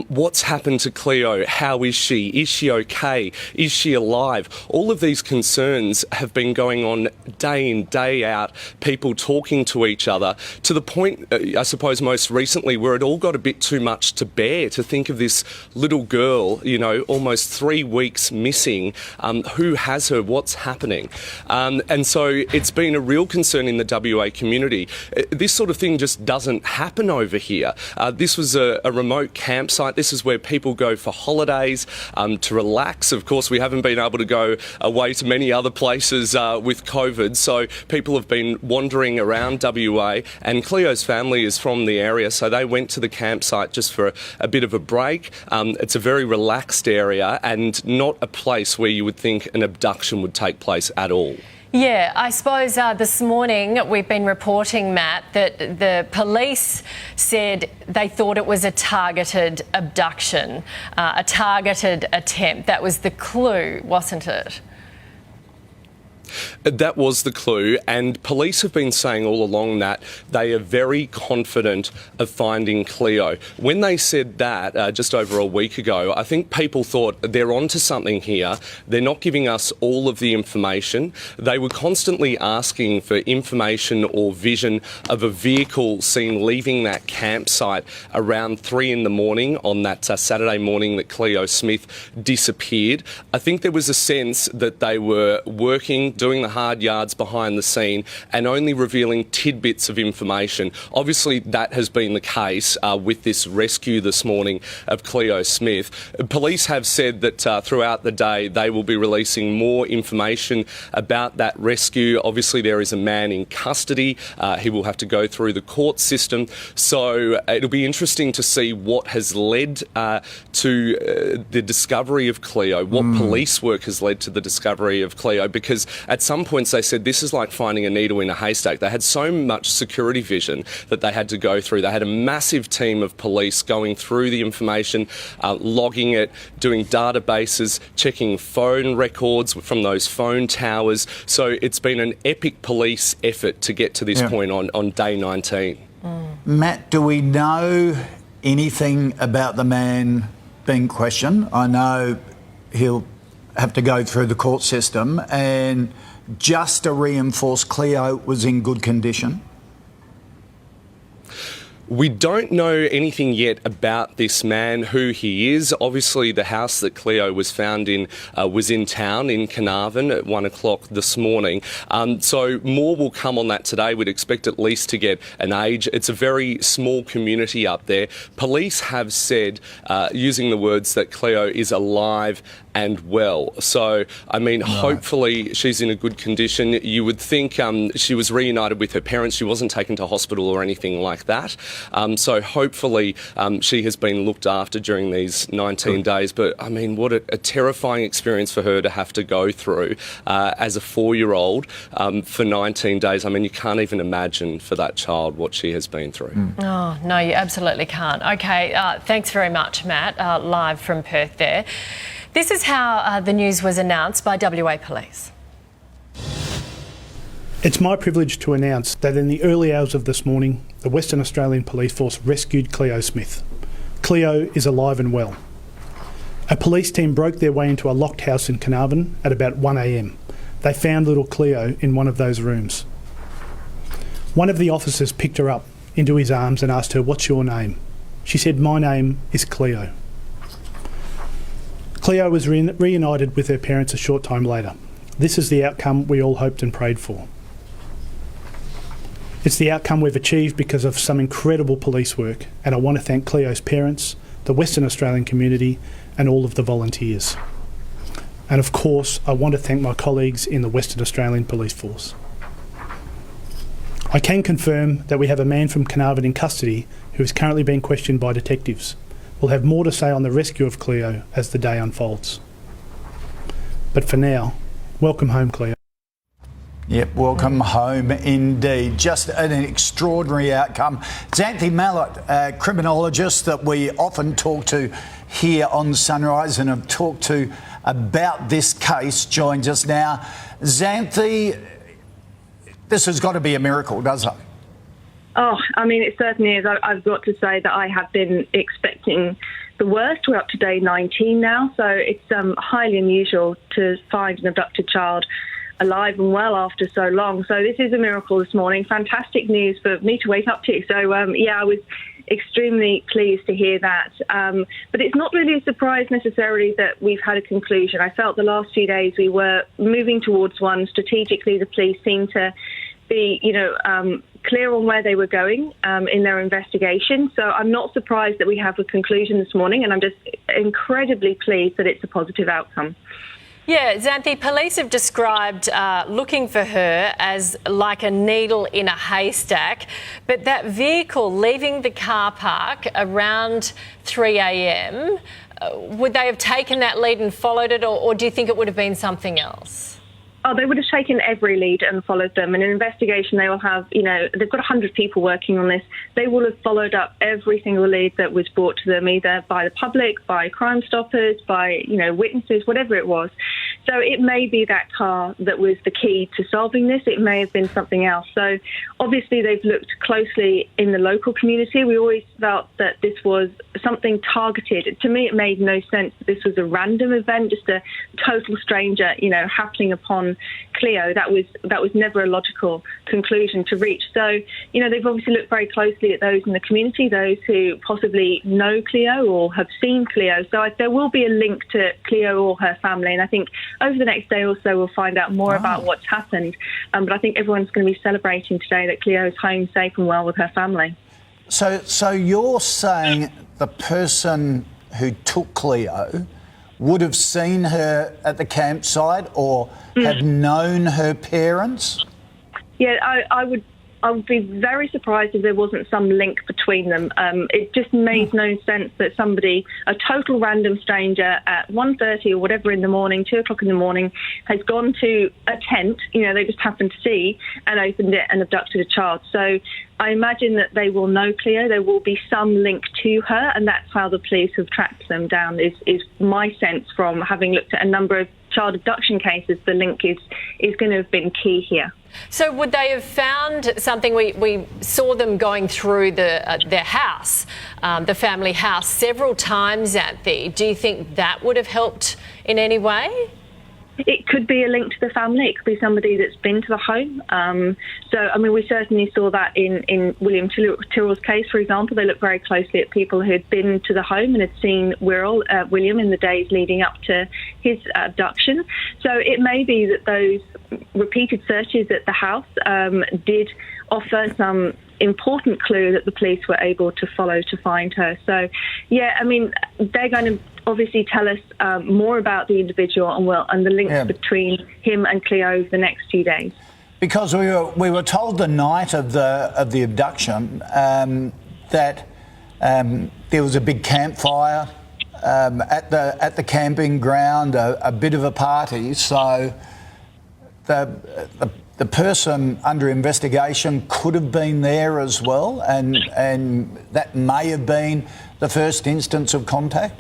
what's happened to Cleo? How is she? Is she okay? Is she alive? All of these concerns have been going on day in, day out, people talking to each other, to the point, I suppose most recently, where it all got a bit too much to bear, to think of this little girl, you know, almost 3 weeks missing. Who has her? What's happening? And so it's been a real concern in the WA community. This sort of thing just doesn't happen over here. This was a remote campsite. This is where people go for holidays, to relax. Of course, we haven't been able to go away to many other places with COVID, so people have been wandering around WA, and Cleo's family is from the area, so they went to the campsite just for a bit of a break. It's a very relaxed area and not a place where you would think an abduction would take place at all. Yeah, I suppose this morning we've been reporting, Matt, that the police said they thought it was a targeted abduction, a targeted attempt. That was the clue, wasn't it? That was the clue, and police have been saying all along that they are very confident of finding Cleo. When they said that just over a week ago, I think people thought they're onto something here. They're not giving us all of the information. They were constantly asking for information or vision of a vehicle seen leaving that campsite around 3 in the morning on that Saturday morning that Cleo Smith disappeared. I think there was a sense that they were working, doing the hard yards behind the scene and only revealing tidbits of information. Obviously, that has been the case with this rescue this morning of Cleo Smith. Police have said that throughout the day they will be releasing more information about that rescue. Obviously, there is a man in custody. He will have to go through the court system. So it'll be interesting to see what has led to the discovery of Cleo, what police work has led to the discovery of Cleo, because at some points they said this is like finding a needle in a haystack. They had so much security vision that they had to go through. They had a massive team of police going through the information, logging it, doing databases, checking phone records from those phone towers. So it's been an epic police effort to get to this point on day 19. Matt, do we know anything about the man being questioned? I know he'll have to go through the court system, and just to reinforce, Cleo was in good condition. We don't know anything yet about this man, who he is. Obviously, the house that Cleo was found in was in town, in Carnarvon, at 1 o'clock this morning. So more will come on that today. We'd expect at least to get an age. It's a very small community up there. Police have said, using the words, that Cleo is alive and well. So, I mean, hopefully she's in a good condition. You would think she was reunited with her parents. She wasn't taken to hospital or anything like that. So hopefully she has been looked after during these 19 days. But, I mean, what a terrifying experience for her to have to go through as a 4-year-old for 19 days. I mean, you can't even imagine for that child what she has been through. Oh, no, you absolutely can't. OK, thanks very much, Matt, live from Perth there. This is how the news was announced by WA Police. It's my privilege to announce that in the early hours of this morning, the Western Australian Police Force rescued Cleo Smith. Cleo is alive and well. A police team broke their way into a locked house in Carnarvon at about 1 a.m. They found little Cleo in one of those rooms. One of the officers picked her up into his arms and asked her, "What's your name?" She said, "My name is Cleo." Cleo was reunited with her parents a short time later. This is the outcome we all hoped and prayed for. It's the outcome we've achieved because of some incredible police work, and I want to thank Cleo's parents, the Western Australian community, and all of the volunteers. And of course, I want to thank my colleagues in the Western Australian Police Force. I can confirm that we have a man from Carnarvon in custody who is currently being questioned by detectives. We'll have more to say on the rescue of Cleo as the day unfolds. But for now, welcome home, Cleo. Yep, welcome home indeed. Just an extraordinary outcome. Xanthi Mallett, criminologist that we often talk to here on Sunrise and have talked to about this case, joins us now. Xanthi, this has got to be a miracle, doesn't it? Oh, I mean, it certainly is. I've got to say that I have been expecting the worst. We're up to day 19 now, so it's highly unusual to find an abducted child alive and well after so long. So this is a miracle this morning. Fantastic news for me to wake up to. So, I was extremely pleased to hear that. But it's not really a surprise necessarily that we've had a conclusion. I felt the last few days we were moving towards one. Strategically, the police seemed to be, clear on where they were going in their investigation. So I'm not surprised that we have a conclusion this morning, and I'm just incredibly pleased that it's a positive outcome. Yeah, Xanthi, police have described looking for her as like a needle in a haystack, but that vehicle leaving the car park around 3 a.m, would they have taken that lead and followed it, or do you think it would have been something else? Oh, they would have taken every lead and followed them. In an investigation, they will have, they've got 100 people working on this. They will have followed up every single lead that was brought to them, either by the public, by Crime Stoppers, by, witnesses, whatever it was. So it may be that car that was the key to solving this. It may have been something else. So obviously they've looked closely in the local community. We always felt that this was something targeted. To me, it made no sense that this was a random event, just a total stranger, happening upon Cleo. That was never a logical conclusion to reach. So, they've obviously looked very closely at those in the community, those who possibly know Cleo or have seen Cleo. So there will be a link to Cleo or her family. And I think over the next day or so, we'll find out more about what's happened. But I think everyone's going to be celebrating today that Cleo is home safe and well with her family. So you're saying the person who took Cleo would have seen her at the campsite or have known her parents? Yeah, I would be very surprised if there wasn't some link between them. It just made no sense that somebody, a total random stranger at 1:30 or whatever in the morning, 2 o'clock in the morning, has gone to a tent, they just happened to see, and opened it and abducted a child. So I imagine that they will know Cleo. There will be some link to her, and that's how the police have tracked them down, is my sense from having looked at a number of child abduction cases. The link is going to have been key here. So would they have found something? We saw them going through their house, the family house, several times, Xanthi. Do you think that would have helped in any way? It could be a link to the family. It could be somebody that's been to the home. We certainly saw that in William Tyrrell's case, for example. They looked very closely at people who had been to the home and had seen William in the days leading up to his abduction. So it may be that those repeated searches at the house did offer some important clue that the police were able to follow to find her. So, they're going to obviously tell us more about the individual and the links between him and Cleo over the next few days. Because we were told the night of the abduction that there was a big campfire at the camping ground, a bit of a party. So the person under investigation could have been there as well, and that may have been the first instance of contact?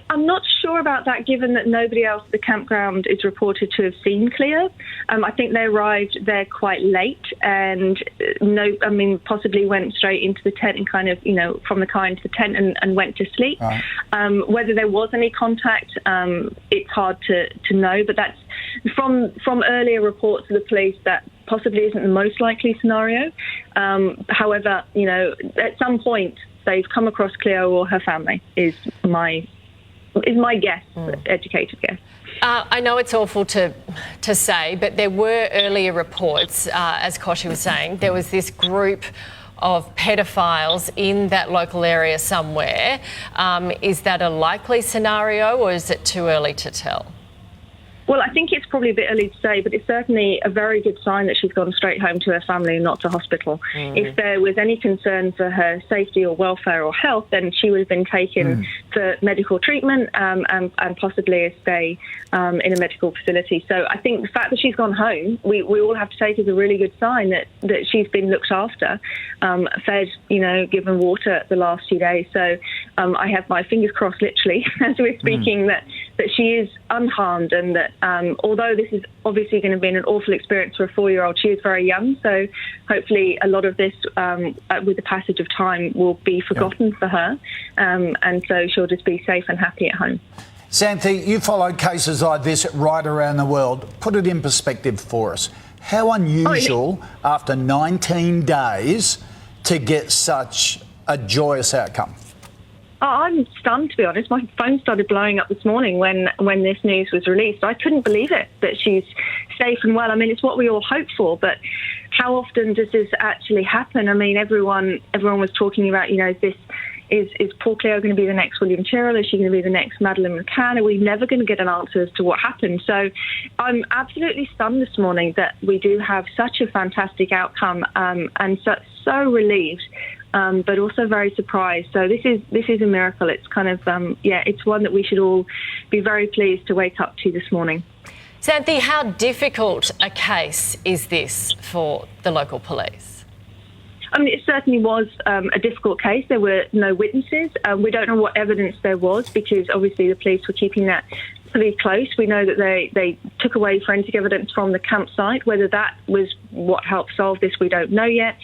I'm not sure about that, given that nobody else at the campground is reported to have seen Cleo. I think they arrived there quite late and possibly went straight into the tent and kind of, from the car into the tent and went to sleep. Right. Whether there was any contact, it's hard to know, but that's from earlier reports of the police that possibly isn't the most likely scenario. However, at some point they've come across Cleo or her family is my guess, educated guess. I know it's awful to say, but there were earlier reports, as Koshi was saying, there was this group of pedophiles in that local area somewhere. Is that a likely scenario, or is it too early to tell? Well, I think it's probably a bit early to say, but it's certainly a very good sign that she's gone straight home to her family and not to hospital. If there was any concern for her safety or welfare or health, then she would have been taken for medical treatment and possibly a stay in a medical facility. So I think the fact that she's gone home, we all have to take as a really good sign that she's been looked after, fed, given water the last few days. So I have my fingers crossed, literally, as we're speaking, that she is unharmed, and that although this is obviously going to be an awful experience for a 4-year-old, she is very young. So hopefully a lot of this, with the passage of time, will be forgotten for her. And so she'll just be safe and happy at home. Xanthi, you followed cases like this right around the world. Put it in perspective for us. How unusual, after 19 days, to get such a joyous outcome? I'm stunned, to be honest. My phone started blowing up this morning when this news was released. I couldn't believe it, that she's safe and well. I mean, it's what we all hope for, but how often does this actually happen? I mean, everyone was talking about, is poor Cleo going to be the next William Tyrrell? Is she going to be the next Madeleine McCann? Are we never going to get an answer as to what happened? So I'm absolutely stunned this morning that we do have such a fantastic outcome, and so relieved. But also very surprised. So this is a miracle. It's kind of, it's one that we should all be very pleased to wake up to this morning. Xanthi, how difficult a case is this for the local police? I mean, it certainly was a difficult case. There were no witnesses. We don't know what evidence there was, because obviously the police were keeping that pretty close. We know that they took away forensic evidence from the campsite. Whether that was what helped solve this, we don't know yet.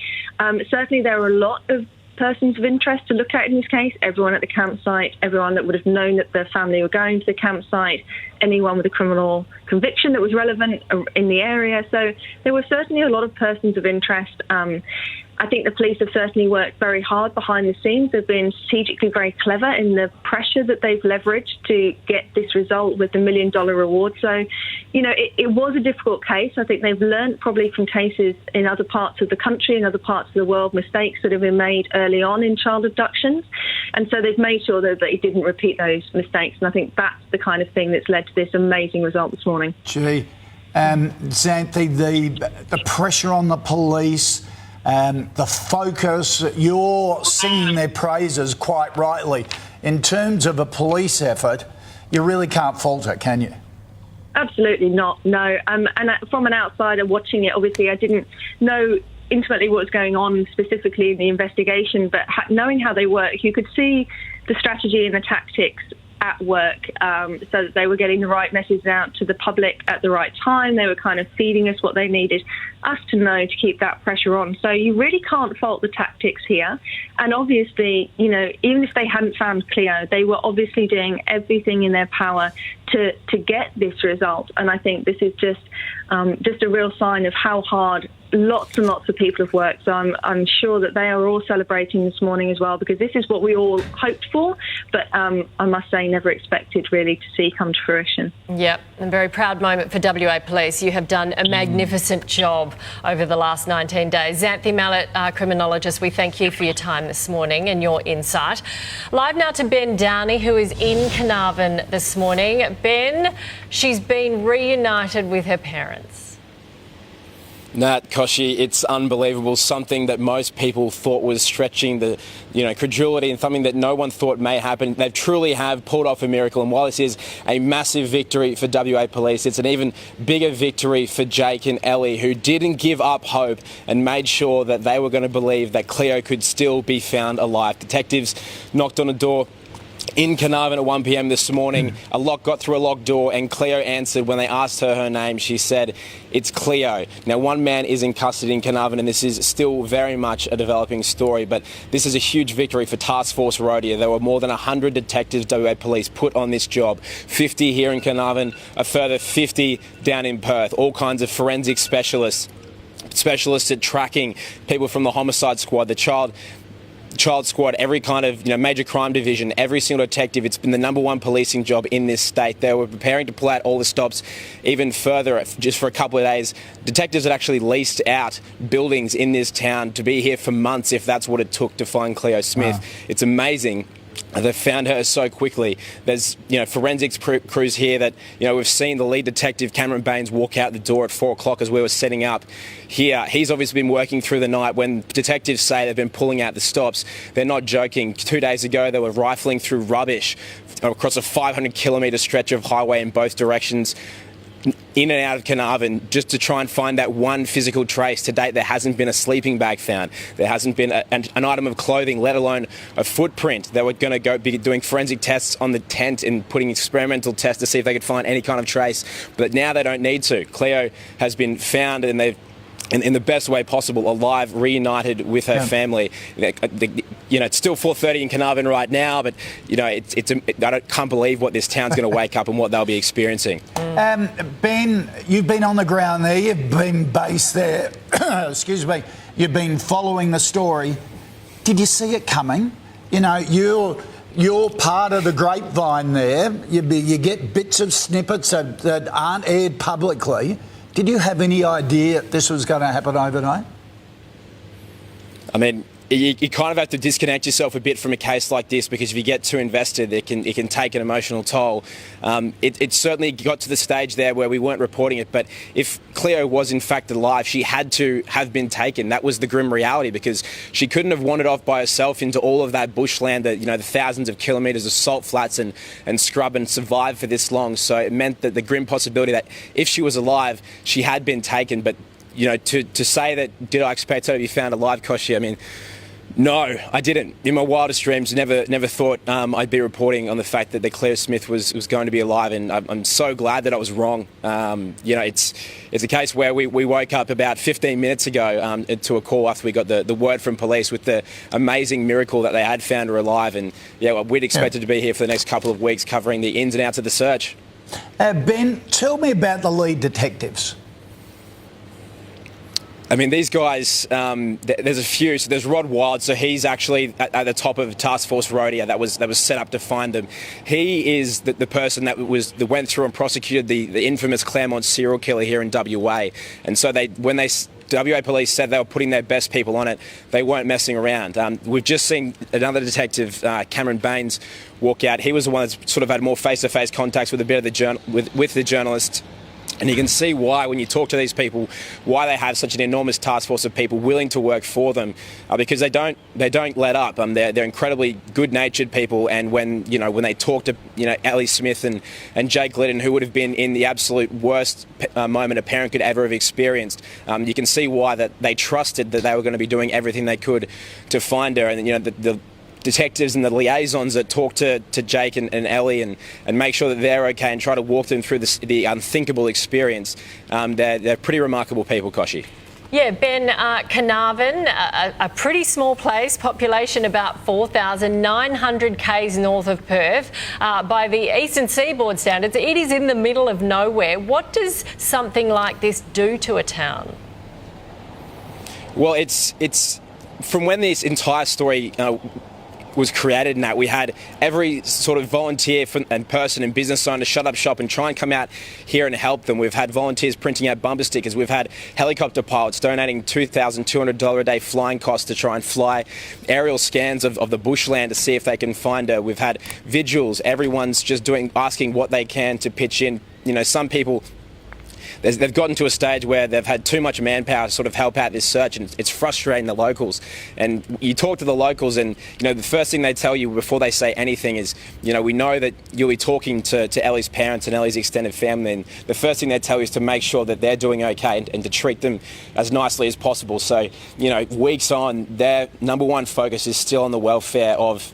Certainly there are a lot of persons of interest to look at in this case. Everyone at the campsite, everyone that would have known that the family were going to the campsite, anyone with a criminal conviction that was relevant in the area. So there were certainly a lot of persons of interest. I think the police have certainly worked very hard behind the scenes. They've been strategically very clever in the pressure that they've leveraged to get this result with the $1 million reward. So, it was a difficult case. I think they've learned probably from cases in other parts of the country and other parts of the world, mistakes that have been made early on in child abductions. And so they've made sure that they didn't repeat those mistakes. And I think that's the kind of thing that's led to this amazing result this morning. Xanthi, the pressure on the police, the focus, you're singing their praises quite rightly. In terms of a police effort, you really can't fault it, can you? Absolutely not, no. And from an outsider watching it, obviously I didn't know intimately what was going on specifically in the investigation, but knowing how they work, you could see the strategy and the tactics at work, so that they were getting the right message out to the public at the right time. They were kind of feeding us what they needed us to know to keep that pressure on. So you really can't fault the tactics here. And obviously, even if they hadn't found Cleo, they were obviously doing everything in their power to get this result. And I think this is just a real sign of how hard lots and lots of people have worked. So I'm sure that they are all celebrating this morning as well, because this is what we all hoped for, but I must say never expected really to see come to fruition. Yep, a very proud moment for WA Police. You have done a magnificent job over the last 19 days. Xanthi Mallett, our criminologist, we thank you for your time this morning and your insight. Live now to Ben Downey, who is in Carnarvon this morning. Ben, she's been reunited with her parents. Nat, Koshi, it's unbelievable. Something that most people thought was stretching the, credulity, and something that no one thought may happen. They truly have pulled off a miracle. And while this is a massive victory for WA Police, it's an even bigger victory for Jake and Ellie, who didn't give up hope and made sure that they were going to believe that Cleo could still be found alive. Detectives knocked on a door in Carnarvon at 1 p.m. this morning. Got through a locked door, and Cleo answered. When they asked her name, she said, "It's Cleo." Now, one man is in custody in Carnarvon, and this is still very much a developing story, but this is a huge victory for Task Force Rhodia. There were more than 100 detectives WA Police put on this job, 50 here in Carnarvon, a further 50 down in Perth, all kinds of forensic specialists at tracking people from the homicide squad, the child squad, every kind of major crime division, every single detective. It's been the #1 policing job in this state. They were preparing to pull out all the stops even further just for a couple of days. Detectives had actually leased out buildings in this town to be here for months if that's what it took to find Cleo Smith. Wow. It's amazing They've found her so quickly. There's, forensics crews here that, we've seen the lead detective, Cameron Baines, walk out the door at 4 o'clock as we were setting up here. He's obviously been working through the night. When detectives say they've been pulling out the stops, they're not joking. 2 days ago, they were rifling through rubbish across a 500-kilometre stretch of highway in both directions, in and out of Carnarvon, just to try and find that one physical trace. To date, there hasn't been a sleeping bag found. There hasn't been an item of clothing, let alone a footprint. They were going to be doing forensic tests on the tent and putting experimental tests to see if they could find any kind of trace. But now they don't need to. Cleo has been found, and they've in the best way possible, alive, reunited with her family. It's still 4:30 in Carnarvon right now, but I can't believe what this town's going to wake up and what they'll be experiencing. Ben, you've been on the ground there, you've been based there, excuse me, you've been following the story. Did you see it coming? You're part of the grapevine there. You get bits of snippets that aren't aired publicly. Did you have any idea this was going to happen overnight? I mean, you kind of have to disconnect yourself a bit from a case like this, because if you get too invested, it can take an emotional toll. It certainly got to the stage there where we weren't reporting it, but if Cleo was in fact alive, she had to have been taken. That was the grim reality, because she couldn't have wandered off by herself into all of that bushland, the thousands of kilometres of salt flats and scrub, and survive for this long. So it meant that the grim possibility that if she was alive, she had been taken. But to say that, did I expect her to be found alive, Koshi? I mean, no, I didn't. In my wildest dreams, never thought I'd be reporting on the fact that Cleo Smith was going to be alive, and I'm so glad that I was wrong. It's a case where we woke up about 15 minutes ago to a call after we got the word from police with the amazing miracle that they had found her alive, and we'd expected to be here for the next couple of weeks covering the ins and outs of the search. Ben, tell me about the lead detectives. I mean, these guys, there's a few. So there's Rod Wild. So he's actually at the top of Task Force Rhodia that was set up to find them. He is the person that went through and prosecuted the infamous Claremont serial killer here in WA. And so when WA police said they were putting their best people on it, they weren't messing around. We've just seen another detective, Cameron Baines, walk out. He was the one that sort of had more face-to-face contacts with a bit of with the journalist. And you can see why, when you talk to these people, why they have such an enormous task force of people willing to work for them, because they don't let up. They're incredibly good-natured people, and when they talk to Ellie Smith and Jake Glidden, who would have been in the absolute worst moment a parent could ever have experienced, you can see why that they trusted that they were going to be doing everything they could to find her. And the detectives and the liaisons that talk to Jake and Ellie and make sure that they're okay and try to walk them through the unthinkable experience. They're pretty remarkable people, Koshi. Yeah, Ben, Carnarvon, a pretty small place, population about 4,900 k's north of Perth. By the Eastern Seaboard standards, it is in the middle of nowhere. What does something like this do to a town? Well, it's from when this entire story was created, and that we had every sort of volunteer and person and business owner shut up shop and try and come out here and help them. We've had volunteers printing out bumper stickers. We've had helicopter pilots donating $2,200 a day flying costs to try and fly aerial scans of the bushland to see if they can find her. We've had vigils. Everyone's just asking what they can to pitch in. Some people, they've gotten to a stage where they've had too much manpower to sort of help out this search, and it's frustrating the locals. And you talk to the locals, and the first thing they tell you before they say anything is, we know that you'll be talking to Ellie's parents and Ellie's extended family, and the first thing they tell you is to make sure that they're doing okay and to treat them as nicely as possible. So, weeks on, their number one focus is still on the welfare of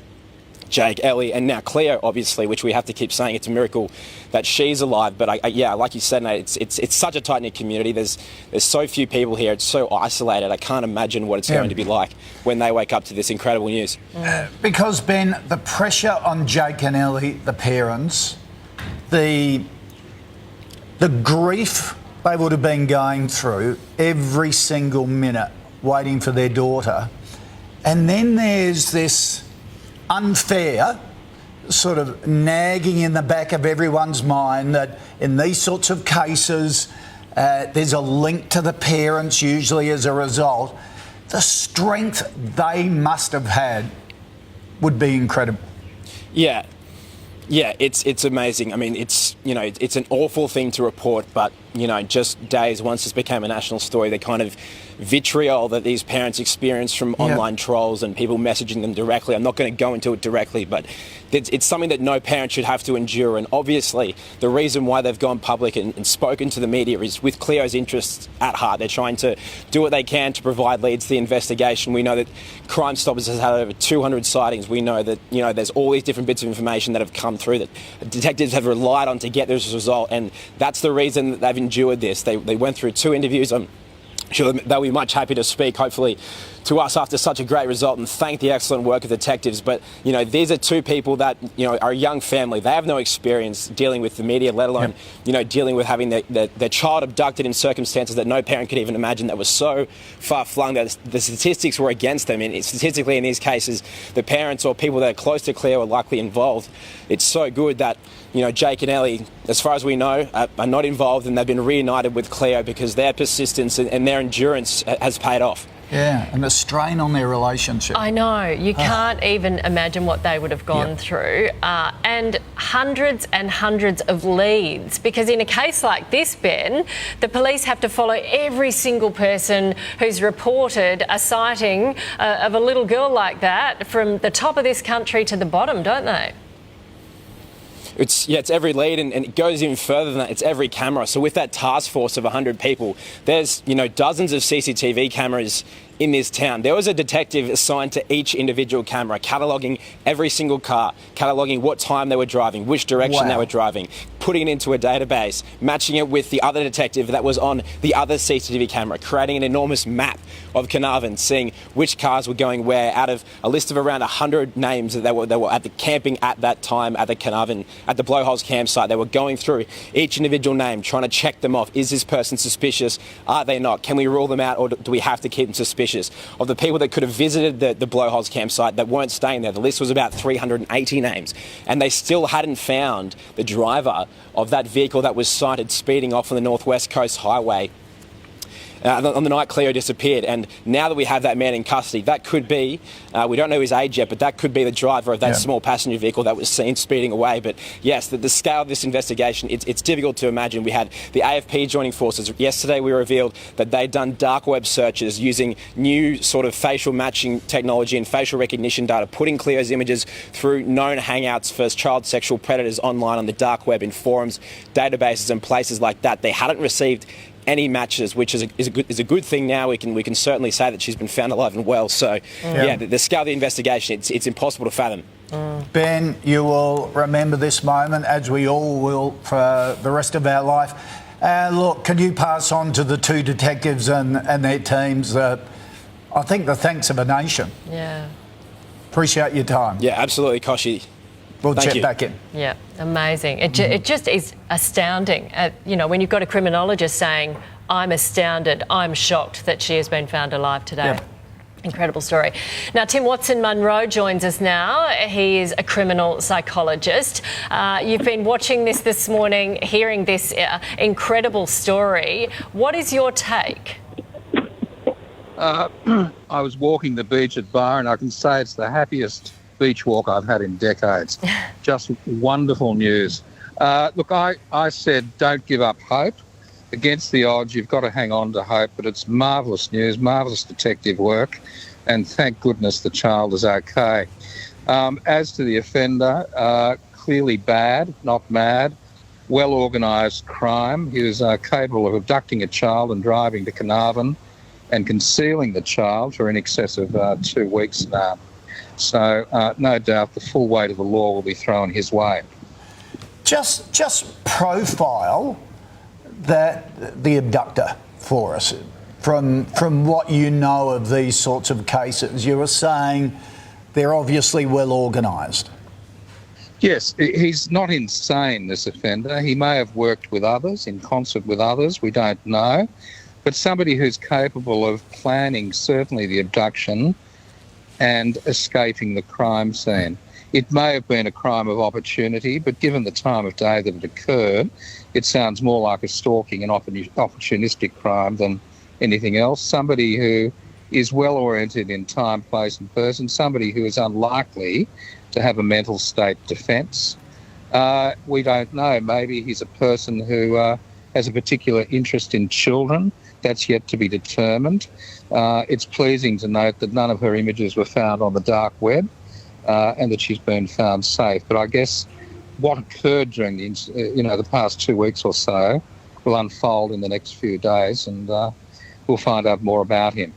Jake, Ellie, and now Cleo, obviously, which we have to keep saying it's a miracle that she's alive. But like you said, Nate, it's such a tight-knit community. There's so few people here. It's so isolated. I can't imagine what it's going to be like when they wake up to this incredible news. Because, Ben, the pressure on Jake and Ellie, the parents, the grief they would have been going through every single minute waiting for their daughter, and then there's this unfair sort of nagging in the back of everyone's mind that in these sorts of cases there's a link to the parents usually as a result. The strength they must have had would be incredible. Yeah, it's amazing. I mean, it's an awful thing to report, but just days once this became a national story, the kind of vitriol that these parents experience from online trolls and people messaging them directly. I'm not going to go into it directly, but it's something that no parent should have to endure. And obviously, the reason why they've gone public and spoken to the media is with Cleo's interests at heart. They're trying to do what they can to provide leads to the investigation. We know that Crime Stoppers has had over 200 sightings. We know that there's all these different bits of information that have come through that detectives have relied on to get this result, and that's the reason that they've endured this. They went through 2 interviews. I'm sure they'll be much happy to speak, hopefully, to us after such a great result and thank the excellent work of detectives. But, these are 2 people that, are a young family. They have no experience dealing with the media, let alone, dealing with having their child abducted in circumstances that no parent could even imagine, that was so far-flung that the statistics were against them. And statistically, in these cases, the parents or people that are close to Cleo are likely involved. It's so good that, Jake and Ellie, as far as we know, are not involved, and they've been reunited with Cleo because their persistence and their endurance has paid off. Yeah, and the strain on their relationship. I know. You can't even imagine what they would have gone through. And hundreds and hundreds of leads. Because in a case like this, Ben, the police have to follow every single person who's reported a sighting of a little girl like that from the top of this country to the bottom, don't they? It's every lead, and it goes even further than that. It's every camera. So with that task force of 100 people, there's dozens of CCTV cameras in this town. There was a detective assigned to each individual camera, cataloguing every single car, cataloguing what time they were driving, which direction they were driving, putting it into a database, matching it with the other detective that was on the other CCTV camera, creating an enormous map of Carnarvon, seeing which cars were going where out of a list of around 100 names that they were at the camping at that time at the Carnarvon, at the Blowholes campsite. They were going through each individual name, trying to check them off. Is this person suspicious? Are they not? Can we rule them out, or do we have to keep them suspicious? Of the people that could have visited the Blowholes campsite that weren't staying there, the list was about 380 names, and they still hadn't found the driver of that vehicle that was sighted speeding off on the North West Coast Highway on the night Cleo disappeared. And now that we have that man in custody, that could be, we don't know his age yet, but that could be the driver of that small passenger vehicle that was seen speeding away. But yes, the scale of this investigation, it's difficult to imagine. We had the AFP joining forces. Yesterday we revealed that they'd done dark web searches using new sort of facial matching technology and facial recognition data, putting Cleo's images through known hangouts for child sexual predators online on the dark web, in forums, databases and places like that. They hadn't received any matches, which is a good thing. Now we can certainly say that she's been found alive and well. So the scale of the investigation, it's impossible to fathom. Ben, you will remember this moment, as we all will, for the rest of our life. Look, can you pass on to the 2 detectives and their teams I think the thanks of a nation? Yeah. Appreciate your time. Yeah, absolutely, Koshi. We'll check back in. Yeah, amazing. It just is astounding. When you've got a criminologist saying, I'm astounded, I'm shocked that she has been found alive today. Yep. Incredible story. Now, Tim Watson-Munro joins us now. He is a criminal psychologist. You've been watching this morning, hearing this incredible story. What is your take? I was walking the beach at Byron. I can say it's the happiest beach walk I've had in decades. Just wonderful news. Look, I said don't give up hope. Against the odds, you've got to hang on to hope, but it's marvellous news, marvellous detective work, and thank goodness the child is okay. As to the offender, clearly bad, not mad, well-organised crime. He was capable of abducting a child and driving to Carnarvon and concealing the child for in excess of 2 weeks now. So no doubt the full weight of the law will be thrown his way. Just profile the abductor for us. From what you know of these sorts of cases, you were saying they're obviously well organised. Yes, he's not insane, this offender. He may have worked with others, in concert with others, we don't know. But somebody who's capable of planning certainly the abduction and escaping the crime scene. It may have been a crime of opportunity, but given the time of day that it occurred, it sounds more like a stalking and opportunistic crime than anything else. Somebody who is well oriented in time, place and person, somebody who is unlikely to have a mental state defence. We don't know. Maybe he's a person who has a particular interest in children. That's yet to be determined. It's pleasing to note that none of her images were found on the dark web and that she's been found safe. But I guess what occurred during the past 2 weeks or so will unfold in the next few days, and we'll find out more about him.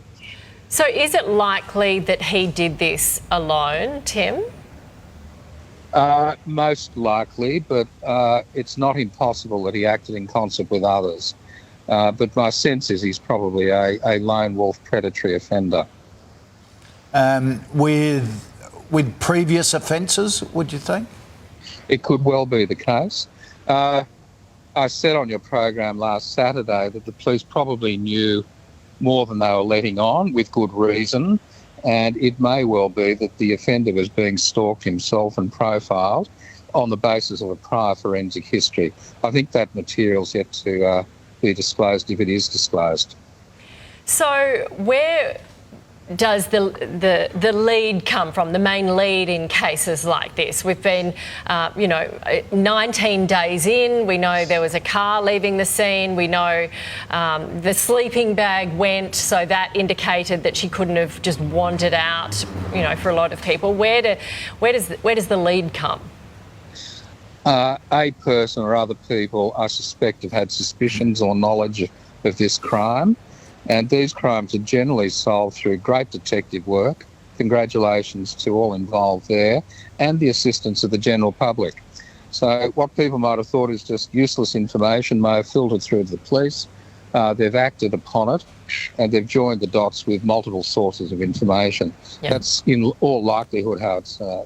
So is it likely that he did this alone, Tim? Most likely, but it's not impossible that he acted in concert with others. But my sense is he's probably a lone wolf predatory offender. With previous offences, would you think? It could well be the case. I said on your program last Saturday that the police probably knew more than they were letting on, with good reason, and it may well be that the offender was being stalked himself and profiled on the basis of a prior forensic history. I think that material's yet to be disclosed, if it is disclosed. So where does the lead come from, the main lead in cases like this? We've been, 19 days in. We know there was a car leaving the scene. We know the sleeping bag went, so that indicated that she couldn't have just wandered out, for a lot of people. Where does the lead come? A person or other people, I suspect, have had suspicions or knowledge of this crime. And these crimes are generally solved through great detective work. Congratulations to all involved there, and the assistance of the general public. So what people might have thought is just useless information may have filtered through to the police. They've acted upon it, and they've joined the dots with multiple sources of information. Yep. That's in all likelihood how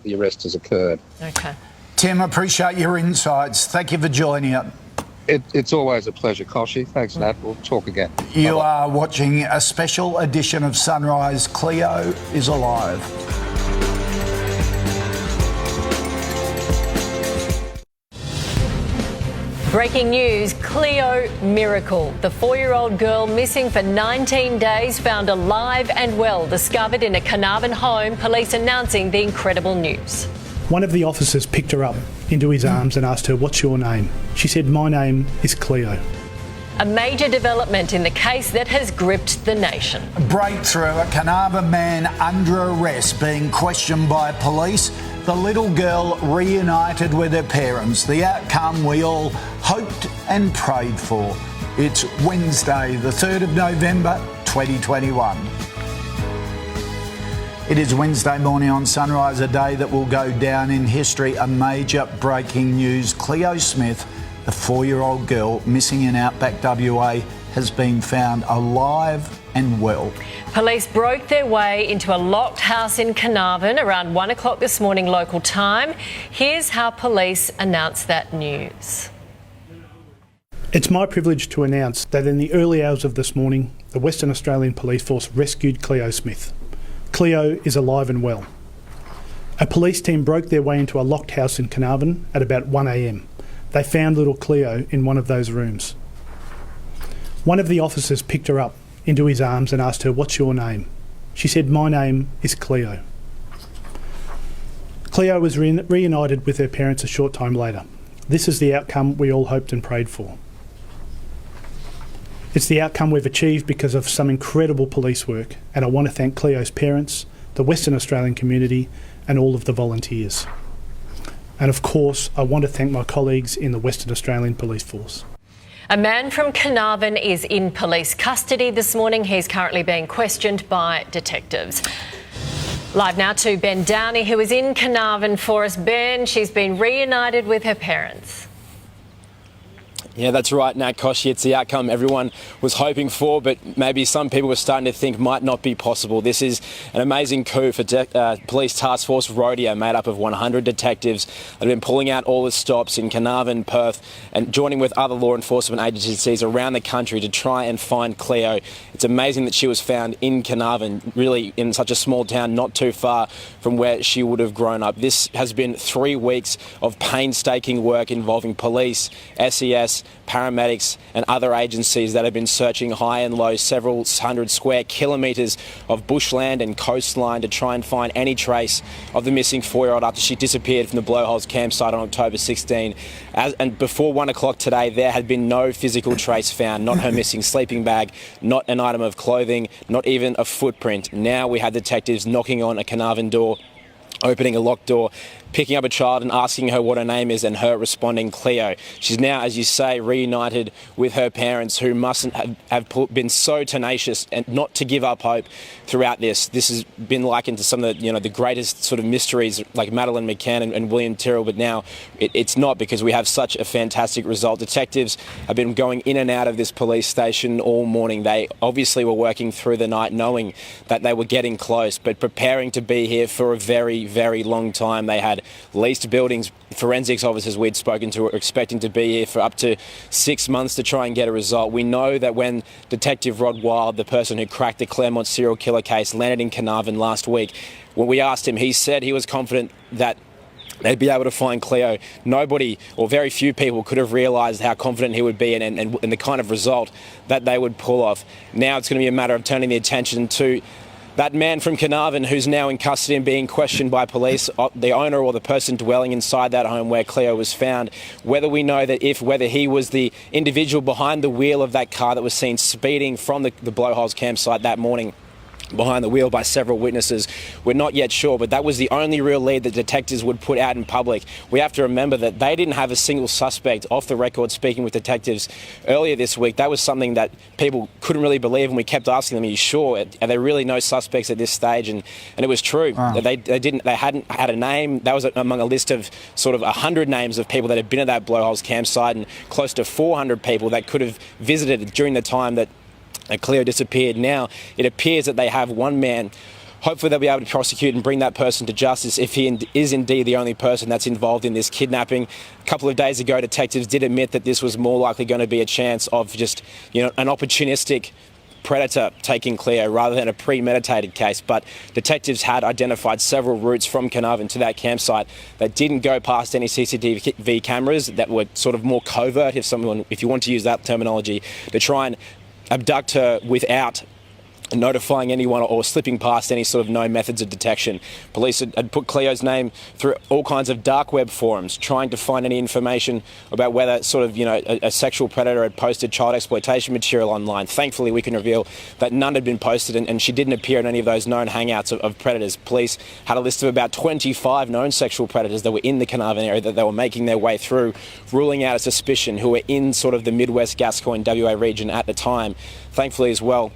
the arrest has occurred. Okay. Tim, appreciate your insights. Thank you for joining us. It's always a pleasure, Koshi. Thanks, Nat. We'll talk again. You are watching a special edition of Sunrise. Cleo is alive. Breaking news, Cleo miracle. The 4-year-old girl missing for 19 days found alive and well, discovered in a Carnarvon home. Police announcing the incredible news. One of the officers picked her up into his arms and asked her, "What's your name?" She said, "My name is Cleo." A major development in the case that has gripped the nation. Breakthrough, a Carnarvon man under arrest being questioned by police. The little girl reunited with her parents. The outcome we all hoped and prayed for. It's Wednesday, the 3rd of November, 2021. It is Wednesday morning on Sunrise, a day that will go down in history. A major breaking news. Cleo Smith, the 4-year-old girl missing in Outback WA, has been found alive and well. Police broke their way into a locked house in Carnarvon around 1 o'clock this morning local time. Here's how police announced that news. It's my privilege to announce that in the early hours of this morning, the Western Australian Police Force rescued Cleo Smith. Cleo is alive and well. A police team broke their way into a locked house in Carnarvon at about 1 a.m. They found little Cleo in one of those rooms. One of the officers picked her up into his arms and asked her, "What's your name?" She said, "My name is Cleo." Cleo was reunited with her parents a short time later. This is the outcome we all hoped and prayed for. It's the outcome we've achieved because of some incredible police work, and I want to thank Cleo's parents, the Western Australian community, and all of the volunteers. And of course, I want to thank my colleagues in the Western Australian Police Force. A man from Carnarvon is in police custody this morning. He's currently being questioned by detectives. Live now to Ben Downey, who is in Carnarvon for us. Ben, she's been reunited with her parents. Yeah, that's right, Nat Koshi. It's the outcome everyone was hoping for, but maybe some people were starting to think might not be possible. This is an amazing coup for Police Task Force Rodeo, made up of 100 detectives that have been pulling out all the stops in Carnarvon, Perth, and joining with other law enforcement agencies around the country to try and find Cleo. It's amazing that she was found in Carnarvon, really in such a small town not too far from where she would have grown up. This has been 3 weeks of painstaking work involving police, SES, paramedics and other agencies that have been searching high and low, several hundred square kilometres of bushland and coastline to try and find any trace of the missing 4-year-old after she disappeared from the Blowholes campsite on October 16. And before 1 o'clock today, there had been no physical trace found, not her missing sleeping bag, not an item of clothing, not even a footprint. Now we had detectives knocking on a Carnarvon door, opening a locked door, picking up a child and asking her what her name is, and her responding Cleo. She's now, as you say, reunited with her parents, who mustn't have been so tenacious and not to give up hope throughout this. This has been likened to some of the greatest sort of mysteries like Madeleine McCann and William Tyrrell, but now it's not, because we have such a fantastic result. Detectives have been going in and out of this police station all morning. They obviously were working through the night knowing that they were getting close, but preparing to be here for a very, very long time. They had leased buildings. Forensics officers we'd spoken to were expecting to be here for up to 6 months to try and get a result. We know that when Detective Rod Wild, the person who cracked the Claremont serial killer case, landed in Carnarvon last week, when we asked him, he said he was confident that they'd be able to find Cleo. Nobody, or very few people, could have realised how confident he would be and the kind of result that they would pull off. Now it's going to be a matter of turning the attention to that man from Carnarvon who's now in custody and being questioned by police, the owner or the person dwelling inside that home where Cleo was found. Whether we know that whether he was the individual behind the wheel of that car that was seen speeding from the Blowholes campsite that morning, behind the wheel by several witnesses, we're not yet sure, but that was the only real lead that detectives would put out in public. We have to remember that they didn't have a single suspect off the record speaking with detectives earlier this week. That was something that people couldn't really believe, and we kept asking them, are you sure? Are there really no suspects at this stage? And it was true. Wow. They hadn't had a name. That was among a list of sort of 100 names of people that had been at that Blowholes campsite, and close to 400 people that could have visited during the time that Cleo disappeared. Now it appears that they have one man. Hopefully they'll be able to prosecute and bring that person to justice if he is indeed the only person that's involved in this kidnapping. A couple of days ago, detectives did admit that this was more likely going to be a chance of just, an opportunistic predator taking Cleo rather than a premeditated case. But detectives had identified several routes from Carnarvon to that campsite that didn't go past any CCTV cameras, that were sort of more covert, if you want to use that terminology, to try and abduct her without notifying anyone or slipping past any sort of known methods of detection. Police had put Cleo's name through all kinds of dark web forums, trying to find any information about whether a sexual predator had posted child exploitation material online. Thankfully, we can reveal that none had been posted, and she didn't appear in any of those known hangouts of predators. Police had a list of about 25 known sexual predators that were in the Carnarvon area that they were making their way through, ruling out a suspicion, who were in sort of the Midwest Gascoyne WA region at the time. Thankfully as well,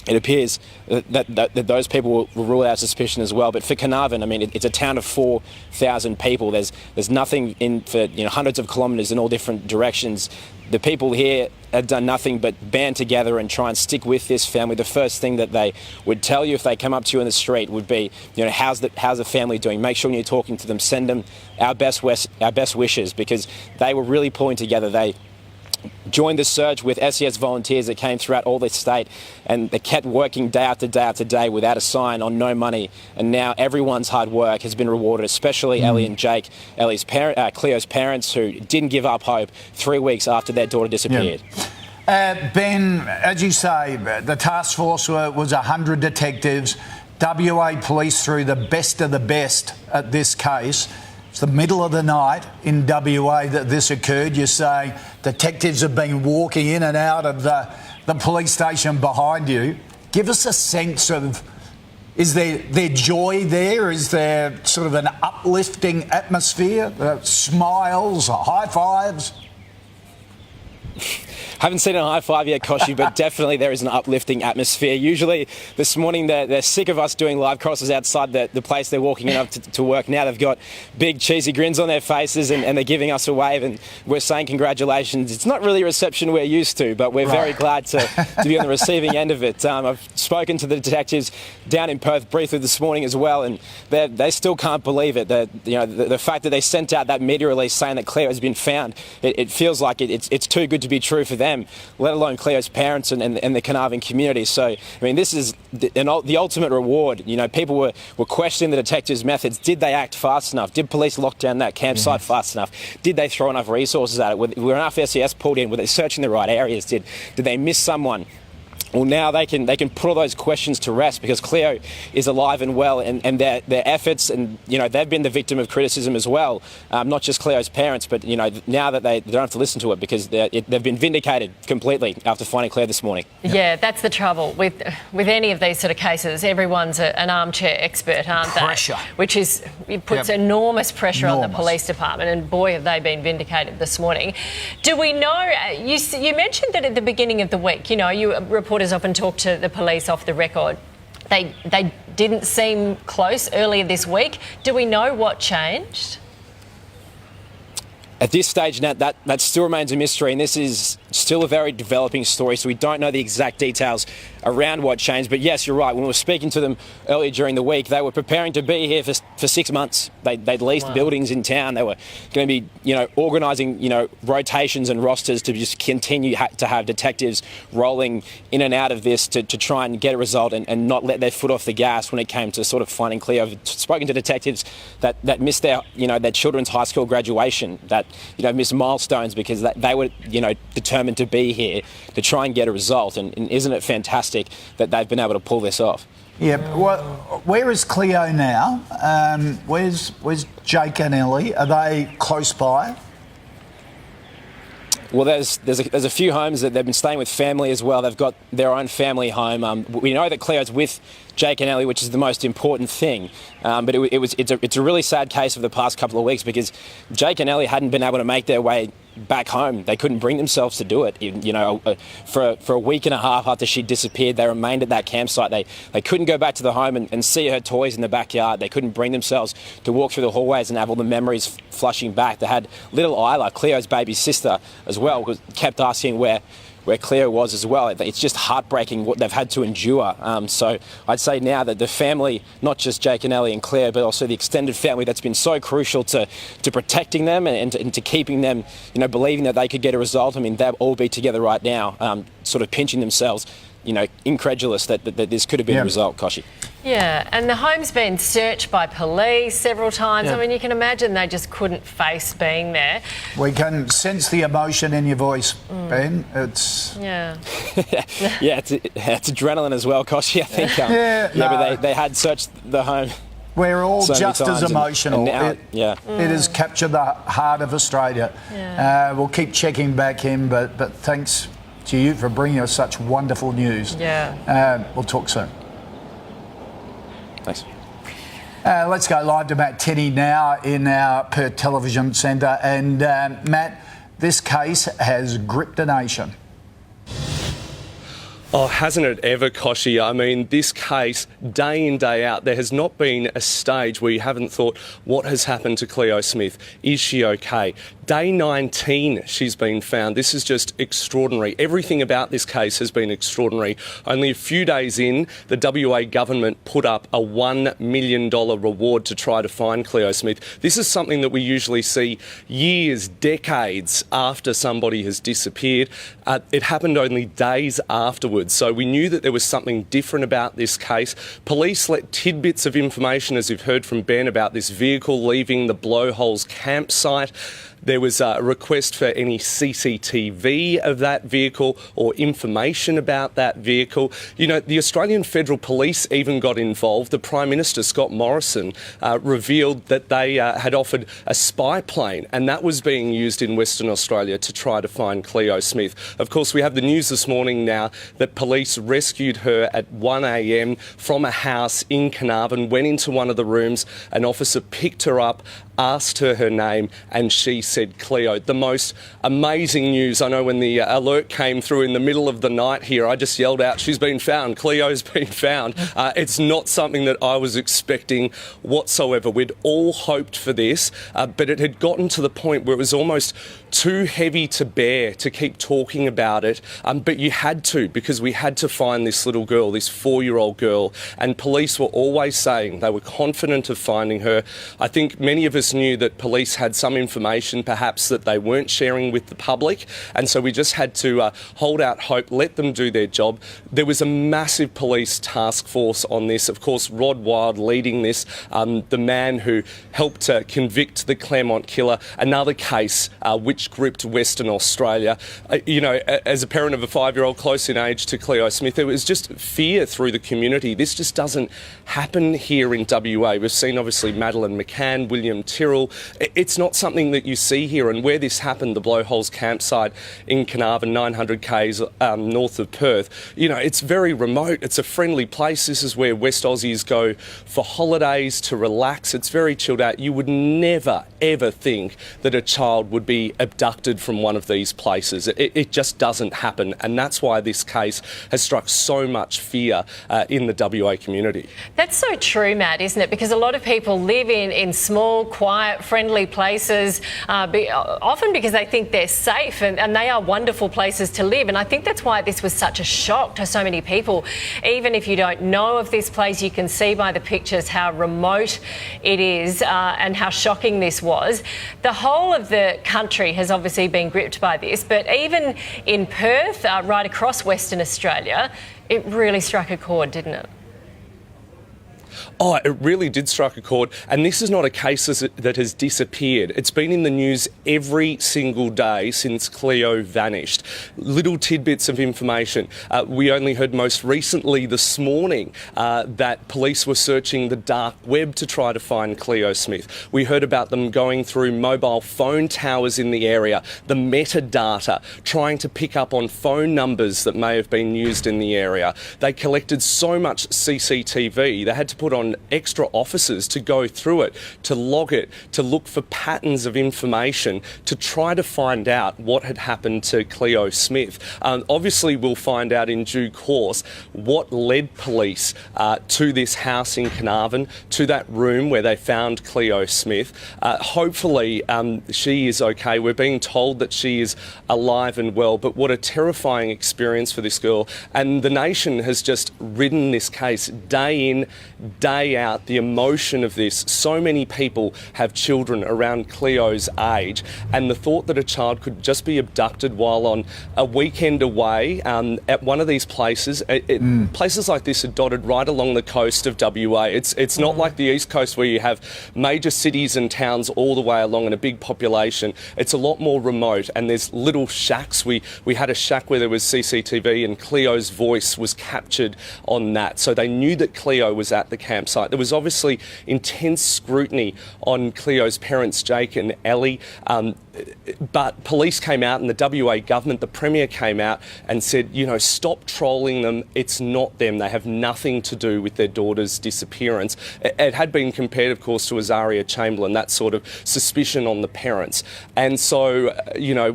it appears that those people will rule out suspicion as well. But for Carnarvon, it's a town of 4,000 people. There's nothing in for hundreds of kilometres in all different directions. The people here have done nothing but band together and try and stick with this family. The first thing that they would tell you if they come up to you in the street would be, how's the family doing? Make sure when you're talking to them, send them our best wishes, because they were really pulling together. They joined the search with SES volunteers that came throughout all this state, and they kept working day after day after day without a sign, on no money. And now everyone's hard work has been rewarded, especially Ellie and Jake, Cleo's parents, who didn't give up hope 3 weeks after their daughter disappeared. Yeah. Ben, as you say, the task force was 100 detectives. WA police threw the best of the best at this case. It's the middle of the night in WA that this occurred. You say detectives have been walking in and out of the police station behind you. Give us a sense of, is there joy there? Is there sort of an uplifting atmosphere? Smiles, high fives? Haven't seen a high five yet, Koshi, but definitely there is an uplifting atmosphere. Usually this morning they're sick of us doing live crosses outside the place they're walking in up to work. Now they've got big cheesy grins on their faces and they're giving us a wave and we're saying congratulations. It's not really a reception we're used to, but we're very glad to be on the receiving end of it. I've spoken to the detectives down in Perth briefly this morning as well, and they still can't believe it. The fact that they sent out that media release saying that Cleo has been found, it feels like it's too good to be true for them. them, let alone Cleo's parents and the Carnarvon community. So, I mean, this is the ultimate reward. You know, people were questioning the detectives' methods. Did they act fast enough? Did police lock down that campsite fast enough? Did they throw enough resources at it? Were enough SES pulled in? Were they searching the right areas? Did they miss someone? Well, now they can put all those questions to rest because Cleo is alive and well, and their efforts, and you know, they've been the victim of criticism as well. Not just Cleo's parents, but you know, now that they don't have to listen to it because they've been vindicated completely after finding Cleo this morning. Yeah, that's the trouble with any of these sort of cases. Everyone's an armchair expert, aren't they? Pressure. It puts enormous pressure on the police department, and boy, have they been vindicated this morning. Do we know? You mentioned that at the beginning of the week. You know, you reporters often talk to the police off the record. They didn't seem close earlier this week. Do we know what changed? At this stage, Nat, that still remains a mystery, and this is still a very developing story, so we don't know the exact details around what changed. But yes, you're right. When we were speaking to them earlier during the week, they were preparing to be here for 6 months. They'd leased buildings in town. They were going to be, you know, organising, you know, rotations and rosters to just continue to have detectives rolling in and out of this to try and get a result and not let their foot off the gas when it came to sort of finding Cleo. I've spoken to detectives that missed their children's high school graduation, that, you know, missed milestones because they were, you know, determined to be here to try and get a result. And isn't it fantastic that they've been able to pull this off? Yeah, well, where is Cleo now? Where's Jake and Ellie? Are they close by? Well, there's a few homes that they've been staying with family as well. They've got their own family home. We know that Cleo's with Jake and Ellie, which is the most important thing. But it's a really sad case of the past couple of weeks because Jake and Ellie hadn't been able to make their way back home. They couldn't bring themselves to do it. You know, for a week and a half after she disappeared, they remained at that campsite. They couldn't go back to the home and see her toys in the backyard. They couldn't bring themselves to walk through the hallways and have all the memories flushing back. They had little Isla, Cleo's baby sister, as well, who kept asking where Cleo was as well. It's just heartbreaking what they've had to endure. So I'd say now that the family, not just Jake and Ellie and Cleo, but also the extended family that's been so crucial to protecting them and to keeping them, you know, believing that they could get a result. I mean, they'll all be together right now, sort of pinching themselves, you know, incredulous that this could have been a result, Koshi. Yeah, and the home's been searched by police several times. I mean, you can imagine they just couldn't face being there. We can sense the emotion in your voice, Ben. It's... Yeah. Yeah, it's adrenaline as well, Koshi, I think. But they had searched the home. We're all so just as emotional. And now, it has captured the heart of Australia. Yeah. We'll keep checking back in, but thanks to you for bringing us such wonderful news. Yeah. We'll talk soon. Thanks. Let's go live to Matt Tenney now in our Perth Television Centre. And Matt, this case has gripped a nation. Oh, hasn't it ever, Koshi? I mean, this case, day in, day out, there has not been a stage where you haven't thought, what has happened to Cleo Smith? Is she okay? Day 19, she's been found. This is just extraordinary. Everything about this case has been extraordinary. Only a few days in, the WA government put up a $1 million reward to try to find Cleo Smith. This is something that we usually see years, decades after somebody has disappeared. It happened only days afterwards. So we knew that there was something different about this case. Police let tidbits of information, as you've heard from Ben, about this vehicle leaving the Blowholes campsite. There was a request for any CCTV of that vehicle or information about that vehicle. You know, the Australian Federal Police even got involved. The Prime Minister, Scott Morrison, revealed that they had offered a spy plane, and that was being used in Western Australia to try to find Cleo Smith. Of course, we have the news this morning now that police rescued her at 1 a.m. from a house in Carnarvon, went into one of the rooms, an officer picked her up, asked her name, and she said Cleo. The most amazing news. I know when the alert came through in the middle of the night here, I just yelled out, she's been found, Cleo's been found. It's not something that I was expecting whatsoever. We'd all hoped for this, but it had gotten to the point where it was almost too heavy to bear to keep talking about it, but you had to, because we had to find this little girl, this 4-year-old girl, and police were always saying they were confident of finding her. I think many of us just knew that police had some information perhaps that they weren't sharing with the public, and so we just had to hold out hope, let them do their job. There was a massive police task force on this. Of course, Rod Wild leading this, the man who helped convict the Claremont killer, another case which gripped Western Australia. As a parent of a 5-year-old close in age to Cleo Smith, there was just fear through the community. This just doesn't happen here in WA. We've seen obviously Madeleine McCann, William Tyrrell. It's not something that you see here, and where this happened, the Blowholes campsite in Carnarvon, 900 k's north of Perth, it's very remote. It's a friendly place. This is where West Aussies go for holidays, to relax. It's very chilled out. You would never, ever think that a child would be abducted from one of these places. It just doesn't happen, and that's why this case has struck so much fear in the WA community. That's so true, Matt, isn't it? Because a lot of people live in small, quiet, friendly places, often because they think they're safe, and they are wonderful places to live. And I think that's why this was such a shock to so many people. Even if you don't know of this place, you can see by the pictures how remote it is and how shocking this was. The whole of the country has obviously been gripped by this, but even in Perth, right across Western Australia, it really struck a chord, didn't it? Oh, it really did strike a chord. And this is not a case that has disappeared. It's been in the news every single day since Cleo vanished. Little tidbits of information. We only heard most recently this morning that police were searching the dark web to try to find Cleo Smith. We heard about them going through mobile phone towers in the area, the metadata, trying to pick up on phone numbers that may have been used in the area. They collected so much CCTV, they had to put on extra officers to go through it, to log it, to look for patterns of information, to try to find out what had happened to Cleo Smith. Obviously, we'll find out in due course what led police to this house in Carnarvon, to that room where they found Cleo Smith. Hopefully, she is okay. We're being told that she is alive and well, but what a terrifying experience for this girl. And the nation has just ridden this case day in, day out, the emotion of this. So many people have children around Cleo's age, and the thought that a child could just be abducted while on a weekend away at one of these places. Places like this are dotted right along the coast of WA. It's not like the East Coast where you have major cities and towns all the way along and a big population. It's a lot more remote, and there's little shacks. We had a shack where there was CCTV and Cleo's voice was captured on that, so they knew that Cleo was at the campsite. There was obviously intense scrutiny on Cleo's parents, Jake and Ellie, but police came out, and the WA government, the Premier came out and said, stop trolling them. It's not them. They have nothing to do with their daughter's disappearance. It had been compared, of course, to Azaria Chamberlain, that sort of suspicion on the parents. And so,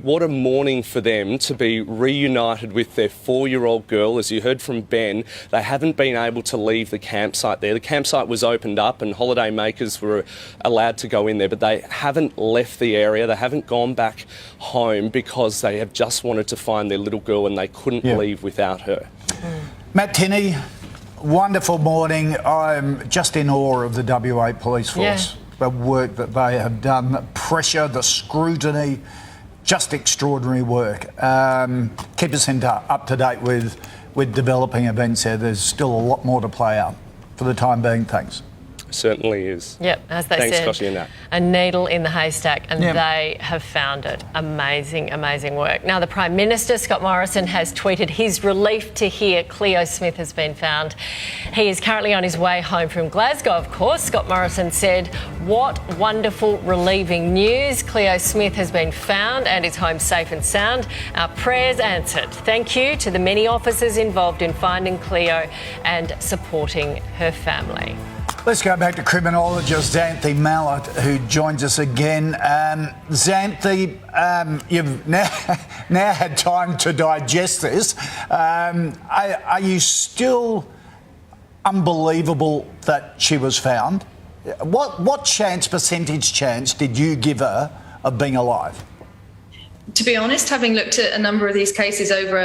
what a morning for them to be reunited with their 4-year-old girl. As you heard from Ben, they haven't been able to leave the campsite there. The campsite was opened up and holiday makers were allowed to go in there, but they haven't left the area. They haven't gone back home because they have just wanted to find their little girl, and they couldn't leave without her. Matt Tinney, wonderful morning. I'm just in awe of the WA Police Force. The work that they have done, the pressure, the scrutiny, just extraordinary work. Keep us up to date with developing events here. There's still a lot more to play out. For the time being, thanks. Certainly is. Yep, as they Thanks, said, Koshi and Nat. a needle in the haystack, and they have found it. Amazing, amazing work. Now, the Prime Minister, Scott Morrison, has tweeted his relief to hear Cleo Smith has been found. He is currently on his way home from Glasgow, of course. Scott Morrison said, "What wonderful, relieving news. Cleo Smith has been found and is home safe and sound. Our prayers answered. Thank you to the many officers involved in finding Cleo and supporting her family." Let's go back to criminologist Xanthi Mallett, who joins us again. Xanthi, you've now had time to digest this. Are you still unbelievable that she was found? What percentage chance did you give her of being alive? To be honest, having looked at a number of these cases over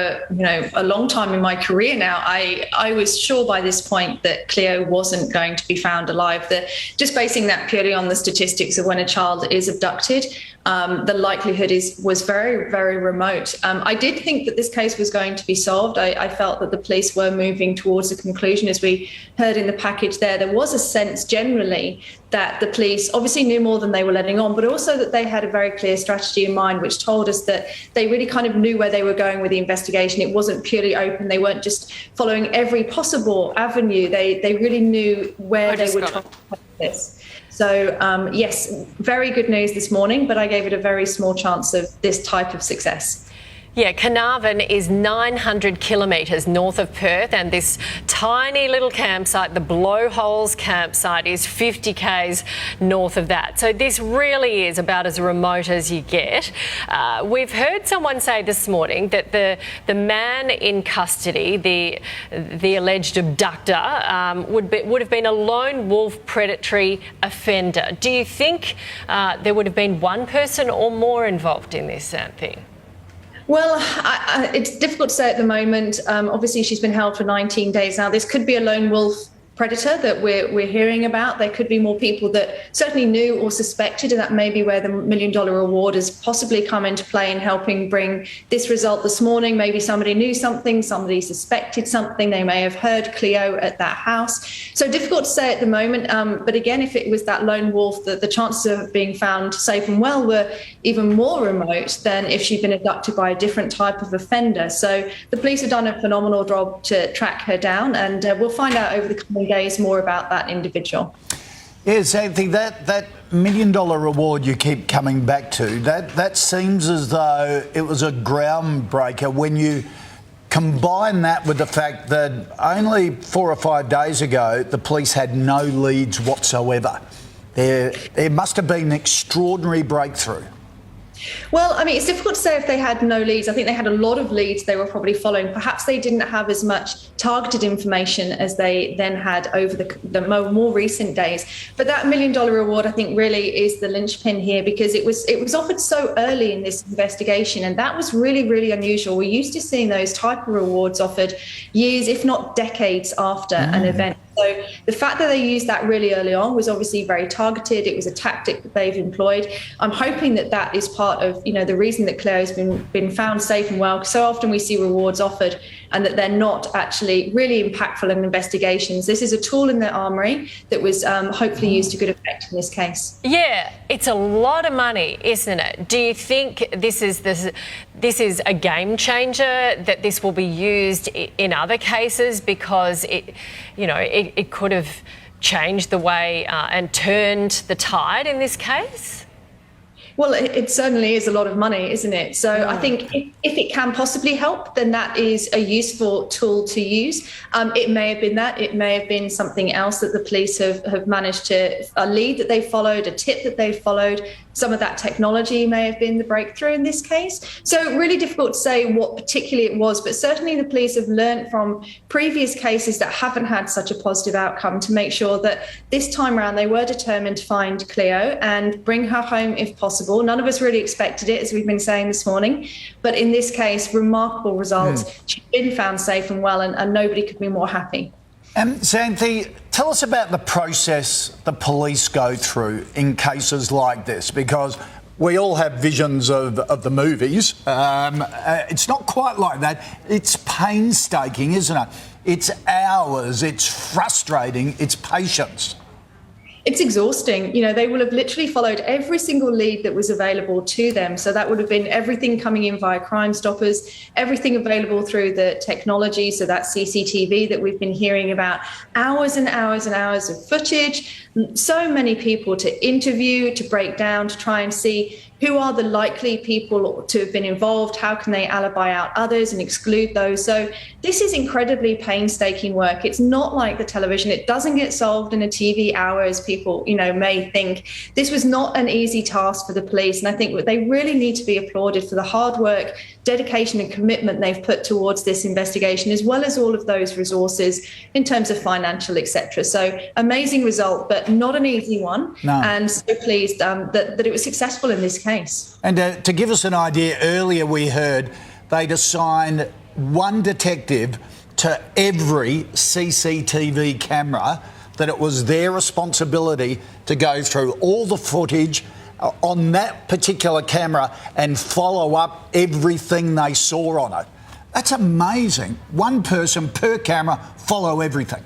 a long time in my career now, I was sure by this point that Cleo wasn't going to be found alive. Just basing that purely on the statistics of when a child is abducted, the likelihood was very, very remote. I did think that this case was going to be solved. I felt that the police were moving towards a conclusion, as we heard in the package there. There was a sense generally that the police obviously knew more than they were letting on, but also that they had a very clear strategy in mind, which told us that they really kind of knew where they were going with the investigation. It wasn't purely open. They weren't just following every possible avenue. They really knew where they would try to take this. So, yes, very good news this morning, but I gave it a very small chance of this type of success. Yeah, Carnarvon is 900 kilometres north of Perth, and this tiny little campsite, the Blowholes campsite, is 50 k's north of that. So this really is about as remote as you get. We've heard someone say this morning that the man in custody, the alleged abductor, would have been a lone wolf predatory offender. Do you think there would have been one person or more involved in this thing? Well, it's difficult to say at the moment. Obviously, she's been held for 19 days now. This could be a lone wolf predator that we're hearing about. There could be more people that certainly knew or suspected, and that may be where the $1 million reward has possibly come into play in helping bring this result this morning. Maybe somebody knew something, somebody suspected something, they may have heard Cleo at that house. So difficult to say at the moment, but again, if it was that lone wolf, the chances of being found safe and well were even more remote than if she'd been abducted by a different type of offender. So the police have done a phenomenal job to track her down, and we'll find out over the coming days more about that individual. Yes, Anthony, that $1 million reward you keep coming back to, that seems as though it was a groundbreaker when you combine that with the fact that only 4 or 5 days ago the police had no leads whatsoever. There must have been an extraordinary breakthrough. Well, I mean, it's difficult to say if they had no leads. I think they had a lot of leads they were probably following. Perhaps they didn't have as much targeted information as they then had over the more recent days. But that $1 million reward, I think, really is the linchpin here, because it was offered so early in this investigation, and that was really, really unusual. We're used to seeing those type of rewards offered years, if not decades after an event. So the fact that they used that really early on was obviously very targeted. It was a tactic that they've employed. I'm hoping that is part of, the reason that Cleo's been found safe and well. So often we see rewards offered and that they're not actually really impactful in investigations. This is a tool in their armoury that was hopefully used to good effect in this case. Yeah, it's a lot of money, isn't it? Do you think this is a game changer, that this will be used in other cases, because it could have changed the way and turned the tide in this case? Well, it certainly is a lot of money, isn't it? So I think if it can possibly help, then that is a useful tool to use. It may have been that. It may have been something else that the police have managed to, a lead that they followed, a tip that they followed. Some of that technology may have been the breakthrough in this case. So really difficult to say what particularly it was, but certainly the police have learned from previous cases that haven't had such a positive outcome to make sure that this time around they were determined to find Cleo and bring her home if possible. None of us really expected it, as we've been saying this morning, but in this case, remarkable results. She's been found safe and well, and nobody could be more happy. Xanthi, tell us about the process the police go through in cases like this, because we all have visions of the movies. It's not quite like that. It's painstaking, isn't it? It's hours, it's frustrating, it's patience. It's exhausting. They will have literally followed every single lead that was available to them. So that would have been everything coming in via Crime Stoppers, everything available through the technology, so that CCTV that we've been hearing about, hours and hours and hours of footage, so many people to interview, to break down, to try and see who are the likely people to have been involved, how can they alibi out others and exclude those. So this is incredibly painstaking work. It's not like the television. It doesn't get solved in a TV hour, as people, may think. This was not an easy task for the police, and I think they really need to be applauded for the hard work, dedication and commitment they've put towards this investigation, as well as all of those resources in terms of financial, etc. So amazing result, but not an easy one. No. And so pleased that it was successful in this case. And to give us an idea, earlier we heard they'd assigned one detective to every CCTV camera, that it was their responsibility to go through all the footage on that particular camera and follow up everything they saw on it. That's amazing. One person per camera, follow everything.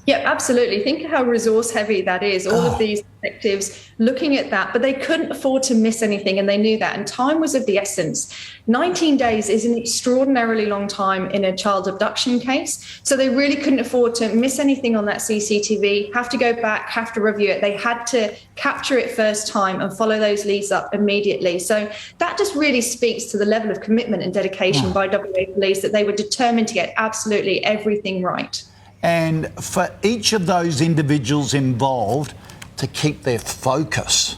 Yeah, absolutely. Think of how resource heavy that is. All of these detectives looking at that, but they couldn't afford to miss anything, and they knew that. And time was of the essence. 19 days is an extraordinarily long time in a child abduction case. So they really couldn't afford to miss anything on that CCTV, have to go back, have to review it. They had to capture it first time and follow those leads up immediately. So that just really speaks to the level of commitment and dedication by WA Police, that they were determined to get absolutely everything right. And for each of those individuals involved to keep their focus,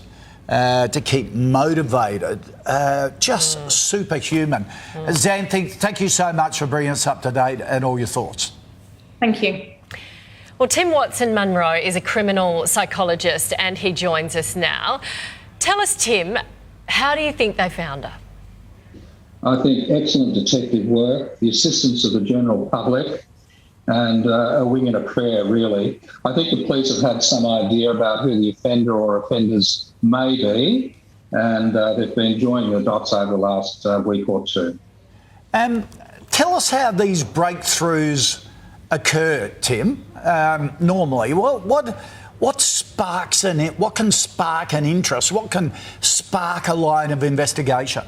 to keep motivated, just superhuman. Xanthi, thank you so much for bringing us up to date and all your thoughts. Thank you. Well, Tim Watson-Munro is a criminal psychologist and he joins us now. Tell us, Tim, how do you think they found her? I think excellent detective work, the assistance of the general public, and a wing and a prayer, really. I think the police have had some idea about who the offender or offenders may be, and they've been joining the dots over the last week or two. Tell us how these breakthroughs occur, Tim. Normally, what sparks what can spark an interest? What can spark a line of investigation?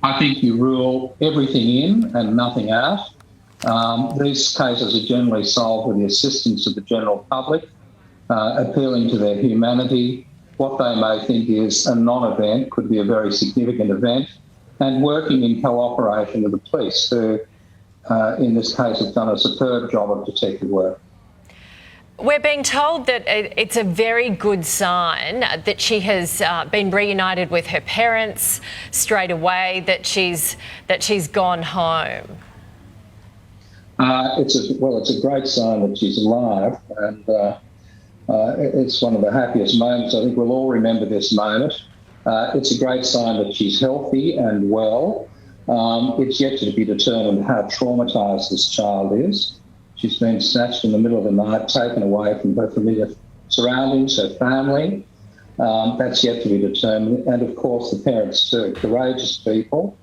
I think you rule everything in and nothing out. These cases are generally solved with the assistance of the general public, appealing to their humanity. What they may think is a non-event could be a very significant event, and working in cooperation with the police, who in this case have done a superb job of detective work. We're being told that it's a very good sign that she has been reunited with her parents straight away, that she's gone home. It's a great sign that she's alive, and it's one of the happiest moments. I think we'll all remember this moment. It's a great sign that she's healthy and well. It's yet to be determined how traumatised this child is. She's been snatched in the middle of the night, taken away from her familiar surroundings, her family. That's yet to be determined. And of course, the parents too. Courageous people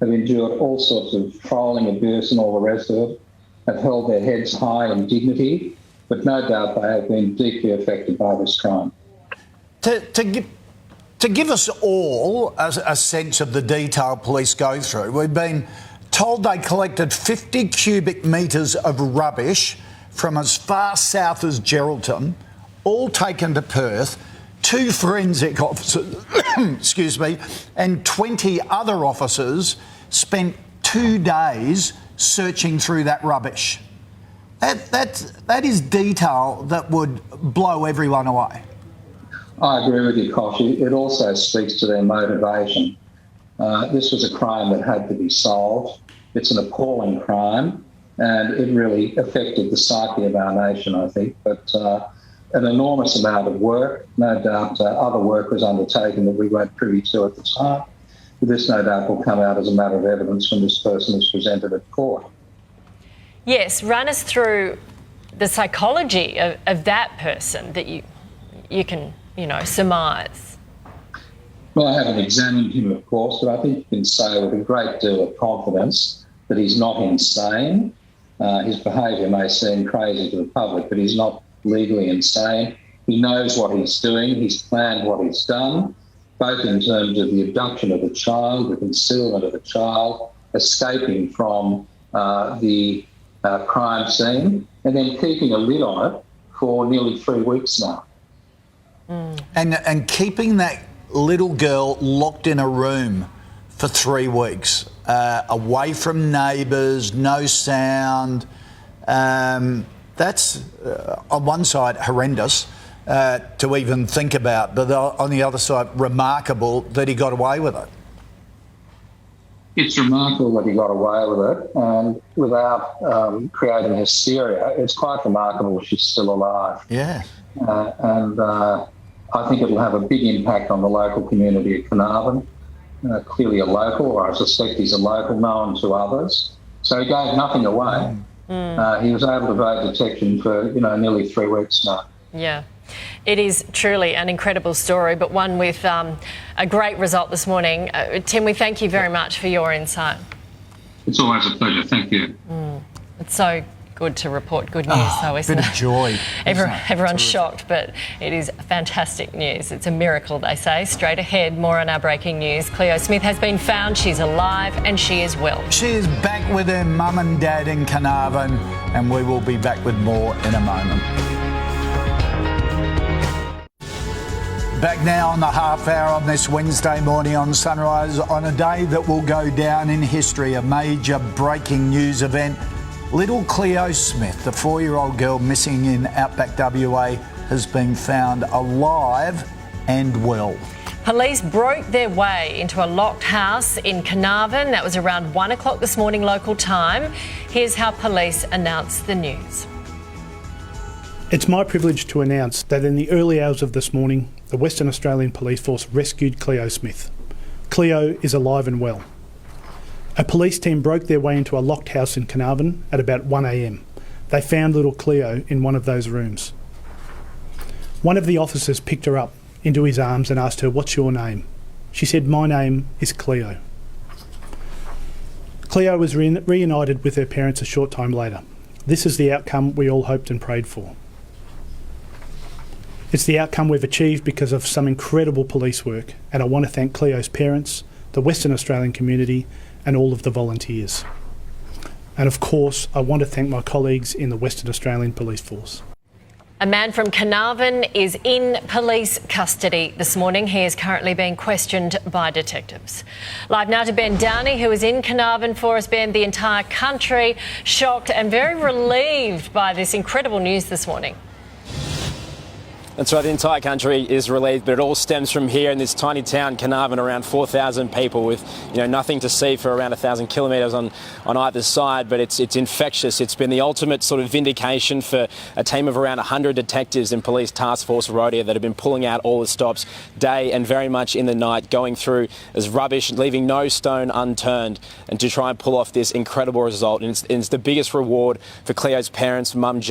have endured all sorts of trolling, abuse and all the rest of it, have held their heads high in dignity, but no doubt they have been deeply affected by this crime. To give us all a sense of the detail police go through, we've been told they collected 50 cubic metres of rubbish from as far south as Geraldton, all taken to Perth, 2 forensic officers, excuse me, and 20 other officers spent 2 days searching through that rubbish. That is detail that would blow everyone away. I agree with you, Koshy. It also speaks to their motivation. This was a crime that had to be solved. It's an appalling crime, and it really affected the psyche of our nation, I think. But an enormous amount of work, no doubt other work was undertaken that we weren't privy to at the time. But this, no doubt, will come out as a matter of evidence when this person is presented at court. Yes, run us through the psychology of that person that you can, surmise. Well, I haven't examined him, of course, but I think you can say with a great deal of confidence that he's not insane. His behaviour may seem crazy to the public, but he's not legally insane. He knows what he's doing. He's planned what he's done, both in terms of the abduction of the child, the concealment of the child, escaping from the crime scene, and then keeping a lid on it for nearly 3 weeks now. And keeping that little girl locked in a room for 3 weeks, away from neighbours, no sound. That's, on one side, horrendous to even think about, but on the other side, remarkable that he got away with it. it's remarkable that he got away with it, and without creating hysteria, it's quite remarkable she's still alive. Yeah. And I think it'll have a big impact on the local community of Carnarvon. Clearly a local, or I suspect he's a local, known to others. So he gave nothing away. He was able to evade detection for, nearly 3 weeks now. Yeah. It is truly an incredible story, but one with a great result this morning. Tim, we thank you very much for your insight. It's always a pleasure. Thank you. It's so good to report good news, though, isn't bit it? of joy. Everyone's shocked, but it is fantastic news. It's a miracle, they say. Straight ahead, more on our breaking news. Cleo Smith has been found. She's alive and she is well. She is back with her mum and dad in Carnarvon, and we will be back with more in a moment. Back now on the half hour on this Wednesday morning on Sunrise, on a day that will go down in history, a major breaking news event. Little Cleo Smith, the 4-year-old girl missing in Outback WA, has been found alive and well. Police broke their way into a locked house in Carnarvon. That was around 1 o'clock this morning local time. Here's how police announced the news. It's my privilege to announce that in the early hours of this morning, the Western Australian Police Force rescued Cleo Smith. Cleo is alive and well. A police team broke their way into a locked house in Carnarvon at about 1 a.m. They found little Cleo in one of those rooms. One of the officers picked her up into his arms and asked her, "What's your name?" She said, "My name is Cleo." Cleo was reunited with her parents a short time later. This is the outcome we all hoped and prayed for. It's the outcome we've achieved because of some incredible police work, and I want to thank Cleo's parents, the Western Australian community, and all of the volunteers. And of course, I want to thank my colleagues in the Western Australian Police Force. A man from Carnarvon is in police custody this morning. He is currently being questioned by detectives. Live now to Ben Downey, who is in Carnarvon for us. Ben, the entire country shocked and very relieved by this incredible news this morning. That's right, the entire country is relieved, but it all stems from here in this tiny town, Carnarvon, around 4,000 people with, nothing to see for around 1,000 kilometres on either side, but it's infectious. It's been the ultimate sort of vindication for a team of around 100 detectives in Police Task Force Rodia that have been pulling out all the stops day and very much in the night, going through as rubbish, leaving no stone unturned, and to try and pull off this incredible result. And it's the biggest reward for Cleo's parents, Mum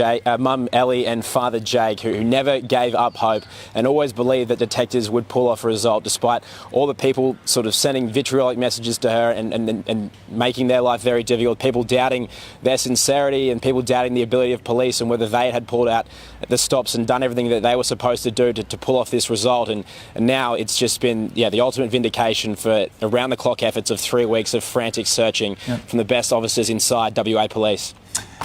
Ellie and Father Jake, who never gave up hope and always believed that detectives would pull off a result despite all the people sort of sending vitriolic messages to her and making their life very difficult, people doubting their sincerity and people doubting the ability of police and whether they had pulled out the stops and done everything that they were supposed to do to pull off this result. And now it's just been the ultimate vindication for around-the-clock efforts of 3 weeks of frantic searching from the best officers inside WA Police.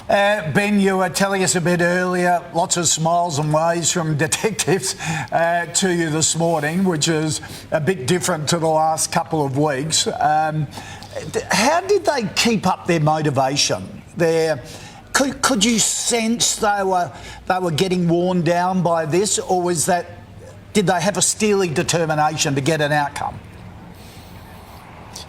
Ben, you were telling us a bit earlier, lots of smiles and waves from detectives to you this morning, which is a bit different to the last couple of weeks. How did they keep up their motivation? Could you sense they were getting worn down by this, or did they have a steely determination to get an outcome?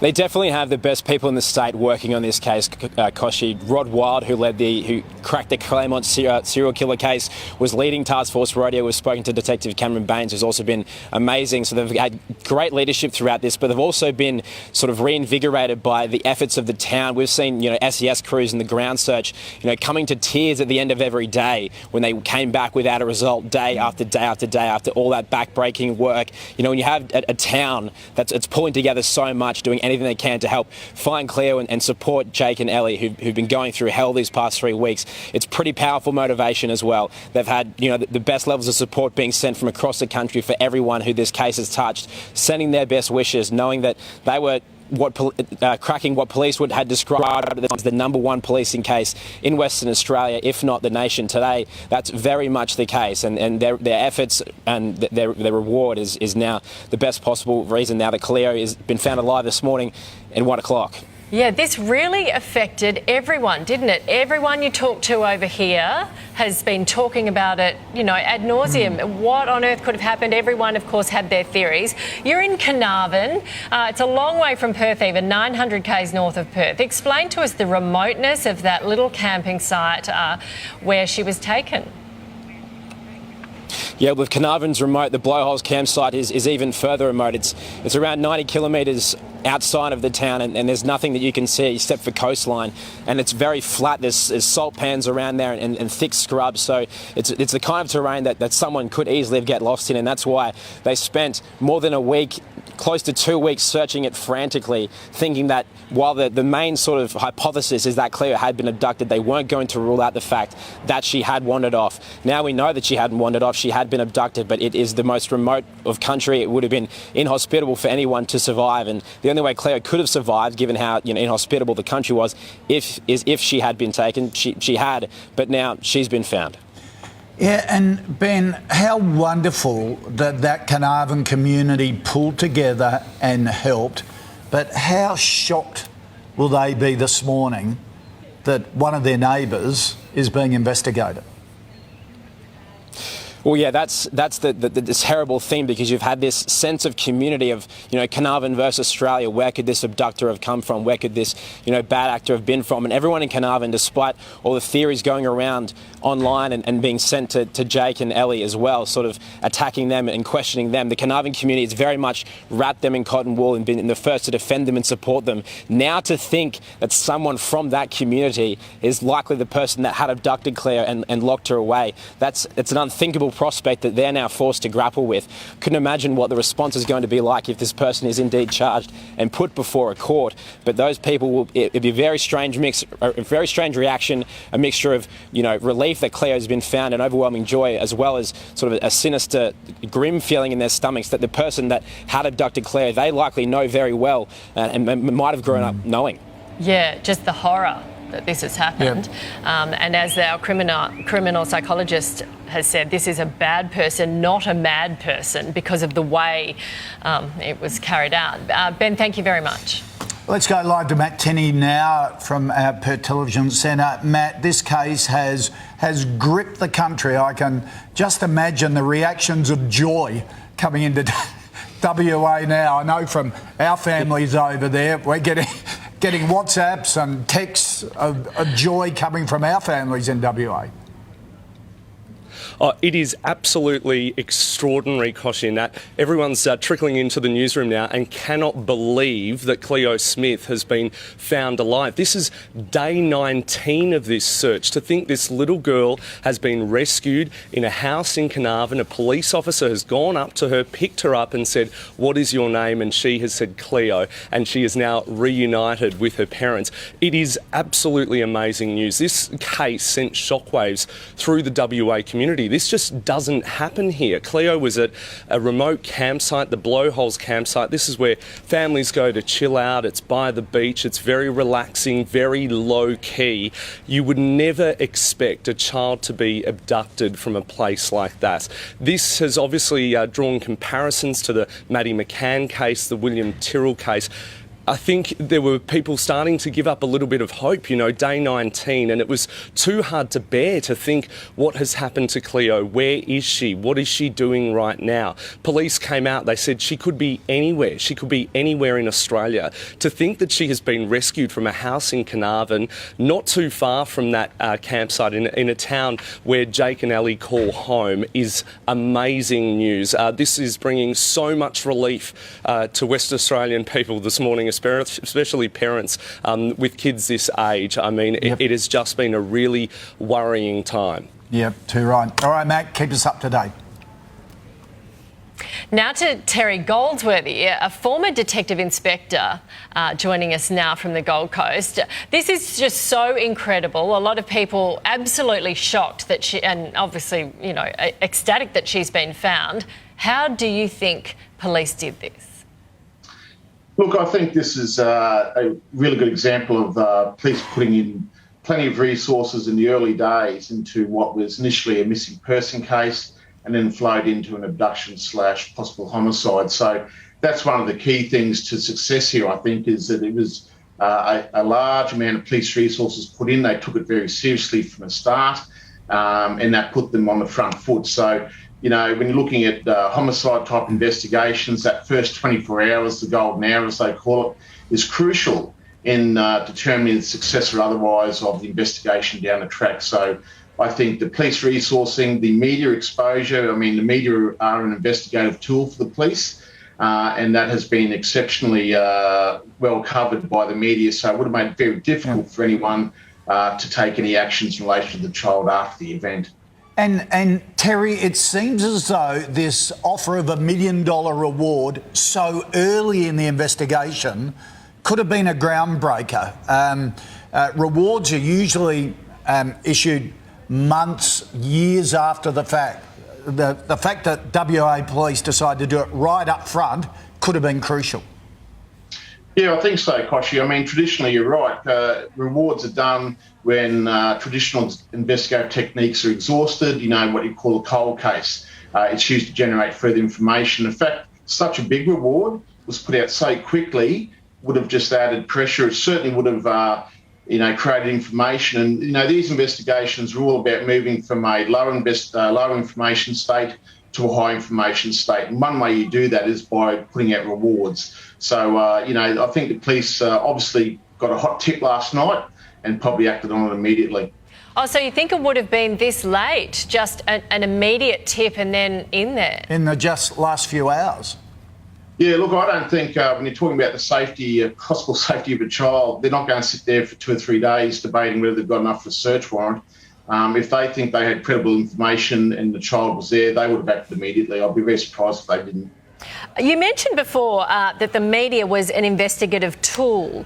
They definitely have the best people in the state working on this case, Koshi. Rod Wild, who cracked the Claremont serial killer case, was leading Task Force Rodia. We've spoken to Detective Cameron Baines, who's also been amazing. So they've had great leadership throughout this, but they've also been sort of reinvigorated by the efforts of the town. We've seen, SES crews in the ground search, coming to tears at the end of every day when they came back without a result day after day after day after all that back-breaking work. When you have a town it's pulling together so much, doing anything they can to help find Cleo and support Jake and Ellie, who've been going through hell these past 3 weeks. It's pretty powerful motivation as well. They've had, the best levels of support being sent from across the country for everyone who this case has touched, sending their best wishes, knowing that they were cracking what police had described as the #1 policing case in Western Australia, if not the nation today. That's very much the case, and their efforts and their reward is now the best possible reason now that Cleo has been found alive this morning at 1 o'clock. Yeah, this really affected everyone, didn't it? Everyone you talk to over here has been talking about it, ad nauseum. What on earth could have happened? Everyone, of course, had their theories. You're in Carnarvon. It's a long way from Perth even, 900 k's north of Perth. Explain to us the remoteness of that little camping site where she was taken. Yeah, with Carnarvon's remote, the Blowholes campsite is even further remote. It's around 90 kilometres outside of the town, and there's nothing that you can see except for coastline, and it's very flat. There's salt pans around there and thick scrub, so it's the kind of terrain that someone could easily get lost in, and that's why they spent more than a week, close to 2 weeks, searching it frantically, thinking that while the main sort of hypothesis is that Cleo had been abducted, they weren't going to rule out the fact that she had wandered off. Now we know that she hadn't wandered off, she had been abducted, but it is the most remote of country. It would have been inhospitable for anyone to survive, and the only way Cleo could have survived, given how inhospitable the country was, if she had been taken. She had, but now she's been found. Yeah, and Ben, how wonderful that Carnarvon community pulled together and helped, but how shocked will they be this morning that one of their neighbours is being investigated? Well, yeah, that's the terrible thing, because you've had this sense of community of, Carnarvon versus Australia. Where could this abductor have come from? Where could this, bad actor have been from? And everyone in Carnarvon, despite all the theories going around online and being sent to Jake and Ellie as well, sort of attacking them and questioning them, the Carnarvon community has very much wrapped them in cotton wool and been the first to defend them and support them. Now to think that someone from that community is likely the person that had abducted Cleo and locked her away, it's an unthinkable prospect that they're now forced to grapple with. Couldn't imagine what the response is going to be like if this person is indeed charged and put before a court. But those people it'd be a very strange mix, a very strange reaction, a mixture of relief that Cleo has been found and overwhelming joy, as well as sort of a sinister, grim feeling in their stomachs that the person that had abducted Cleo, they likely know very well and might have grown up knowing. Yeah, just the horror that this has happened. Yep. And as our criminal psychologist has said, this is a bad person, not a mad person, because of the way it was carried out. Ben, thank you very much. Let's go live to Matt Tenney now from our Perth Television Centre. Matt, this case has gripped the country. I can just imagine the reactions of joy coming into WA now. I know from our families over there, we're getting WhatsApps and texts of joy coming from our families in WA. It is absolutely extraordinary, Koshi, in that everyone's trickling into the newsroom now and cannot believe that Cleo Smith has been found alive. This is day 19 of this search. To think this little girl has been rescued in a house in Carnarvon. A police officer has gone up to her, picked her up and said, "What is your name?" And she has said Cleo, and she is now reunited with her parents. It is absolutely amazing news. This case sent shockwaves through the WA community. This just doesn't happen here. Cleo was at a remote campsite, the Blowholes campsite. This is where families go to chill out. It's by the beach. It's very relaxing, very low key. You would never expect a child to be abducted from a place like that. This has obviously drawn comparisons to the Maddie McCann case, the William Tyrrell case. I think there were people starting to give up a little bit of hope, day 19, and it was too hard to bear to think what has happened to Cleo. Where is she? What is she doing right now? Police came out, they said she could be anywhere. She could be anywhere in Australia. To think that she has been rescued from a house in Carnarvon, not too far from that campsite in a town where Jake and Ellie call home, is amazing news. This is bringing so much relief to West Australian people this morning, especially parents with kids this age. I mean, it has just been a really worrying time. Yep, too right. All right, Matt, keep us up to date. Now to Terry Goldsworthy, a former detective inspector, joining us now from the Gold Coast. This is just so incredible. A lot of people absolutely shocked that she, and obviously, ecstatic that she's been found. How do you think police did this? Look, I think this is a really good example of police putting in plenty of resources in the early days into what was initially a missing person case and then flowed into an abduction / possible homicide. So that's one of the key things to success here, I think, is that it was a large amount of police resources put in. They took it very seriously from the start, and that put them on the front foot. So, you know, when you're looking at homicide-type investigations, that first 24 hours, the golden hour, as they call it, is crucial in determining the success or otherwise of the investigation down the track. So I think the police resourcing, the media exposure, I mean, the media are an investigative tool for the police, and that has been exceptionally well covered by the media. So it would have made it very difficult for anyone to take any actions in relation to the child after the event. And Terry, it seems as though this offer of $1 million reward so early in the investigation could have been a groundbreaker. Rewards are usually issued months, years after the fact. The fact that WA Police decided to do it right up front could have been crucial. Yeah, I think so, Koshy. I mean, traditionally, you're right. Rewards are done when traditional investigative techniques are exhausted, you know, what you call a cold case. It's used to generate further information. In fact, such a big reward was put out so quickly would have just added pressure. It certainly would have, created information. And, you know, these investigations are all about moving from a low information state to a high information state. And one way you do that is by putting out rewards. So, I think the police obviously got a hot tip last night and probably acted on it immediately. Oh, so you think it would have been this late, just an immediate tip and then in there? In the just last few hours? Yeah, look, I don't think when you're talking about the safety, possible safety of a child, they're not going to sit there for 2 or 3 days debating whether they've got enough for a search warrant. If they think they had credible information and the child was there, they would have acted immediately. I'd be very surprised if they didn't. You mentioned before that the media was an investigative tool.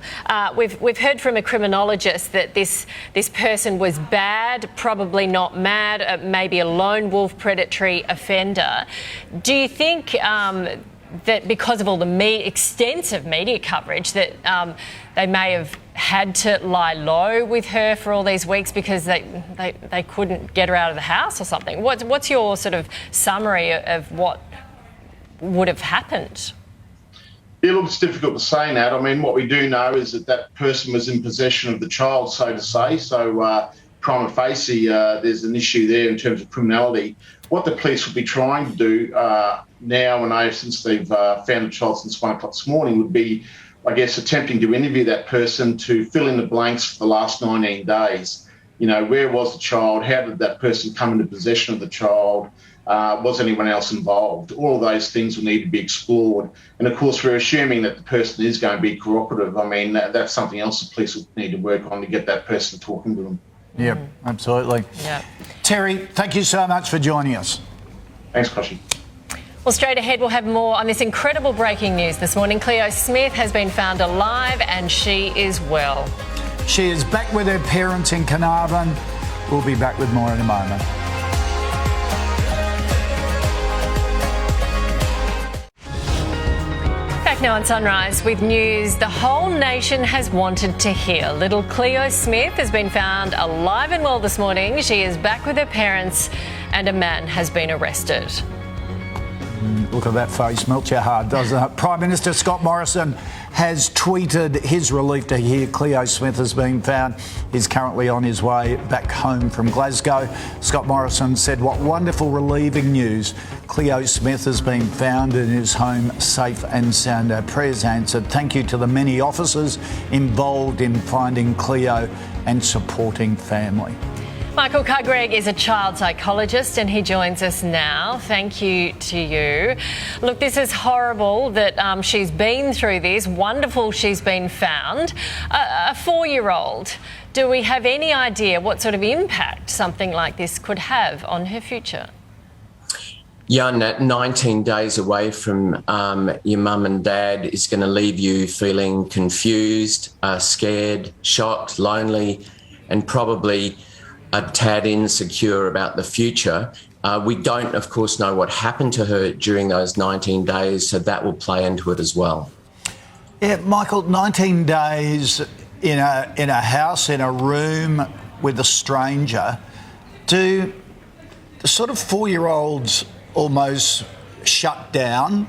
We've heard from a criminologist that this person was bad, probably not mad, maybe a lone wolf predatory offender. Do you think that because of all the extensive media coverage that they may have had to lie low with her for all these weeks because they couldn't get her out of the house or something? What's your sort of summary of what would have happened? Yeah, look, it's difficult to say, Nat. I mean, what we do know is that person was in possession of the child, so to say. So prima facie, there's an issue there in terms of criminality. What the police would be trying to do now, since they've found the child since 1 o'clock this morning, would be, I guess, attempting to interview that person to fill in the blanks for the last 19 days. You know, where was the child? How did that person come into possession of the child? Was anyone else involved? All of those things will need to be explored. And, of course, we're assuming that the person is going to be cooperative. I mean, that's something else the police will need to work on to get that person talking to them. Yeah, absolutely. Yeah. Terry, thank you so much for joining us. Thanks, Koshy. Well, straight ahead, we'll have more on this incredible breaking news this morning. Cleo Smith has been found alive and she is well. She is back with her parents in Carnarvon. We'll be back with more in a moment. Back now on Sunrise with news the whole nation has wanted to hear. Little Cleo Smith has been found alive and well this morning. She is back with her parents and a man has been arrested. Look at that face, melts your heart, doesn't it? Prime Minister Scott Morrison has tweeted his relief to hear Cleo Smith has been found. He's currently on his way back home from Glasgow. Scott Morrison said, "What wonderful relieving news. Cleo Smith has been found in his home safe and sound. Our prayers answered. Thank you to the many officers involved in finding Cleo and supporting family." Michael Cargreg is a child psychologist and he joins us now. Thank you to you. Look, this is horrible that she's been through this. Wonderful she's been found. A 4-year-old. Do we have any idea what sort of impact something like this could have on her future? Yeah, Nat, 19 days away from your mum and dad is going to leave you feeling confused, scared, shocked, lonely, and probably a tad insecure about the future. We don't, of course, know what happened to her during those 19 days, so that will play into it as well. Yeah, Michael, 19 days in a house, in a room with a stranger. Do the sort of 4-year-olds almost shut down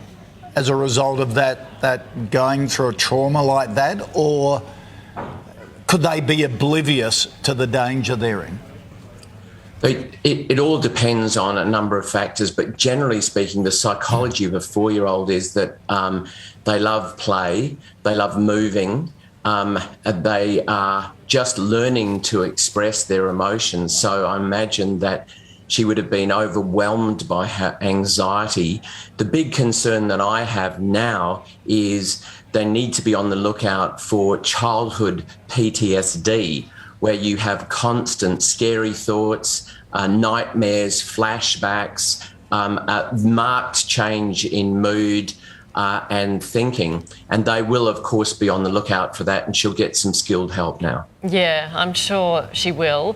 as a result of that going through a trauma like that, or could they be oblivious to the danger they're in? It all depends on a number of factors, but generally speaking, the psychology of a 4-year-old is that they love play, they love moving, they are just learning to express their emotions. So I imagine that she would have been overwhelmed by her anxiety. The big concern that I have now is they need to be on the lookout for childhood PTSD, where you have constant scary thoughts, nightmares, flashbacks, a marked change in mood and thinking. And they will, of course, be on the lookout for that, and she'll get some skilled help now. Yeah, I'm sure she will.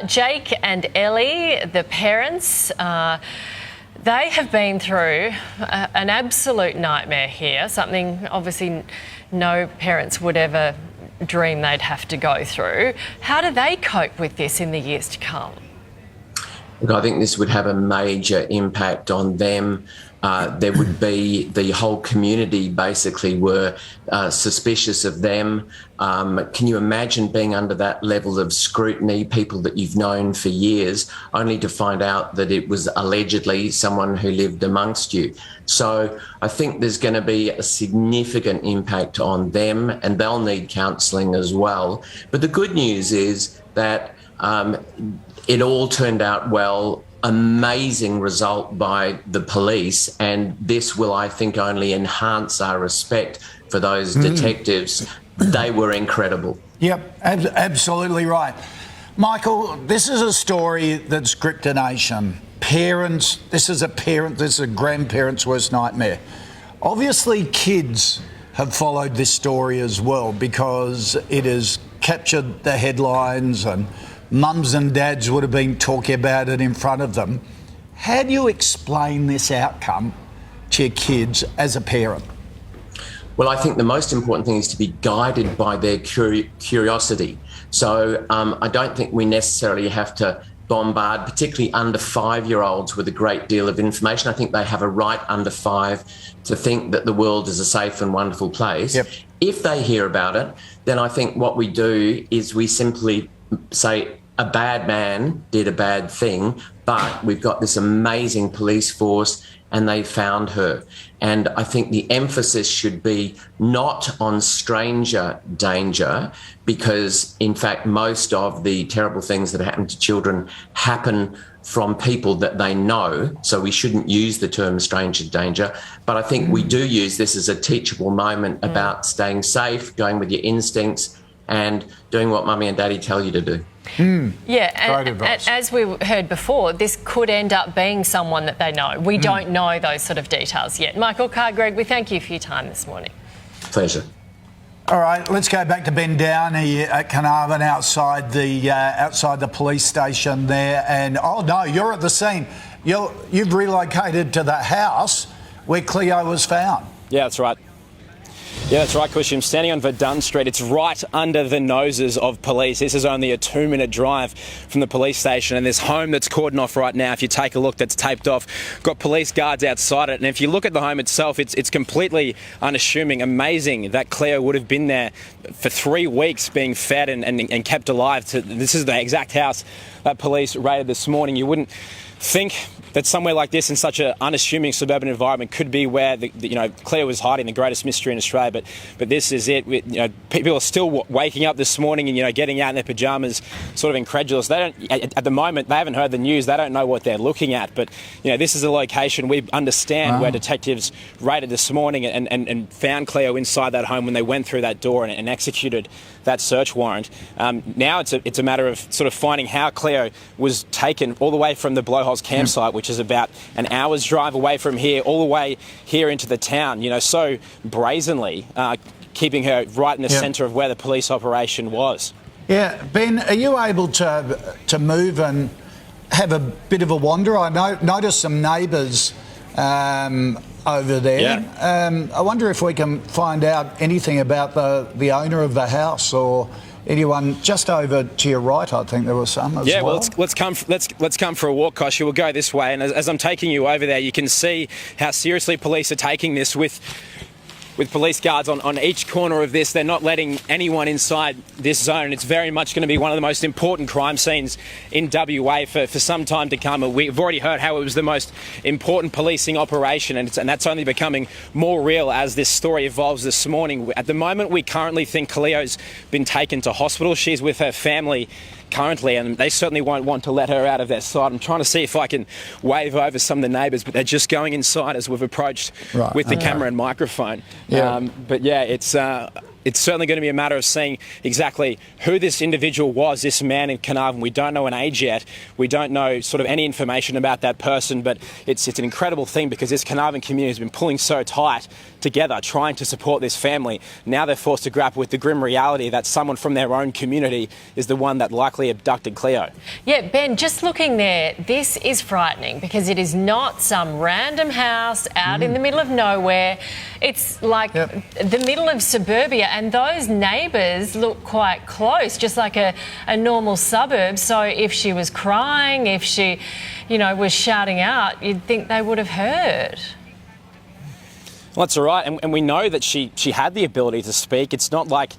Jake and Ellie, the parents, they have been through an absolute nightmare here, something obviously no parents would ever dream they'd have to go through. How do they cope with this in the years to come? Look, I think this would have a major impact on them. There would be the whole community basically were suspicious of them. Can you imagine being under that level of scrutiny, people that you've known for years, only to find out that it was allegedly someone who lived amongst you? So I think there's going to be a significant impact on them, and they'll need counselling as well. But the good news is that it all turned out well. Amazing result by the police, and this will, I think, only enhance our respect for those detectives. They were incredible. Yep, absolutely right. Michael, this is a story that's gripped a nation. Parents, this is a grandparent's worst nightmare. Obviously, kids have followed this story as well because it has captured the headlines, and mums and dads would have been talking about it in front of them. How do you explain this outcome to your kids as a parent? Well, I think the most important thing is to be guided by their curiosity. So I don't think we necessarily have to bombard, particularly under 5-year-olds, with a great deal of information. I think they have a right under 5 to think that the world is a safe and wonderful place. Yep. If they hear about it, then I think what we do is we simply say a bad man did a bad thing, but we've got this amazing police force and they found her. And I think the emphasis should be not on stranger danger, because in fact most of the terrible things that happen to children happen from people that they know, so we shouldn't use the term stranger danger. But I think we do use this as a teachable moment about staying safe, going with your instincts, and doing what mummy and daddy tell you to do. Yeah, and as we heard before, this could end up being someone that they know. We don't know those sort of details yet. Michael Carr-Gregg, we thank you for your time this morning. Pleasure. All right, let's go back to Ben Downey at Carnarvon outside the police station there. And oh no, you're at the scene. You've relocated to the house where Cleo was found. Yeah, that's right. Yeah, that's right, Cushy. I'm standing on Verdun Street. It's right under the noses of police. This is only a 2-minute drive from the police station, and this home that's cordoned off right now, if you take a look, that's taped off, got police guards outside it. And if you look at the home itself, it's completely unassuming. Amazing that Cleo would have been there for 3 weeks being fed and kept alive. This is the exact house that police raided this morning. You wouldn't think that somewhere like this in such an unassuming suburban environment could be where Cleo was hiding, the greatest mystery in Australia. But this is it. People are still waking up this morning and getting out in their pajamas, sort of incredulous. They don't at the moment. They haven't heard the news. They don't know what they're looking at. But this is a location we understand where detectives raided this morning and found Cleo inside that home when they went through that door and executed that search warrant. Now it's a matter of sort of finding how Cleo was taken all the way from the Blowholes campsite, which is about an hour's drive away from here, all the way here into the town, so brazenly keeping her right in the centre of where the police operation was. Yeah, Ben, are you able to move and have a bit of a wander? I noticed some neighbours over there. Yeah. I wonder if we can find out anything about the owner of the house or anyone just over to your right. I think there was some as well. Yeah, well, let's come for a walk, Koshi. We'll go this way, and as I'm taking you over there, you can see how seriously police are taking this with with police guards on each corner of this. They're not letting anyone inside this zone. It's very much going to be one of the most important crime scenes in WA for some time to come. We've already heard how it was the most important policing operation, and that's only becoming more real as this story evolves this morning. At the moment, we currently think Cleo's been taken to hospital. She's with her family currently, and they certainly won't want to let her out of their sight. I'm trying to see if I can wave over some of the neighbours, but they're just going inside as we've approached with the camera and microphone. Yeah. But yeah, it's certainly going to be a matter of seeing exactly who this individual was, this man in Carnarvon. We don't know an age yet. We don't know sort of any information about that person, but it's an incredible thing because this Carnarvon community has been pulling so tight together, trying to support this family. Now they're forced to grapple with the grim reality that someone from their own community is the one that likely abducted Cleo. Yeah, Ben, just looking there, this is frightening because it is not some random house out in the middle of nowhere. It's like the middle of suburbia, and those neighbours look quite close, just like a normal suburb. So if she was crying, if she, was shouting out, you'd think they would have heard. Well, that's all right, and we know that she had the ability to speak. It's not like,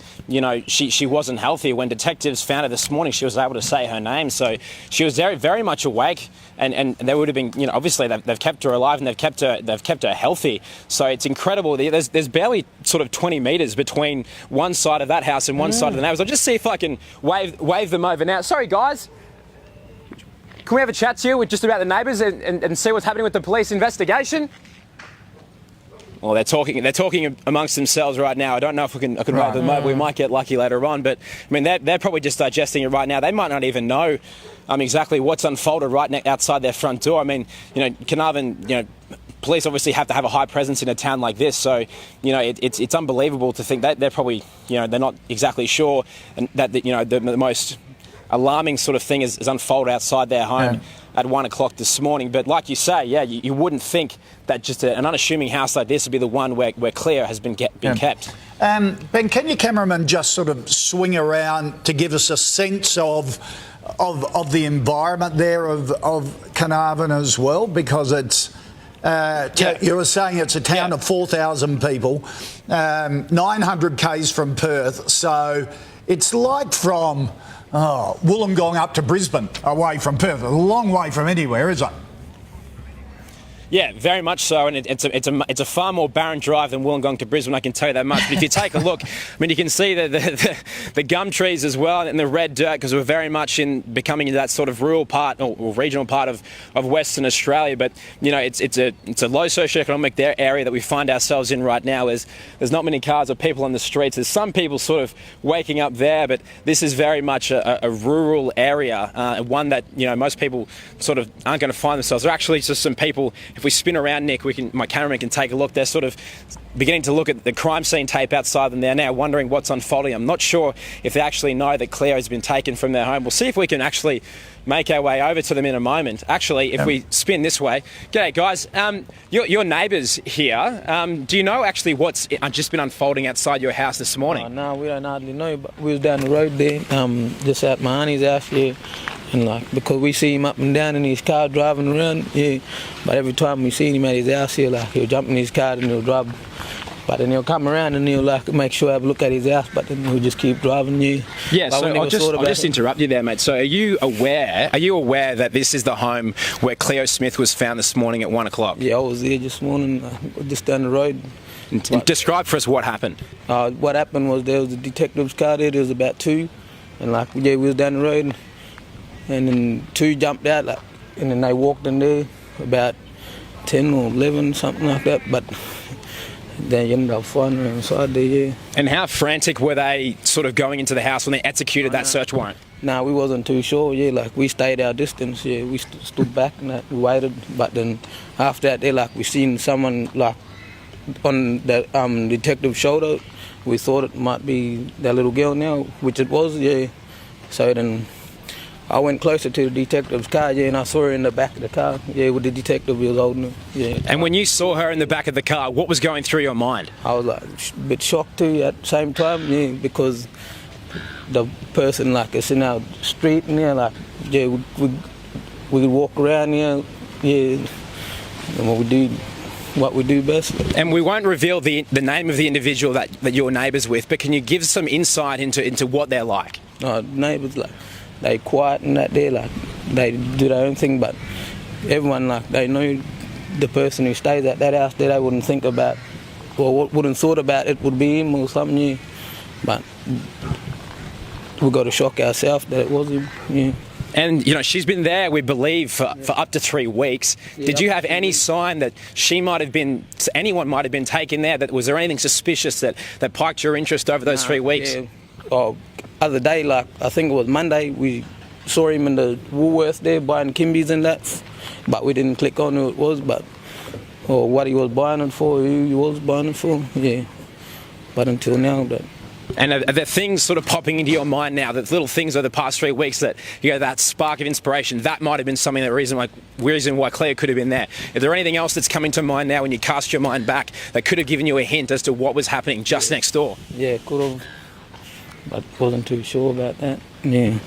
she wasn't healthy. When detectives found her this morning, she was able to say her name, so she was very, very much awake, and they would have been, obviously they've kept her alive and they've kept her healthy. So it's incredible. There's barely sort of 20 metres between one side of that house and one side of the neighbours. I'll just see if I can wave them over now. Sorry, guys. Can we have a chat to you with just about the neighbours and see what's happening with the police investigation? Well, they're talking amongst themselves right now. I don't know if I can wave them over. We might get lucky later on, but I mean they're probably just digesting it right now. They might not even know exactly what's unfolded right outside their front door. I mean, Carnarvon, police obviously have to have a high presence in a town like this, so it's unbelievable to think that they're probably they're not exactly sure, and that the most alarming sort of thing is unfolded outside their home at 1 o'clock this morning. But like you say, you wouldn't think that just an unassuming house like this would be the one where Cleo has been kept. Ben, can your cameraman just sort of swing around to give us a sense of the environment there of Carnarvon as well? Because it's you were saying it's a town of 4,000 people, 900 k's from Perth, so it's like from Wollongong up to Brisbane, away from Perth. A long way from anywhere, is it? Yeah, very much so, and it's a far more barren drive than Wollongong to Brisbane, I can tell you that much. But if you take a look, I mean, you can see the gum trees as well and the red dirt, because we're very much becoming into that sort of rural part or regional part of Western Australia. But it's a low socioeconomic area that we find ourselves in right now. There's not many cars or people on the streets. There's some people sort of waking up there, but this is very much a rural area, one that most people sort of aren't going to find themselves. There are actually just some people. If we spin around, Nick, my cameraman can take a look. They're sort of beginning to look at the crime scene tape outside them. They're now wondering what's unfolding. I'm not sure if they actually know that Cleo's been taken from their home. We'll see if we can actually make our way over to them in a moment. Actually, if we spin this way. G'day, guys. Your neighbours here. Do you know actually what's just been unfolding outside your house this morning? No, we don't hardly know, but we was down the road there, just at my auntie's house here. And because we see him up and down in his car driving around, but every time we see him at his house here, he'll jump in his car and he'll drive. But then he'll come around and he'll make sure I have a look at his house, but then he'll just keep driving you. Yeah, so I'll just interrupt you there, mate. So are you aware that this is the home where Cleo Smith was found this morning at 1 o'clock? Yeah, I was there this morning, just down the road. And describe for us what happened. What happened was there was a detective's car there. There was about two, and we was down the road. And then two jumped out, and then they walked in there about 10 or 11, something like that. But they ended up finding her inside there, yeah. And how frantic were they sort of going into the house when they executed that search warrant? No, we wasn't too sure, yeah. We stayed our distance, yeah. We stood back and we waited. But then after that, we seen someone, on the detective's shoulder. We thought it might be that little girl now, which it was, yeah. So then I went closer to the detective's car, yeah, and I saw her in the back of the car, yeah, with the detective who was holding her, yeah. And when you saw her in the back of the car, what was going through your mind? I was a bit shocked too at the same time, yeah, because the person is in our street, and yeah, we would walk around, yeah, and what we do, what we do best. And we won't reveal the name of the individual that you're neighbours with, but can you give some insight into what they're like? Neighbours, like, they quiet and that day, like, they do their own thing, but everyone, like, they know the person who stays at that house, they wouldn't think about, or wouldn't thought about it would be him or something new. But we got a shock ourselves that it was him. Yeah. And, you know, she's been there, we believe, for up to 3 weeks. Yeah, did you have any sign that anyone might have been taken there? Was there anything suspicious that piqued your interest over those 3 weeks? Yeah. Oh, other day, like, I think it was Monday, we saw him in the Woolworths there buying Kimbies and that, but we didn't click on who it was, or what he was buying it for, who he was buying it for, yeah. But until now, And are there things sort of popping into your mind now, that little things over the past 3 weeks that, you know, that spark of inspiration, that might have been something, the reason why Cleo could have been there? Is there anything else that's coming to mind now when you cast your mind back that could have given you a hint as to what was happening just next door? Yeah, could have, but wasn't too sure about that, yeah.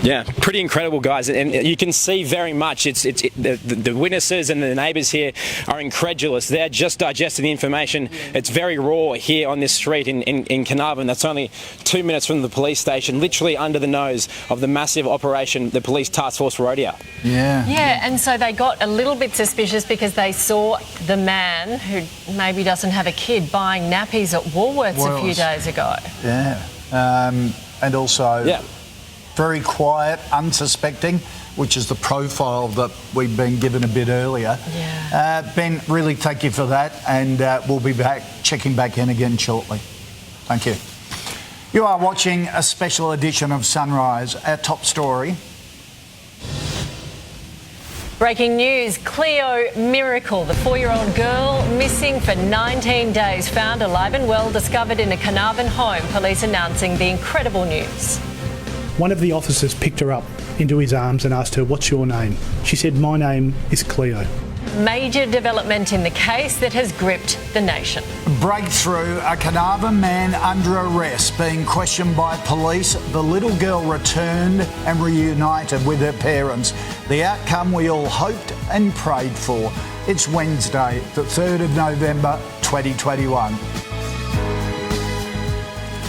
Yeah, pretty incredible, guys, and you can see very much the witnesses and the neighbours here are incredulous. They're just digesting the information. It's very raw here on this street in Carnarvon. That's only 2 minutes from the police station, literally under the nose of the massive operation, the Police Task Force Rodeo. Yeah, and so they got a little bit suspicious because they saw the man who maybe doesn't have a kid buying nappies at Woolworths a few days ago. Yeah, and also... Yeah. Very quiet, unsuspecting, which is the profile that we've been given a bit earlier. Yeah. Ben, really thank you for that, and we'll be checking back in again shortly. Thank you. You are watching a special edition of Sunrise. Our top story. Breaking news, Cleo Miracle, the 4-year-old girl missing for 19 days, found alive and well, discovered in a Carnarvon home. Police announcing the incredible news. One of the officers picked her up into his arms and asked her, "What's your name?" She said, "My name is Cleo." Major development in the case that has gripped the nation. Breakthrough, a Carnarvon man under arrest being questioned by police. The little girl returned and reunited with her parents. The outcome we all hoped and prayed for. It's Wednesday, the 3rd of November, 2021.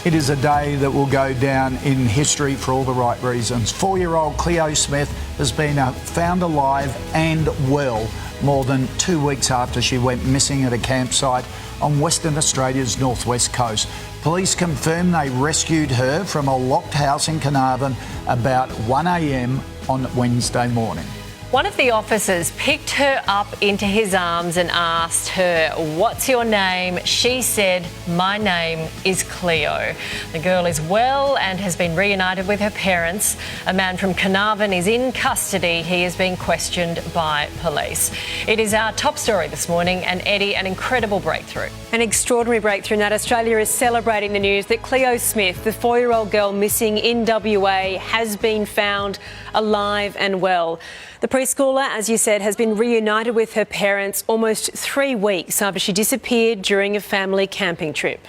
It is a day that will go down in history for all the right reasons. 4-year-old Cleo Smith has been found alive and well more than 2 weeks after she went missing at a campsite on Western Australia's northwest coast. Police confirm they rescued her from a locked house in Carnarvon about 1 a.m. on Wednesday morning. One of the officers picked her up into his arms and asked her, "What's your name?" She said, "My name is Cleo." The girl is well and has been reunited with her parents. A man from Carnarvon is in custody. He is being questioned by police. It is our top story this morning, and Eddie, an incredible breakthrough. An extraordinary breakthrough, Nat. Australia is celebrating the news that Cleo Smith, the 4-year-old girl missing in WA, has been found alive and well. The preschooler, as you said, has been reunited with her parents almost 3 weeks after she disappeared during a family camping trip.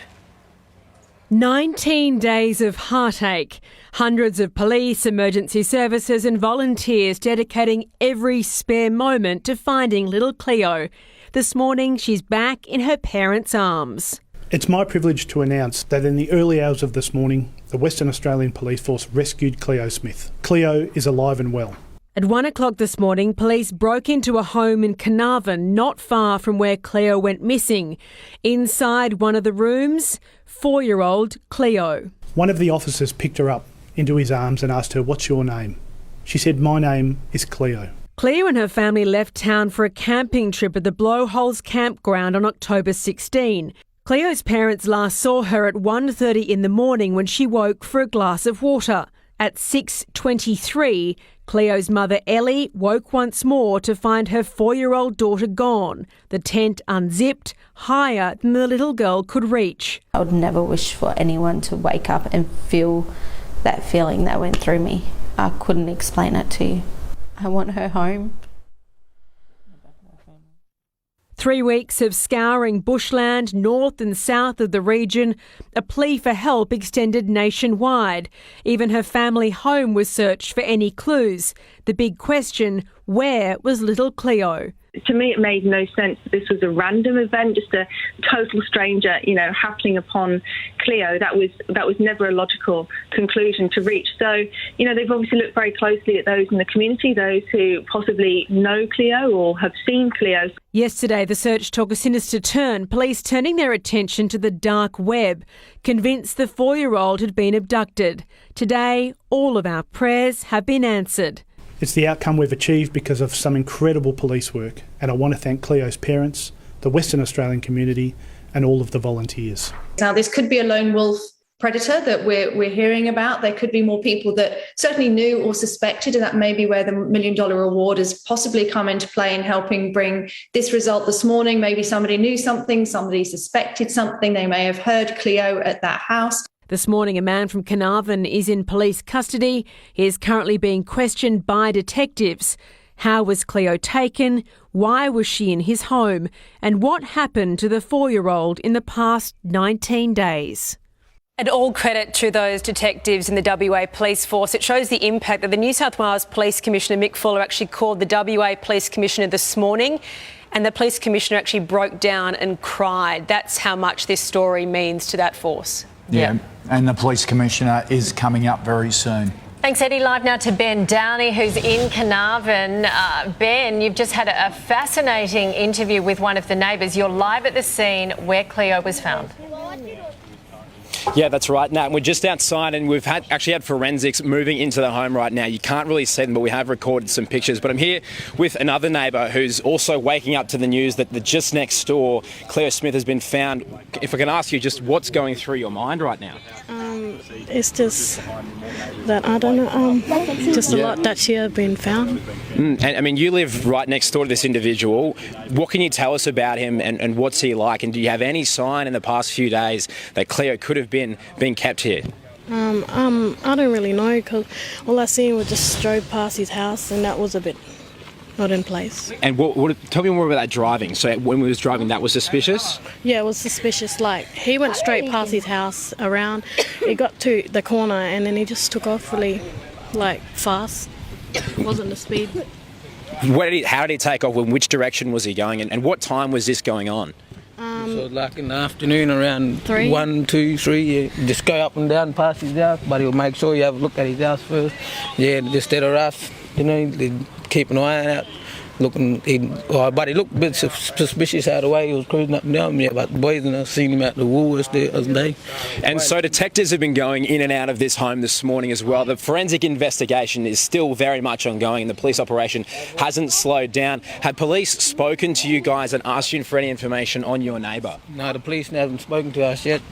19 days of heartache. Hundreds of police, emergency services and volunteers dedicating every spare moment to finding little Cleo. This morning, she's back in her parents' arms. It's my privilege to announce that in the early hours of this morning, the Western Australian Police Force rescued Cleo Smith. Cleo is alive and well. At 1 o'clock this morning, police broke into a home in Carnarvon, not far from where Cleo went missing. Inside one of the rooms, 4-year-old Cleo. One of the officers picked her up into his arms and asked her, "What's your name?" She said, "My name is Cleo." Cleo and her family left town for a camping trip at the Blowholes campground on October 16. Cleo's parents last saw her at 1:30 in the morning when she woke for a glass of water. At 6:23, Cleo's mother Ellie woke once more to find her 4-year-old daughter gone, the tent unzipped, higher than the little girl could reach. I would never wish for anyone to wake up and feel that feeling that went through me. I couldn't explain it to you. I want her home. 3 weeks of scouring bushland north and south of the region, a plea for help extended nationwide. Even her family home was searched for any clues. The big question, where was little Cleo? To me, it made no sense that this was a random event, just a total stranger, happening upon Cleo. That was never a logical conclusion to reach. So, they've obviously looked very closely at those in the community, those who possibly know Cleo or have seen Cleo. Yesterday, the search took a sinister turn, police turning their attention to the dark web, convinced the 4-year-old had been abducted. Today, all of our prayers have been answered. It's the outcome we've achieved because of some incredible police work, and I want to thank Cleo's parents, the Western Australian community, and all of the volunteers. Now, this could be a lone wolf predator that we're hearing about. There could be more people that certainly knew or suspected, and that may be where the $1 million reward has possibly come into play in helping bring this result this morning. Maybe somebody knew something, somebody suspected something, they may have heard Cleo at that house. This morning, a man from Carnarvon is in police custody. He is currently being questioned by detectives. How was Cleo taken? Why was she in his home? And what happened to the 4-year-old in the past 19 days? And all credit to those detectives in the WA Police Force. It shows the impact that the New South Wales Police Commissioner Mick Fuller actually called the WA Police Commissioner this morning, and the Police Commissioner actually broke down and cried. That's how much this story means to that force. Yeah, and the Police Commissioner is coming up very soon. Thanks, Eddie. Live now to Ben Downey, who's in Carnarvon. Ben, you've just had a fascinating interview with one of the neighbours. You're live at the scene where Cleo was found. Yeah, that's right, Nat. We're just outside and we've actually had forensics moving into the home right now. You can't really see them, but we have recorded some pictures. But I'm here with another neighbour who's also waking up to the news that just next door, Cleo Smith has been found. If I can ask you just what's going through your mind right now? It's just that, I don't know, just a lot that she has been found. And I mean, you live right next door to this individual. What can you tell us about him and what's he like? And do you have any sign in the past few days that Cleo could have been kept here? I don't really know, because all I seen was just drove past his house, and that was a bit not in place. And tell me more about that driving. So when we was driving, that was suspicious? Yeah, it was suspicious. Like, he went straight past his house around. He got to the corner and then he just took off really, fast. It wasn't the speed. How did he take off? In which direction was he going? And what time was this going on? So like in the afternoon around 3? 1, 2, 3, yeah, just go up and down past his house, but he'll make sure you have a look at his house first. Yeah, instead of us, they keep an eye out, looking. But he looked a bit suspicious out of the way he was cruising up and down. Yeah, but the boys and I seen him at the Woolworths the other day. And so detectives have been going in and out of this home this morning as well. The forensic investigation is still very much ongoing and the police operation hasn't slowed down. Have police spoken to you guys and asked you for any information on your neighbour? No, the police haven't spoken to us yet.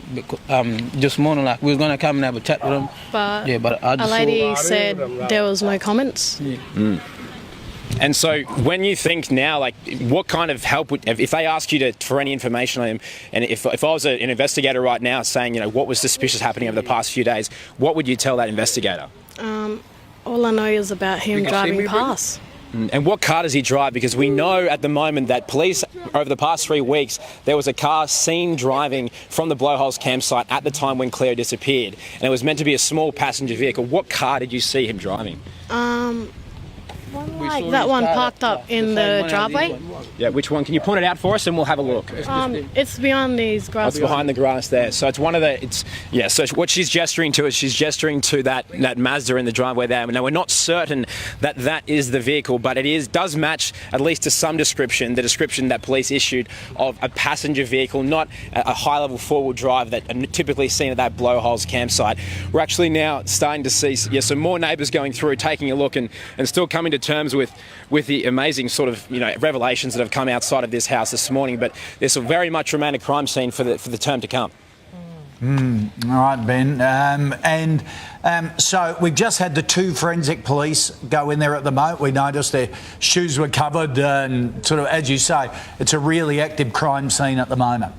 This morning, we was going to come and have a chat with them. But, I just a lady said there was no comments. Yeah. And so when you think now, what kind of help if they ask you for any information on him, and if I was an investigator right now saying, what was suspicious happening over the past few days, what would you tell that investigator? All I know is about him driving past. And what car does he drive? Because we know at the moment that police, over the past 3 weeks, there was a car seen driving from the Blowholes campsite at the time when Cleo disappeared. And it was meant to be a small passenger vehicle. What car did you see him driving? That one parked up in the driveway. Yeah, which one? Can you point it out for us and we'll have a look? It's behind these grass. It's behind the grass there. So it's one of the, so what she's gesturing to is she's gesturing to that Mazda in the driveway there. Now, we're not certain that is the vehicle, but it does match, at least to some description, the description that police issued of a passenger vehicle, not a high-level four-wheel drive that are typically seen at that Blowholes campsite. We're actually now starting to see some more neighbours going through, taking a look and still coming to terms with the amazing sort of revelations that have come outside of this house this morning. But this will very much remain a crime scene for the term to come. All right, Ben. So we've just had the 2 forensic police go in there at the moment. We noticed their shoes were covered and sort of, as you say, it's a really active crime scene at the moment.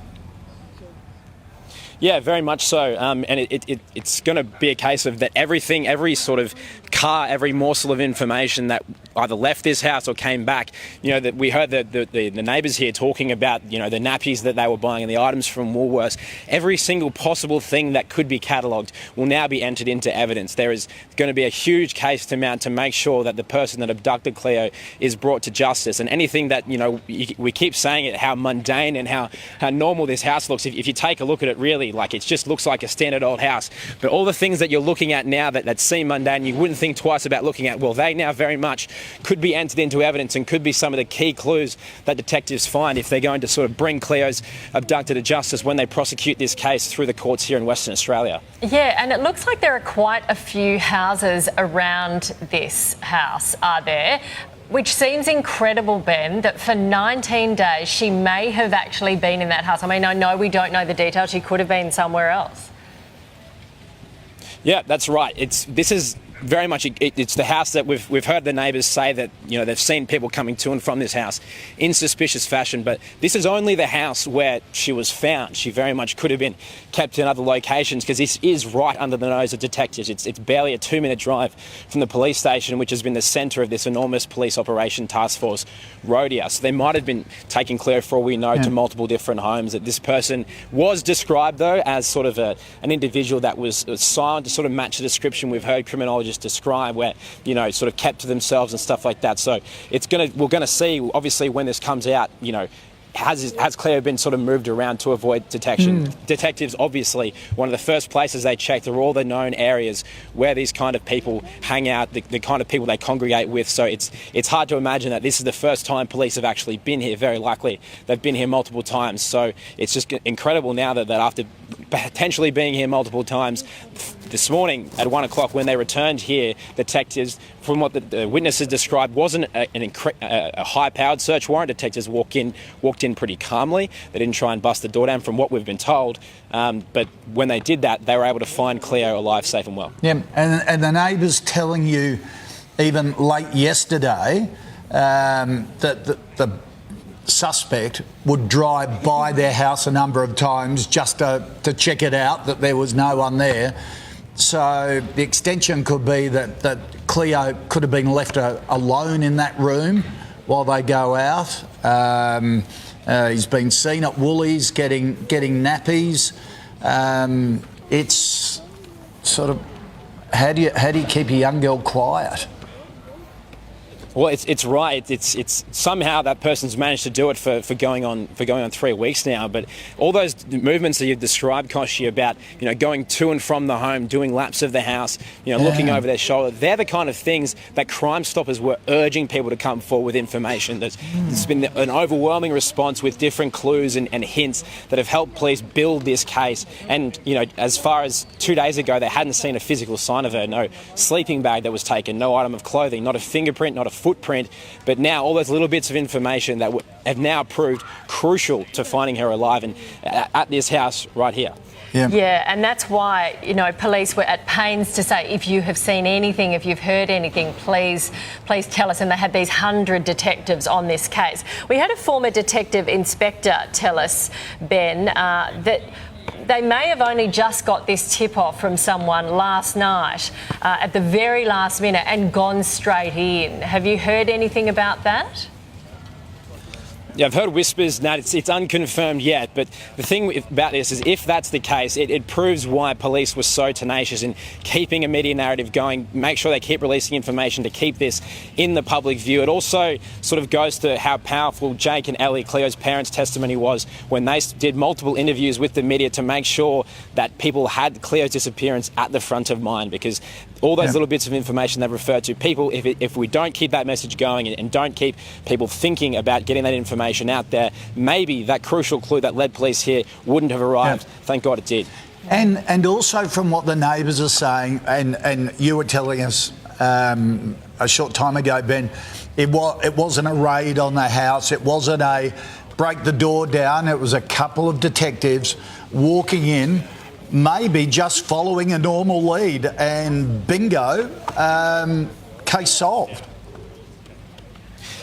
Yeah, very much so. And it's going to be a case of that everything, every sort of car, every morsel of information that either left this house or came back, that we heard the neighbours here talking about, the nappies that they were buying and the items from Woolworths. Every single possible thing that could be catalogued will now be entered into evidence. There is going to be a huge case to mount to make sure that the person that abducted Cleo is brought to justice. And anything that, we keep saying it, how mundane and how normal this house looks. If you take a look at it really, it just looks like a standard old house. But all the things that you're looking at now that seem mundane, you wouldn't think twice about looking at, well, they now very much could be entered into evidence and could be some of the key clues that detectives find if they're going to sort of bring Cleo's abductor to justice when they prosecute this case through the courts here in Western Australia. Yeah, and it looks like there are quite a few houses around this house, are there? Which seems incredible, Ben, that for 19 days she may have actually been in that house. I mean, I know we don't know the details. She could have been somewhere else. Yeah, that's right. This is very much, it's the house that we've heard the neighbours say that, they've seen people coming to and from this house in suspicious fashion, but this is only the house where she was found. She very much could have been kept in other locations because this is right under the nose of detectives. It's barely a 2-minute drive from the police station, which has been the centre of this enormous police operation task force, Rhodia. So they might have been taking Cleo, for all we know, to multiple different homes. That this person was described, though, as sort of an individual that was silent to sort of match the description we've heard criminologists describe, where, sort of kept to themselves and stuff like that. So we're going to see, obviously, when this comes out, has Cleo been sort of moved around to avoid detection? Detectives, obviously, one of the first places they checked are all the known areas where these kind of people hang out, the kind of people they congregate with. So it's hard to imagine that this is the first time police have actually been here. Very likely they've been here multiple times. So it's just incredible now that after potentially being here multiple times, this morning at 1 o'clock when they returned here, detectives, from what the witnesses described, wasn't a high-powered search warrant. Detectives walked in pretty calmly. They didn't try and bust the door down, from what we've been told. But when they did that, they were able to find Cleo alive, safe and well. Yeah, and the neighbours telling you, even late yesterday, that the suspect would drive by their house a number of times just to check it out, that there was no one there. So the extension could be that Cleo could have been left alone in that room while they go out. He's been seen at Woolies getting nappies. It's sort of, how do you keep a young girl quiet? Well, it's right. It's somehow that person's managed to do it for going on 3 weeks now. But all those movements that you've described, Koshi, about going to and from the home, doing laps of the house, looking over their shoulder, they're the kind of things that Crime Stoppers were urging people to come forward with information. There's been an overwhelming response with different clues and hints that have helped police build this case. And as far as 2 days ago, they hadn't seen a physical sign of her. No sleeping bag that was taken, no item of clothing, not a fingerprint, not a footprint. But now all those little bits of information that have now proved crucial to finding her alive and at this house right here. Yeah, and that's why, police were at pains to say, if you have seen anything, if you've heard anything, please tell us. And they had these 100 detectives on this case. We had a former detective inspector tell us, Ben, that they may have only just got this tip-off from someone last night at the very last minute and gone straight in. Have you heard anything about that? Yeah, I've heard whispers, Nat. It's unconfirmed yet, but the thing about this is if that's the case, it proves why police were so tenacious in keeping a media narrative going, make sure they keep releasing information to keep this in the public view. It also sort of goes to how powerful Jake and Ellie, Cleo's parents' testimony was when they did multiple interviews with the media to make sure that people had Cleo's disappearance at the front of mind, because all those little bits of information they've referred to, people, if we don't keep that message going and don't keep people thinking about getting that information out there, maybe that crucial clue that led police here wouldn't have arrived. Thank God it did. And also from what the neighbours are saying, and you were telling us a short time ago, Ben, it wasn't a raid on the house, it wasn't a break the door down, it was a couple of detectives walking in, maybe just following a normal lead, and bingo, case solved.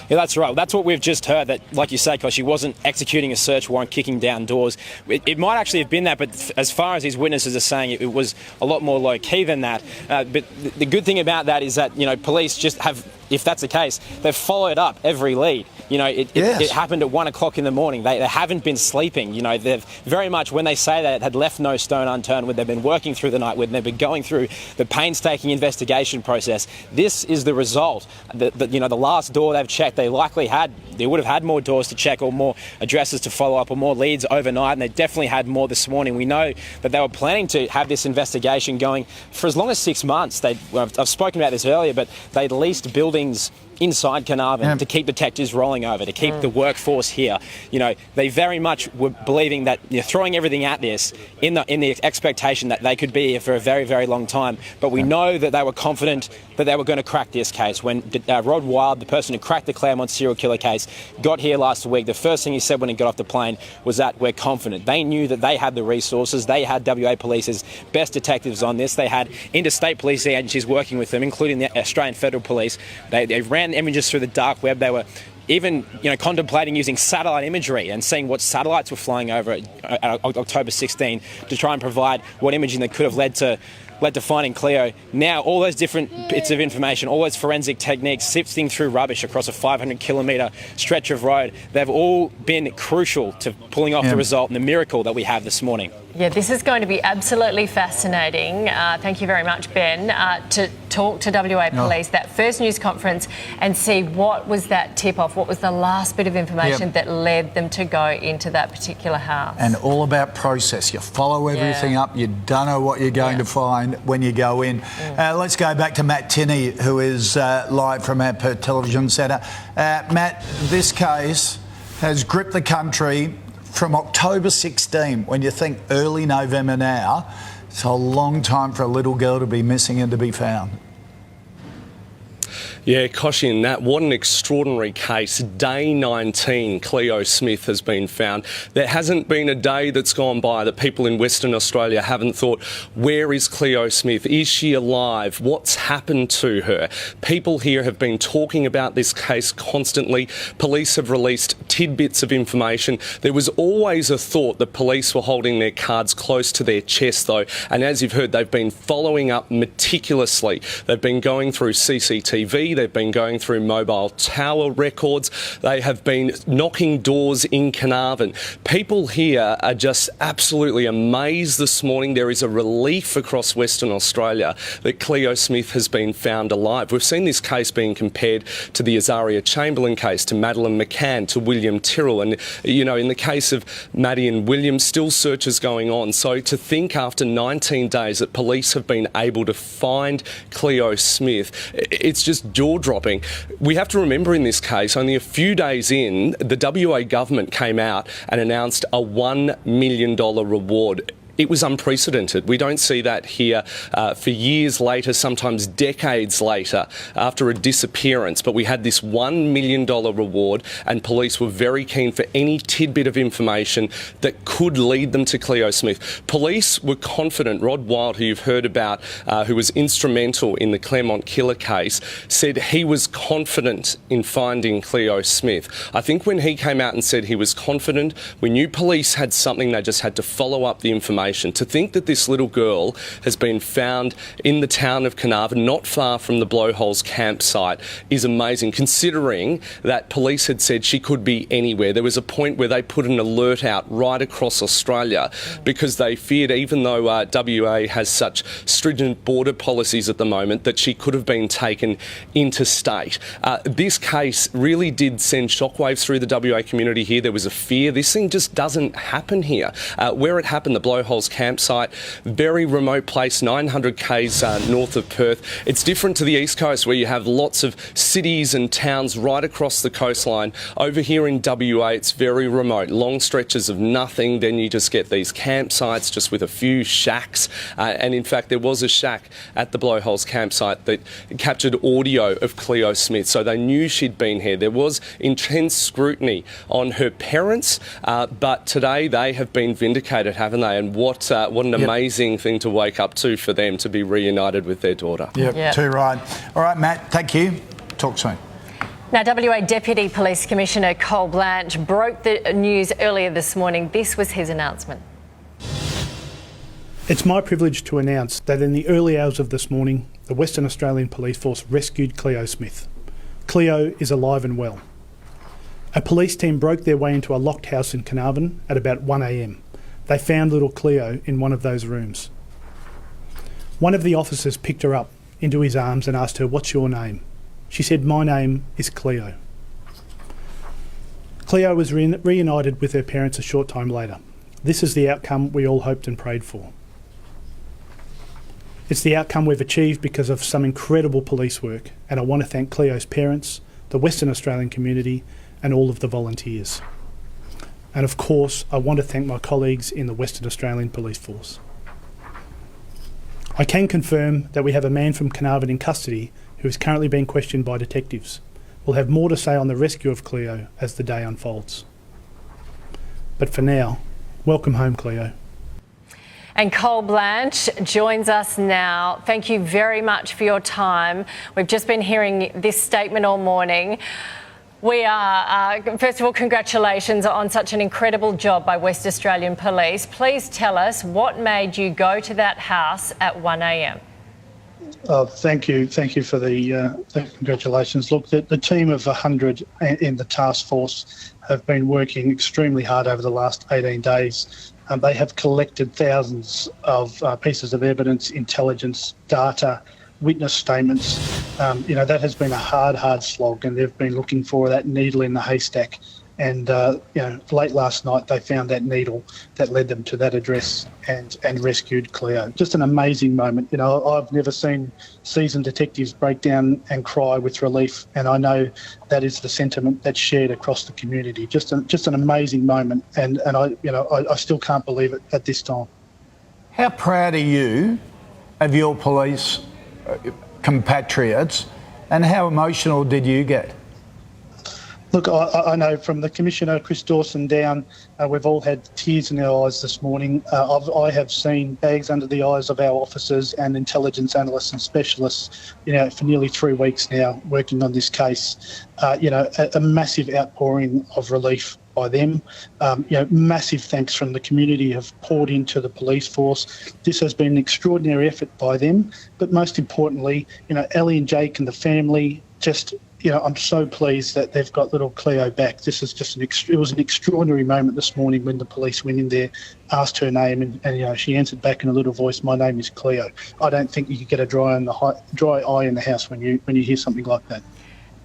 Yeah, that's right. That's what we've just heard, that, like you say, because she wasn't executing a search warrant, kicking down doors. It might actually have been that, but as far as his witnesses are saying, it was a lot more low-key than that. But the good thing about that is that, police just have, if that's the case, they've followed up every lead. It happened at 1 o'clock in the morning. They haven't been sleeping. They've very much, when they say that, had left no stone unturned, when they've been working through the night, when they've been going through the painstaking investigation process. This is the result. The last door they've checked, they would have had more doors to check, or more addresses to follow up, or more leads overnight, and they definitely had more this morning. We know that they were planning to have this investigation going for as long as 6 months. I've spoken about this earlier, but they'd leased buildings inside Carnarvon to keep detectives rolling over, to keep the workforce here. They very much were believing that, throwing everything at this in the expectation that they could be here for a very, very long time. But we know that they were confident that they were going to crack this case. When Rod Wild, the person who cracked the Claremont serial killer case, got here last week, the first thing he said when he got off the plane was that we're confident. They knew that they had the resources. They had WA Police's best detectives on this. They had interstate police agencies working with them, including the Australian Federal Police. They ran images through the dark web. They were even contemplating using satellite imagery and seeing what satellites were flying over at October 16 to try and provide what imaging that could have led to finding Cleo. Now, all those different bits of information, all those forensic techniques, sifting through rubbish across a 500-kilometre stretch of road, they've all been crucial to pulling off the result and the miracle that we have this morning. Yeah, this is going to be absolutely fascinating. Thank you very much, Ben, to talk to WA Police, that first news conference, and see what was that tip-off, what was the last bit of information that led them to go into that particular house. And all about process. You follow everything up. You don't know what you're going to find when you go in. Let's go back to Matt Tinney, who is live from our Perth Television Centre. Matt, this case has gripped the country from October 16, when you think early November now. It's a long time for a little girl to be missing and to be found. Yeah, Koshi and Nat, what an extraordinary case. Day 19, Cleo Smith has been found. There hasn't been a day that's gone by that people in Western Australia haven't thought, where is Cleo Smith? Is she alive? What's happened to her? People here have been talking about this case constantly. Police have released tidbits of information. There was always a thought that police were holding their cards close to their chest, though. And as you've heard, they've been following up meticulously. They've been going through CCTV. They've been going through mobile tower records. They have been knocking doors in Carnarvon. People here are just absolutely amazed this morning. There is a relief across Western Australia that Cleo Smith has been found alive. We've seen this case being compared to the Azaria Chamberlain case, to Madeleine McCann, to William Tyrrell. And, in the case of Maddie and William, still searches going on. So to think after 19 days that police have been able to find Cleo Smith, it's just jaw-dropping. We have to remember in this case, only a few days in, the WA government came out and announced a $1 million reward. It was unprecedented. We don't see that here for years later, sometimes decades later, after a disappearance. But we had this $1 million reward, and police were very keen for any tidbit of information that could lead them to Cleo Smith. Police were confident. Rod Wild, who you've heard about, who was instrumental in the Claremont killer case, said he was confident in finding Cleo Smith. I think when he came out and said he was confident, we knew police had something. They just had to follow up the information. To think that this little girl has been found in the town of Carnarvon, not far from the Blowholes campsite, is amazing, considering that police had said she could be anywhere. There was a point where they put an alert out right across Australia because they feared, even though WA has such stringent border policies at the moment, that she could have been taken interstate. This case really did send shockwaves through the WA community here. There was a fear. This thing just doesn't happen here. Where it happened, the Blowholes campsite, very remote place, 900 k's north of Perth. It's different to the East Coast, where you have lots of cities and towns right across the coastline. Over here in WA, it's very remote, long stretches of nothing. Then you just get these campsites just with a few shacks. And in fact, there was a shack at the Blowholes campsite that captured audio of Cleo Smith, so they knew she'd been here. There was intense scrutiny on her parents, but today they have been vindicated, haven't they? And what an amazing thing to wake up to for them, to be reunited with their daughter. Too right. All right, Matt, thank you. Talk soon. Now, WA Deputy Police Commissioner Cole Blanche broke the news earlier this morning. This was his announcement. It's my privilege to announce that in the early hours of this morning, the Western Australian Police Force rescued Cleo Smith. Cleo is alive and well. A police team broke their way into a locked house in Carnarvon at about 1 a.m. They found little Cleo in one of those rooms. One of the officers picked her up into his arms and asked her, "What's your name?" She said, "My name is Cleo." Cleo was reunited with her parents a short time later. This is the outcome we all hoped and prayed for. It's the outcome we've achieved because of some incredible police work, and I want to thank Cleo's parents, the Western Australian community, and all of the volunteers. And of course, I want to thank my colleagues in the Western Australian Police Force. I can confirm that we have a man from Carnarvon in custody who is currently being questioned by detectives. We'll have more to say on the rescue of Cleo as the day unfolds. But for now, welcome home, Cleo. And Cole Blanche joins us now. Thank you very much for your time. We've just been hearing this statement all morning. We are, first of all, congratulations on such an incredible job by West Australian Police. Please tell us what made you go to that house at 1 a.m. Thank you for the congratulations. Look, the team of 100 in the task force have been working extremely hard over the last 18 days. They have collected thousands of pieces of evidence, intelligence, data, witness statements. That has been a hard slog, and they've been looking for that needle in the haystack. And, late last night they found that needle that led them to that address and rescued Cleo. Just an amazing moment. I've never seen seasoned detectives break down and cry with relief, and I know that is the sentiment that's shared across the community. Just an amazing moment, and I still can't believe it at this time. How proud are you of your police compatriots, and how emotional did you get? Look, I know from the Commissioner, Chris Dawson, down, we've all had tears in our eyes this morning. I have seen bags under the eyes of our officers and intelligence analysts and specialists, for nearly 3 weeks now working on this case. A massive outpouring of relief by them. Massive thanks from the community have poured into the police force. This has been an extraordinary effort by them, but most importantly, Ellie and Jake and the family I'm so pleased that they've got little Cleo back. This is just it was an extraordinary moment this morning when the police went in there, asked her name, and she answered back in a little voice, "My name is Cleo." I don't think you could get a dry eye in the house when you hear something like that.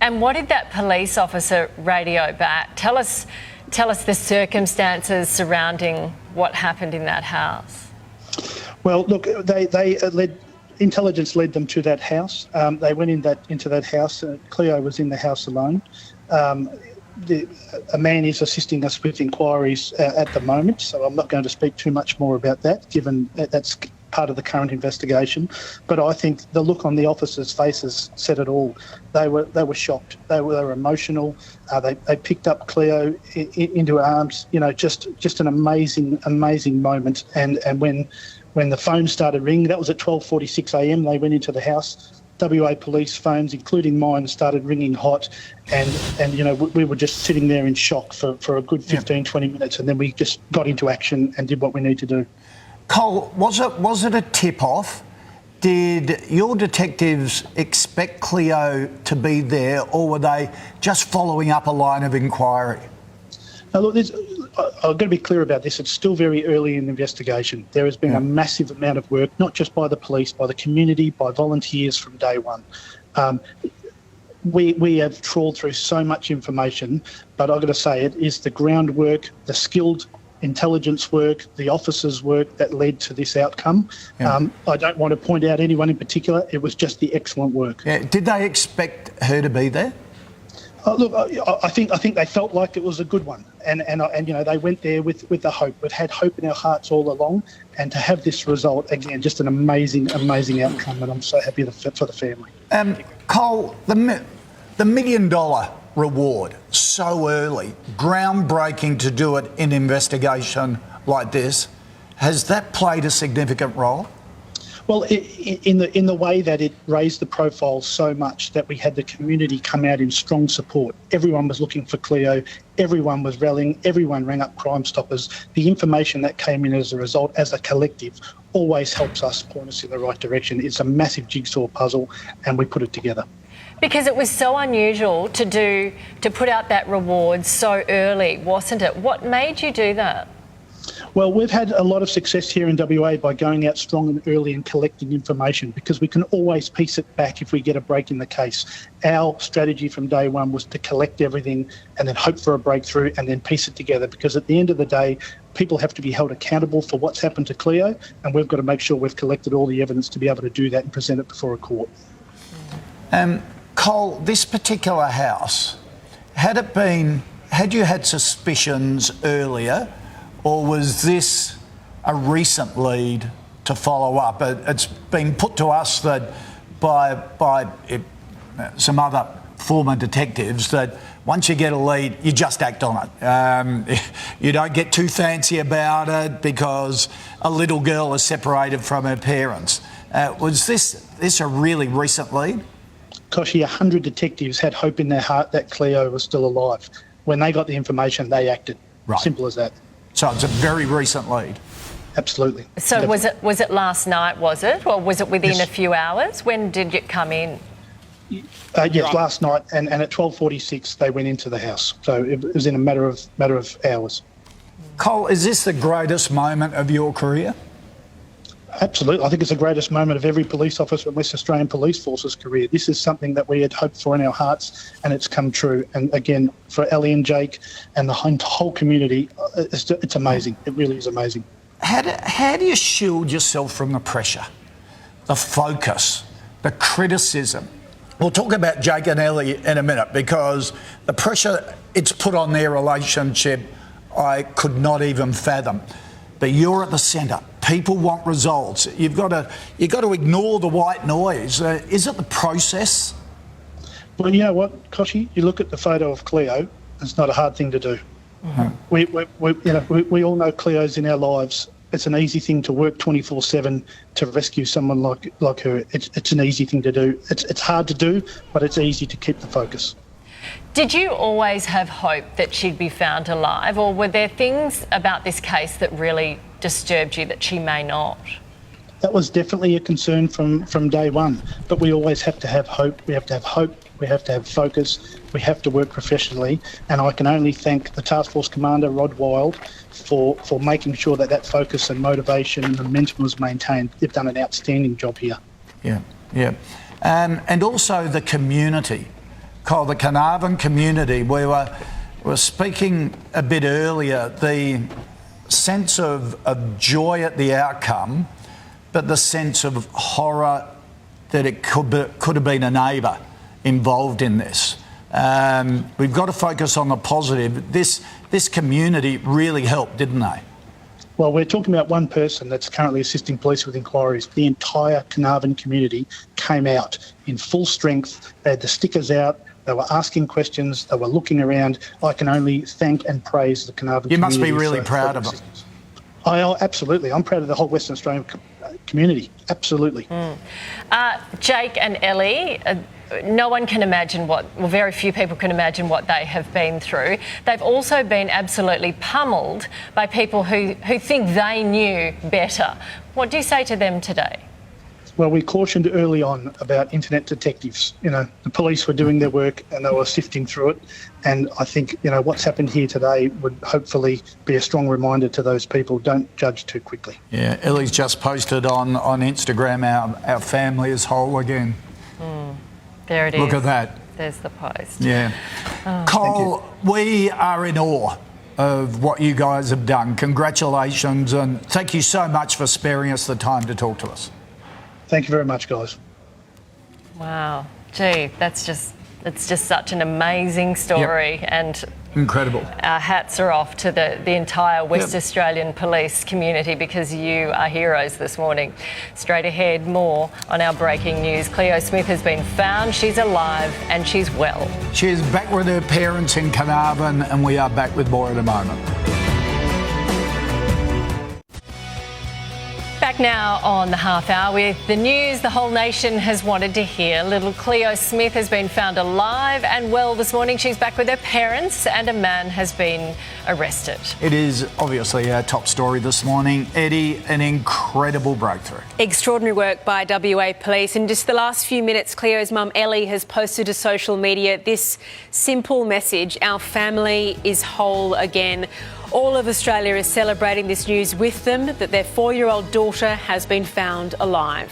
And what did that police officer radio back? Tell us the circumstances surrounding what happened in that house. Well, look, Intelligence led them to that house. They went into that house. Cleo was in the house alone. A man is assisting us with inquiries at the moment, so I'm not going to speak too much more about that, given that's part of the current investigation. But I think the look on the officers' faces said it all. They were shocked. They were emotional. They picked up Cleo into arms. Just an amazing moment. And when the phone started ringing, that was at 12:46 a.m. They went into the house. WA police phones, including mine, started ringing hot, and we were just sitting there in shock for a good 15, 20 minutes, and then we just got into action and did what we need to do. Cole, was it a tip-off? Did your detectives expect Cleo to be there, or were they just following up a line of inquiry? Now, look, I've got to be clear about this. It's still very early in the investigation. There has been a massive amount of work, not just by the police, by the community, by volunteers from day one. We have trawled through so much information, but I've got to say it is the groundwork, the skilled intelligence work, the officers' work that led to this outcome. I don't want to point out anyone in particular. It was just the excellent work. Did they expect her to be there? Look, I think they felt like it was a good one, and they went there with the hope. We've had hope in our hearts all along, and to have this result again, just an amazing outcome, and I'm so happy for the family. Cole, the $1 million reward so early, groundbreaking to do it in an investigation like this, has that played a significant role? Well, in the way that it raised the profile so much that we had the community come out in strong support. Everyone was looking for Cleo. Everyone was rallying. Everyone rang up Crime Stoppers. The information that came in as a result, as a collective, always helps us point us in the right direction. It's a massive jigsaw puzzle, and we put it together. Because it was so unusual to put out that reward so early, wasn't it? What made you do that? Well, we've had a lot of success here in WA by going out strong and early and collecting information, because we can always piece it back if we get a break in the case. Our strategy from day one was to collect everything and then hope for a breakthrough and then piece it together, because at the end of the day, people have to be held accountable for what's happened to Cleo, and we've got to make sure we've collected all the evidence to be able to do that and present it before a court. Cole, this particular house, had you had suspicions earlier, or was this a recent lead to follow up? It's been put to us that by some other former detectives that once you get a lead, you just act on it. You don't get too fancy about it because a little girl is separated from her parents. Was this a really recent lead? Koshi, 100 detectives had hope in their heart that Cleo was still alive. When they got the information, they acted. Right. Simple as that. So it's a very recent lead. Absolutely. So Definitely. was it last night, was it? Or was it within Yes. a few hours? When did it come in? Yes, last night, and at 12:46 they went into the house. So it was in a matter of hours. Cole, is this the greatest moment of your career? Absolutely. I think it's the greatest moment of every police officer in West Australian Police Force's career. This is something that we had hoped for in our hearts, and it's come true. And again, for Ellie and Jake and the whole community, it's amazing. It really is amazing. How do you shield yourself from the pressure, the focus, the criticism? We'll talk about Jake and Ellie in a minute, because the pressure it's put on their relationship, I could not even fathom. But you're at the centre. People want results. You've got to ignore the white noise. Is it the process? Well, you know what, Koshi? You look at the photo of Cleo. It's not a hard thing to do. Mm-hmm. We all know Cleo's in our lives. It's an easy thing to work 24/7 to rescue someone like her. It's an easy thing to do. It's hard to do, but it's easy to keep the focus. Did you always have hope that she'd be found alive, or were there things about this case that really disturbed you that she may not? That was definitely a concern from day one, but we always have to have hope. We have to have hope. We have to have focus. We have to work professionally, and I can only thank the Task Force Commander, Rod Wild, for making sure that focus and motivation and momentum was maintained. They've done an outstanding job here. Yeah. And also the community. Called the Carnarvon community. We were speaking a bit earlier, the sense of joy at the outcome, but the sense of horror that it could have been a neighbour involved in this. We've got to focus on the positive. This community really helped, didn't they? Well, we're talking about one person that's currently assisting police with inquiries. The entire Carnarvon community came out in full strength. They had the stickers out. They were asking questions. They were looking around. I can only thank and praise the Carnarvon community. You must be really proud of them. Absolutely. I'm proud of the whole Western Australian community. Absolutely. Jake and Ellie, no one can imagine very few people can imagine what they have been through. They've also been absolutely pummeled by people who think they knew better. What do you say to them today? Well, we cautioned early on about internet detectives. The police were doing their work and they were sifting through it. And I think, what's happened here today would hopefully be a strong reminder to those people. Don't judge too quickly. Yeah, Ellie's just posted on Instagram, our family is whole again. There it is. Look at that. There's the post. Yeah. Cole, we are in awe of what you guys have done. Congratulations, and thank you so much for sparing us the time to talk to us. Thank you very much, guys. Wow. Gee, it's just such an amazing story. Yep. And incredible. Our hats are off to the entire West Australian police community, because you are heroes this morning. Straight ahead, more on our breaking news. Cleo Smith has been found. She's alive and she's well. She is back with her parents in Carnarvon, and we are back with more in a moment. Back now on the half hour with the news the whole nation has wanted to hear. Little Cleo Smith has been found alive and well this morning. She's back with her parents and a man has been arrested. It is obviously our top story this morning. Eddie, an incredible breakthrough. Extraordinary work by WA Police. In just the last few minutes, Cleo's mum Ellie has posted to social media this simple message: our family is whole again. All of Australia is celebrating this news with them, that their 4-year-old daughter has been found alive.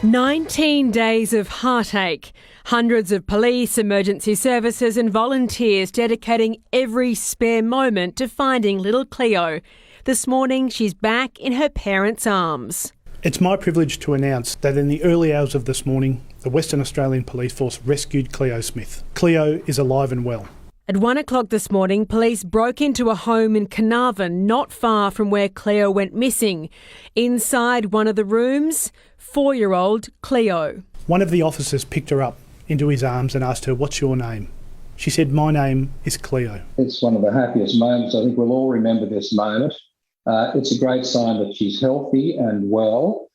19 days of heartache. Hundreds of police, emergency services and volunteers dedicating every spare moment to finding little Cleo. This morning, she's back in her parents' arms. It's my privilege to announce that in the early hours of this morning, the Western Australian Police Force rescued Cleo Smith. Cleo is alive and well. At 1 o'clock this morning, police broke into a home in Carnarvon, not far from where Cleo went missing. Inside one of the rooms, 4-year-old Cleo. One of the officers picked her up into his arms and asked her, "What's your name?" She said, "My name is Cleo." It's one of the happiest moments. I think we'll all remember this moment. It's a great sign that she's healthy and well.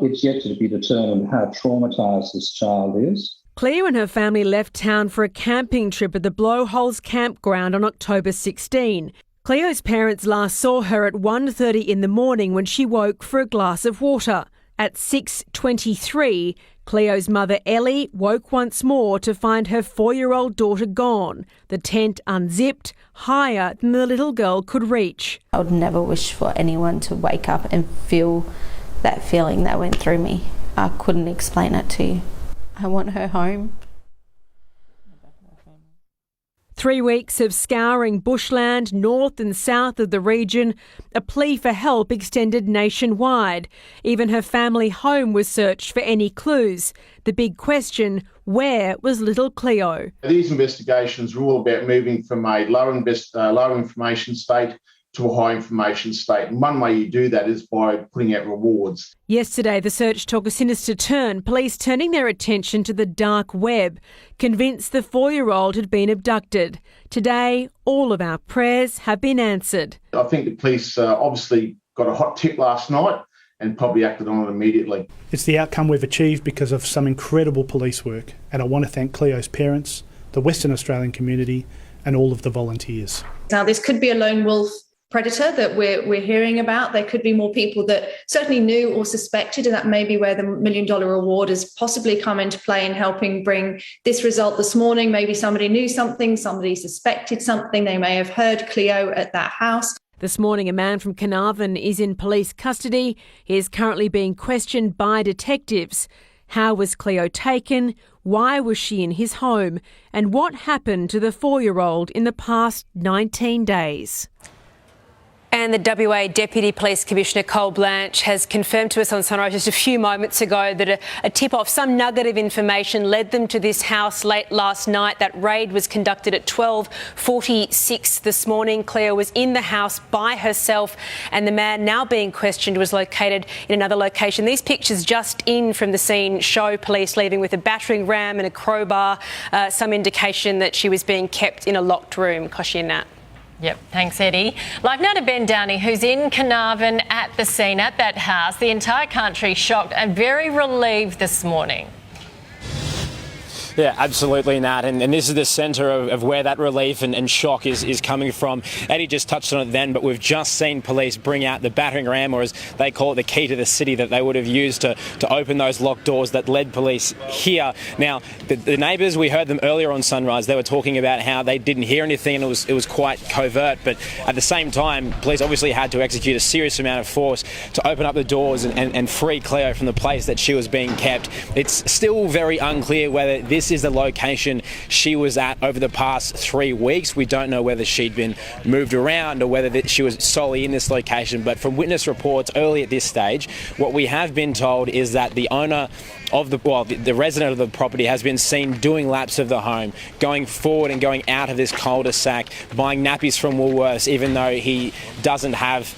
It's yet to be determined how traumatised this child is. Cleo and her family left town for a camping trip at the Blowholes campground on October 16. Cleo's parents last saw her at 1:30 in the morning when she woke for a glass of water. At 6:23, Cleo's mother Ellie woke once more to find her 4-year-old daughter gone, the tent unzipped, higher than the little girl could reach. I would never wish for anyone to wake up and feel that feeling that went through me. I couldn't explain it to you. I want her home. 3 weeks of scouring bushland north and south of the region, a plea for help extended nationwide. Even her family home was searched for any clues. The big question, where was little Cleo? These investigations are all about moving from a low information state to a high information state. And one way you do that is by putting out rewards. Yesterday, the search took a sinister turn, police turning their attention to the dark web, convinced the 4-year-old had been abducted. Today, all of our prayers have been answered. I think the police obviously got a hot tip last night and probably acted on it immediately. It's the outcome we've achieved because of some incredible police work, and I want to thank Cleo's parents, the Western Australian community and all of the volunteers. Now, this could be a lone wolf predator that we're hearing about. There could be more people that certainly knew or suspected, and that may be where the $1 million reward has possibly come into play in helping bring this result this morning. Maybe somebody knew something, somebody suspected something, they may have heard Cleo at that house. This morning, a man from Carnarvon is in police custody. He is currently being questioned by detectives. How was Cleo taken? Why was she in his home? And what happened to the 4-year-old in the past 19 days? And the WA Deputy Police Commissioner Cole Blanche has confirmed to us on Sunrise just a few moments ago that a tip-off, some nugget of information led them to this house late last night. That raid was conducted at 12:46 this morning. Cleo was in the house by herself and the man now being questioned was located in another location. These pictures just in from the scene show police leaving with a battering ram and a crowbar, some indication that she was being kept in a locked room. Koshi and Nat. Yep, thanks, Eddie. Live now to Ben Downey, who's in Carnarvon at the scene, at that house. The entire country shocked and very relieved this morning. Yeah, absolutely, Nat. And this is the centre of where that relief and shock is coming from. Eddie just touched on it then, but we've just seen police bring out the battering ram, or as they call it, the key to the city that they would have used to open those locked doors that led police here. Now, the neighbours, we heard them earlier on Sunrise, they were talking about how they didn't hear anything and it was quite covert, but at the same time, police obviously had to execute a serious amount of force to open up the doors and free Cleo from the place that she was being kept. It's still very unclear whether this is the location she was at over the past 3 weeks. We don't know whether she'd been moved around or whether she was solely in this location, but from witness reports early at this stage, what we have been told is that the owner of the resident of the property has been seen doing laps of the home, going forward and going out of this cul-de-sac, buying nappies from Woolworths, even though he doesn't have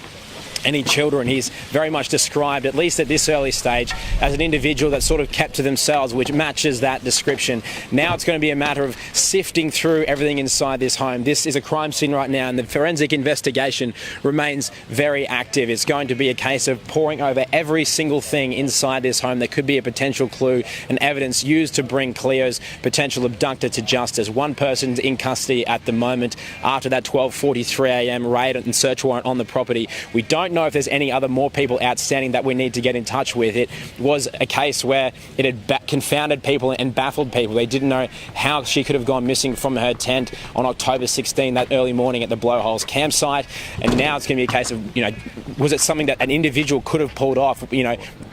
any children. He's very much described, at least at this early stage, as an individual that sort of kept to themselves, which matches that description. Now it's going to be a matter of sifting through everything inside this home. This is a crime scene right now, and the forensic investigation remains very active. It's going to be a case of poring over every single thing inside this home that could be a potential clue and evidence used to bring Cleo's potential abductor to justice. One person's in custody at the moment after that 12:43 a.m. raid and search warrant on the property. We don't know if there's any other more people outstanding that we need to get in touch with. It was a case where it had confounded people and baffled people. They didn't know how she could have gone missing from her tent on October 16, that early morning at the Blowholes campsite. And now it's going to be a case of, was it something that an individual could have pulled off,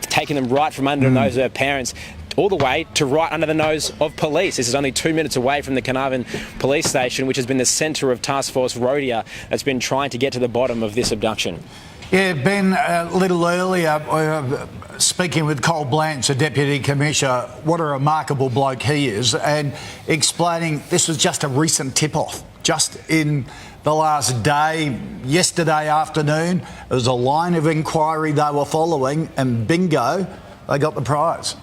taking them right from under the nose of her parents all the way to right under the nose of police. This is only 2 minutes away from the Carnarvon police station, which has been the centre of Task Force Rhodia that's been trying to get to the bottom of this abduction. Yeah, Ben, a little earlier, speaking with Cole Blanche, the Deputy Commissioner, what a remarkable bloke he is, and explaining this was just a recent tip-off. Just in the last day, yesterday afternoon, there was a line of inquiry they were following, and bingo, they got the prize.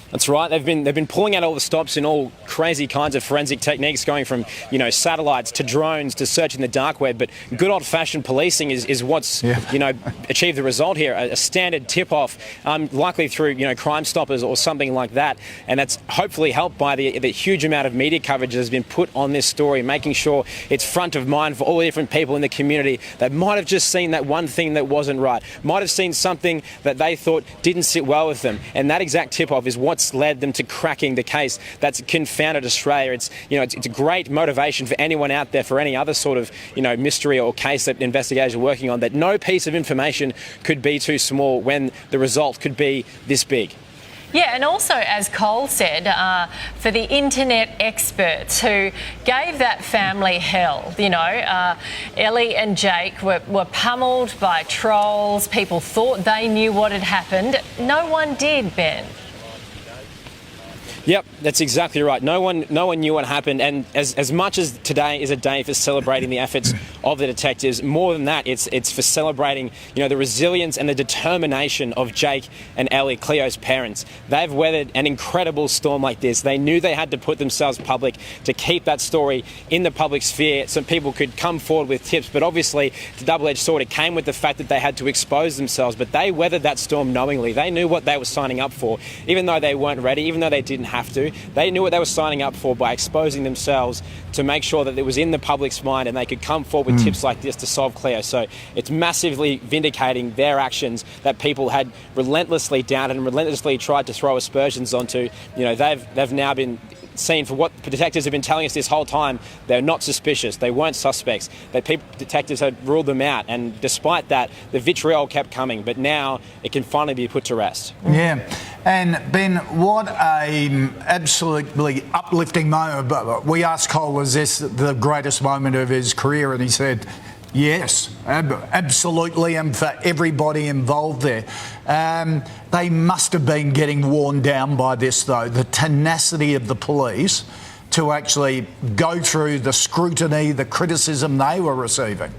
That's right. They've been pulling out all the stops in all crazy kinds of forensic techniques, going from satellites to drones to searching the dark web. But good old-fashioned policing is what's achieved the result here. A standard tip-off, likely through Crime Stoppers or something like that, and that's hopefully helped by the huge amount of media coverage that has been put on this story, making sure it's front of mind for all the different people in the community that might have just seen that one thing that wasn't right, might have seen something that they thought didn't sit well with them, and that exact tip-off is what's led them to cracking the case that's confounded Australia. It's a great motivation for anyone out there for any other sort of mystery or case that investigators are working on, that no piece of information could be too small when the result could be this big. Yeah, and also, as Cole said, for the internet experts who gave that family hell, Ellie and Jake were pummeled by trolls. People thought they knew what had happened. No one did, Ben. Yep, that's exactly right. No one knew what happened, and as much as today is a day for celebrating the efforts of the detectives, more than that, it's for celebrating the resilience and the determination of Jake and Ellie, Cleo's parents. They've weathered an incredible storm like this. They knew they had to put themselves public to keep that story in the public sphere so people could come forward with tips, but obviously the double-edged sword, it came with the fact that they had to expose themselves, but they weathered that storm knowingly. They knew what they were signing up for, even though they weren't ready, even though they didn't have to. They knew what they were signing up for by exposing themselves to make sure that it was in the public's mind and they could come forward with tips like this to solve Cleo. So it's massively vindicating their actions that people had relentlessly doubted and relentlessly tried to throw aspersions onto. They've now been seen for what the detectives have been telling us this whole time. They're not suspicious. They weren't suspects. Detectives had ruled them out, and despite that, the vitriol kept coming. But now it can finally be put to rest. Yeah. And Ben, what a absolutely uplifting moment. But we asked Cole, is this the greatest moment of his career? And he said, yes, absolutely, and for everybody involved there. They must have been getting worn down by this, though, the tenacity of the police to actually go through the scrutiny, the criticism they were receiving.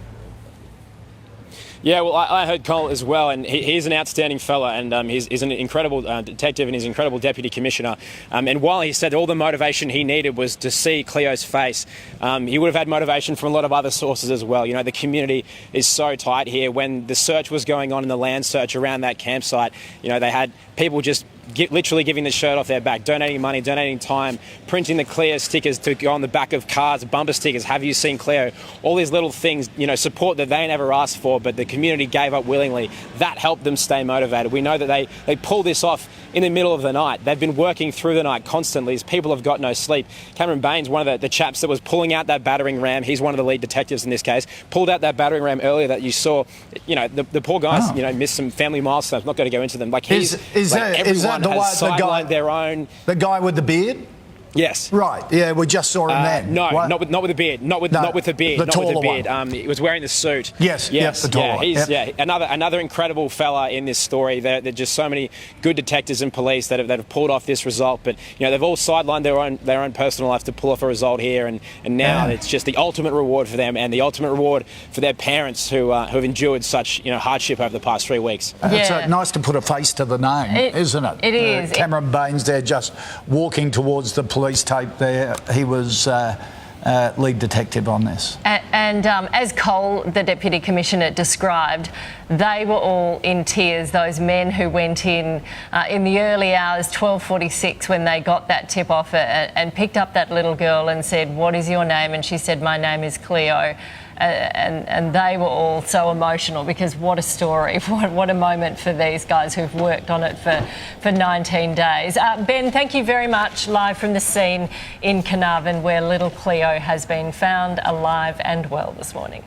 Yeah, well, I heard Cole as well, and he's an outstanding fella, and he's an incredible detective, and he's an incredible deputy commissioner. And while he said all the motivation he needed was to see Cleo's face, he would have had motivation from a lot of other sources as well. The community is so tight here. When the search was going on in the land search around that campsite, they had people just literally giving the shirt off their back, donating money, donating time, printing the Cleo stickers to go on the back of cars, bumper stickers, have you seen Cleo? All these little things, support that they never asked for, but the community gave up willingly. That helped them stay motivated. We know that they pulled this off in the middle of the night. They've been working through the night constantly as people have got no sleep. Cameron Baines, one of the chaps that was pulling out that battering ram, he's one of the lead detectives in this case, pulled out that battering ram earlier that you saw. The poor guys, missed some family milestones. I'm not going to go into them. Is that everyone has sidelined their own. The guy with the beard? Yes. Right. Yeah, we just saw him then. No, What? not with the beard. Not with the beard. The not taller with the beard. one. He was wearing the suit. Yes. The taller one. He's Yep. another incredible fella in this story. There are just so many good detectives and police that have pulled off this result. But they've all sidelined their own personal life to pull off a result here, and now it's just the ultimate reward for them and the ultimate reward for their parents who have endured such hardship over the past 3 weeks. It's nice to put a face to the name, isn't it? It is. Cameron Baines there just walking towards the police tape there. He was lead detective on this. And as Cole, the Deputy Commissioner, described, they were all in tears, those men who went in the early hours, 12:46, when they got that tip off and picked up that little girl and said, "What is your name?" And she said, "My name is Cleo." And they were all so emotional because what a story, what a moment for these guys who've worked on it for 19 days. Ben, thank you very much, live from the scene in Carnarvon where little Cleo has been found alive and well this morning.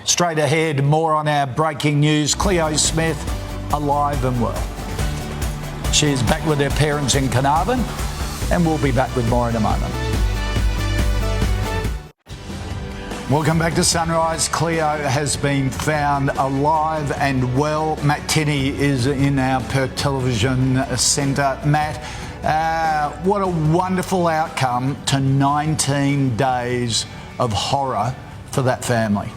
Straight ahead, more on our breaking news. Cleo Smith, alive and well. She's back with her parents in Carnarvon, and we'll be back with more in a moment. Welcome back to Sunrise. Cleo has been found alive and well. Matt Tinney is in our Perth Television Centre. Matt, what a wonderful outcome to 19 days of horror for that family.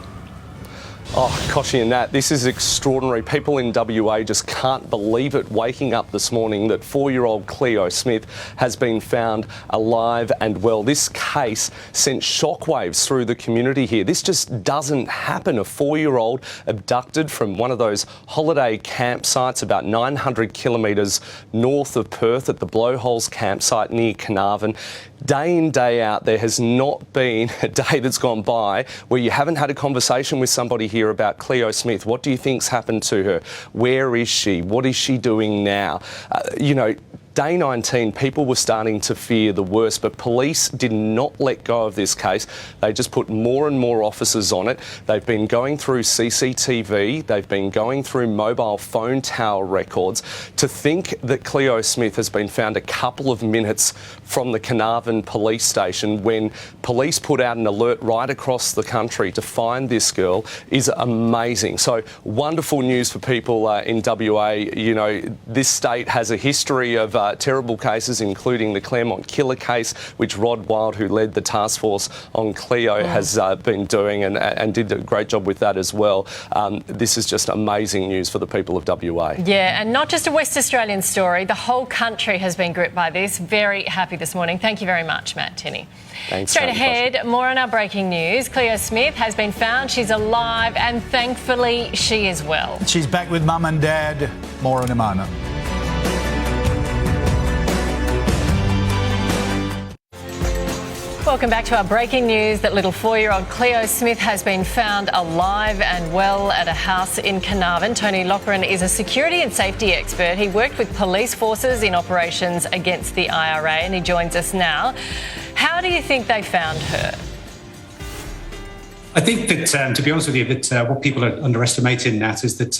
Oh, Koshi and Nat, this is extraordinary. People in WA just can't believe it, waking up this morning that 4-year-old Cleo Smith has been found alive and well. This case sent shockwaves through the community here. This just doesn't happen. A 4-year-old abducted from one of those holiday campsites about 900 kilometres north of Perth at the Blowholes campsite near Carnarvon. Day in, day out, there has not been a day that's gone by where you haven't had a conversation with somebody here about Cleo Smith. What do you think's happened to her? Where is she? What is she doing now? Day 19, people were starting to fear the worst, but police did not let go of this case. They just put more and more officers on it. They've been going through CCTV. They've been going through mobile phone tower records. To think that Cleo Smith has been found a couple of minutes from the Carnarvon police station when police put out an alert right across the country to find this girl is amazing. So wonderful news for people in WA. This state has a history of terrible cases, including the Claremont killer case, which Rod Wild, who led the task force on Cleo, has been doing and did a great job with that as well. This is just amazing news for the people of WA. Yeah, and not just a West Australian story. The whole country has been gripped by this. Very happy this morning. Thank you very much, Matt Tinney. Thanks. Straight ahead, more on our breaking news. Cleo Smith has been found. She's alive and thankfully she is well. She's back with mum and dad. More in a moment. Welcome back to our breaking news that little 4-year-old Cleo Smith has been found alive and well at a house in Carnarvon. Tony Lochran is a security and safety expert. He worked with police forces in operations against the IRA and he joins us now. How do you think they found her? I think that, to be honest with you, that what people are underestimating, Nat, is that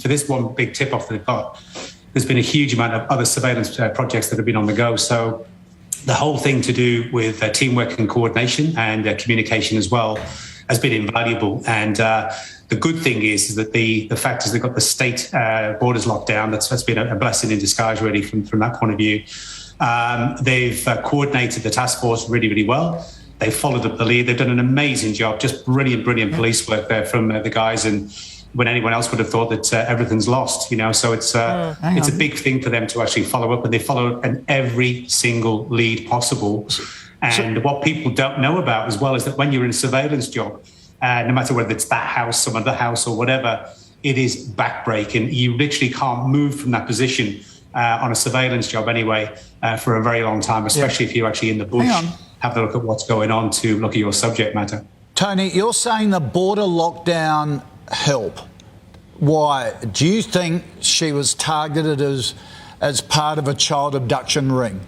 for this one big tip-off that they've got, there's been a huge amount of other surveillance projects that have been on the go. So the whole thing to do with teamwork and coordination and communication as well has been invaluable. And the good thing is that the fact is they've got the state borders locked down. That's been a blessing in disguise, really, from that point of view. They've coordinated the task force really, really well. They followed up the lead. They've done an amazing job. Just brilliant police work there from the guys. And when anyone else would have thought that everything's lost, So it's a big thing for them to actually follow up, and they follow in every single lead possible. And what people don't know about as well is that when you're in a surveillance job, no matter whether it's that house, some other house or whatever, it is backbreaking. You literally can't move from that position on a surveillance job anyway for a very long time, especially if you're actually in the bush. Have a look at what's going on to look at your subject matter. Tony, you're saying the border lockdown help. Why? Do you think she was targeted as part of a child abduction ring?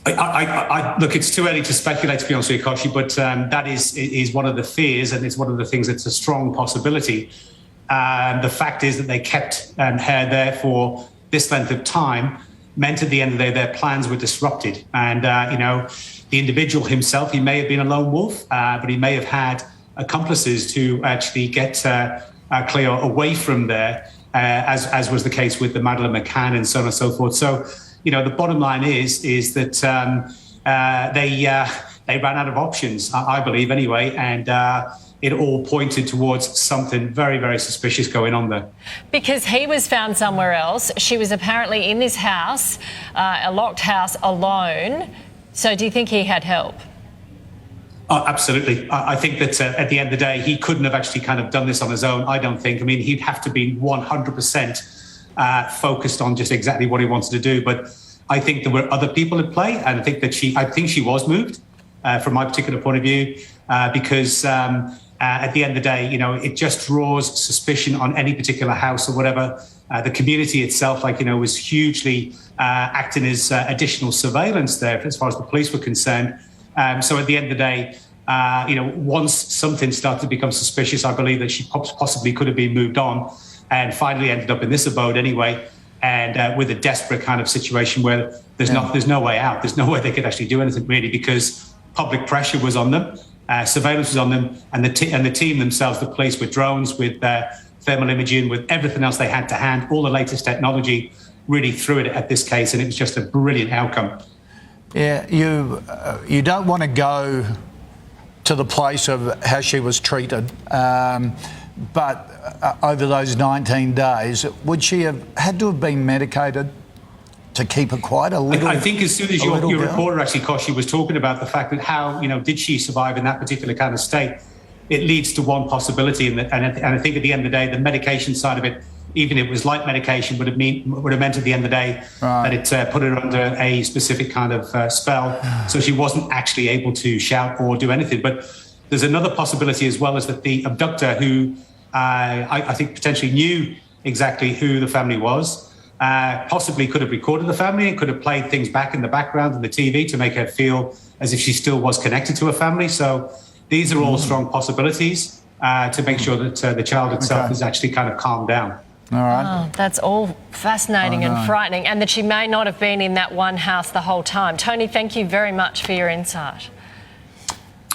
Look, it's too early to speculate, to be honest with you, Koshi, but that is one of the fears, and it's one of the things that's a strong possibility. The fact is that they kept her there for this length of time meant at the end of the day their plans were disrupted. And, the individual himself, he may have been a lone wolf, but he may have had accomplices to actually get Cleo away from there, as was the case with the Madeleine McCann and so on and so forth. So, the bottom line is that they ran out of options, I believe anyway, and it all pointed towards something very, very suspicious going on there. Because he was found somewhere else. She was apparently in this house, a locked house, alone. So do you think he had help? Oh, absolutely. I think that at the end of the day, he couldn't have actually kind of done this on his own, I don't think. I mean, he'd have to be 100% focused on just exactly what he wanted to do. But I think there were other people at play, and I think she was moved from my particular point of view, because at the end of the day, it just draws suspicion on any particular house or whatever. The community itself, was hugely acting as additional surveillance there as far as the police were concerned. So at the end of the day, once something started to become suspicious, I believe that she possibly could have been moved on and finally ended up in this abode anyway, and with a desperate kind of situation where there's no way out. There's no way they could actually do anything really, because public pressure was on them, surveillance was on them, and the team themselves, the police, with drones, with thermal imaging, with everything else they had to hand, all the latest technology, really threw it at this case, and it was just a brilliant outcome. Yeah, you don't want to go to the place of how she was treated, but over those 19 days, would she have had to have been medicated to keep her quiet a little? I think as soon as your reporter actually, Koshi, was talking about the fact that how, did she survive in that particular kind of state, it leads to one possibility, and I think at the end of the day, the medication side of it, even if it was light medication, would have meant at the end of the day that it put her under a specific kind of spell, so she wasn't actually able to shout or do anything. But there's another possibility as well, is that the abductor, who I think potentially knew exactly who the family was, possibly could have recorded the family and could have played things back in the background on the TV to make her feel as if she still was connected to her family. So these are all strong possibilities to make sure that the child itself is actually kind of calmed down. All right. Oh, that's all fascinating and frightening, and that she may not have been in that one house the whole time. Tony, thank you very much for your insight.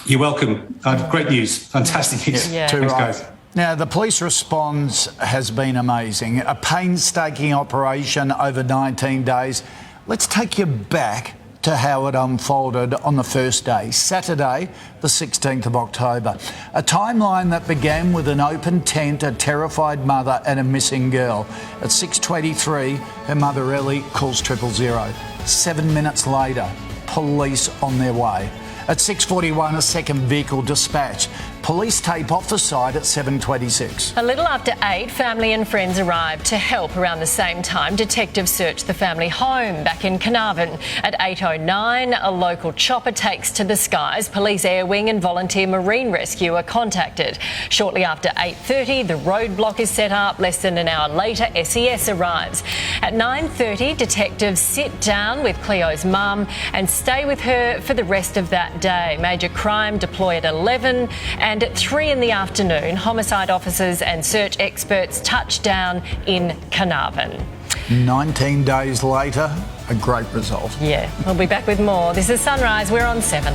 You're welcome. Great news. Fantastic news. Yeah. Thanks, guys. Now, the police response has been amazing. A painstaking operation over 19 days. Let's take you back to how it unfolded on the first day, Saturday, the 16th of October. A timeline that began with an open tent, a terrified mother and a missing girl. At 6:23, her mother Ellie calls 000. 7 minutes later, police on their way. At 6:41, a second vehicle dispatched. Police tape off the site at 7:26. A little after 8, family and friends arrived to help. Around the same time, detectives searched the family home back in Carnarvon. At 8:09, a local chopper takes to the skies. Police Air Wing and Volunteer Marine Rescue are contacted. Shortly after 8:30, the roadblock is set up. Less than an hour later, SES arrives. At 9:30, detectives sit down with Cleo's mum and stay with her for the rest of that day. Major crime deploy at 11, and at 3 in the afternoon, homicide officers and search experts touch down in Carnarvon. 19 days later, a great result. Yeah, we'll be back with more. This is Sunrise. We're on 7.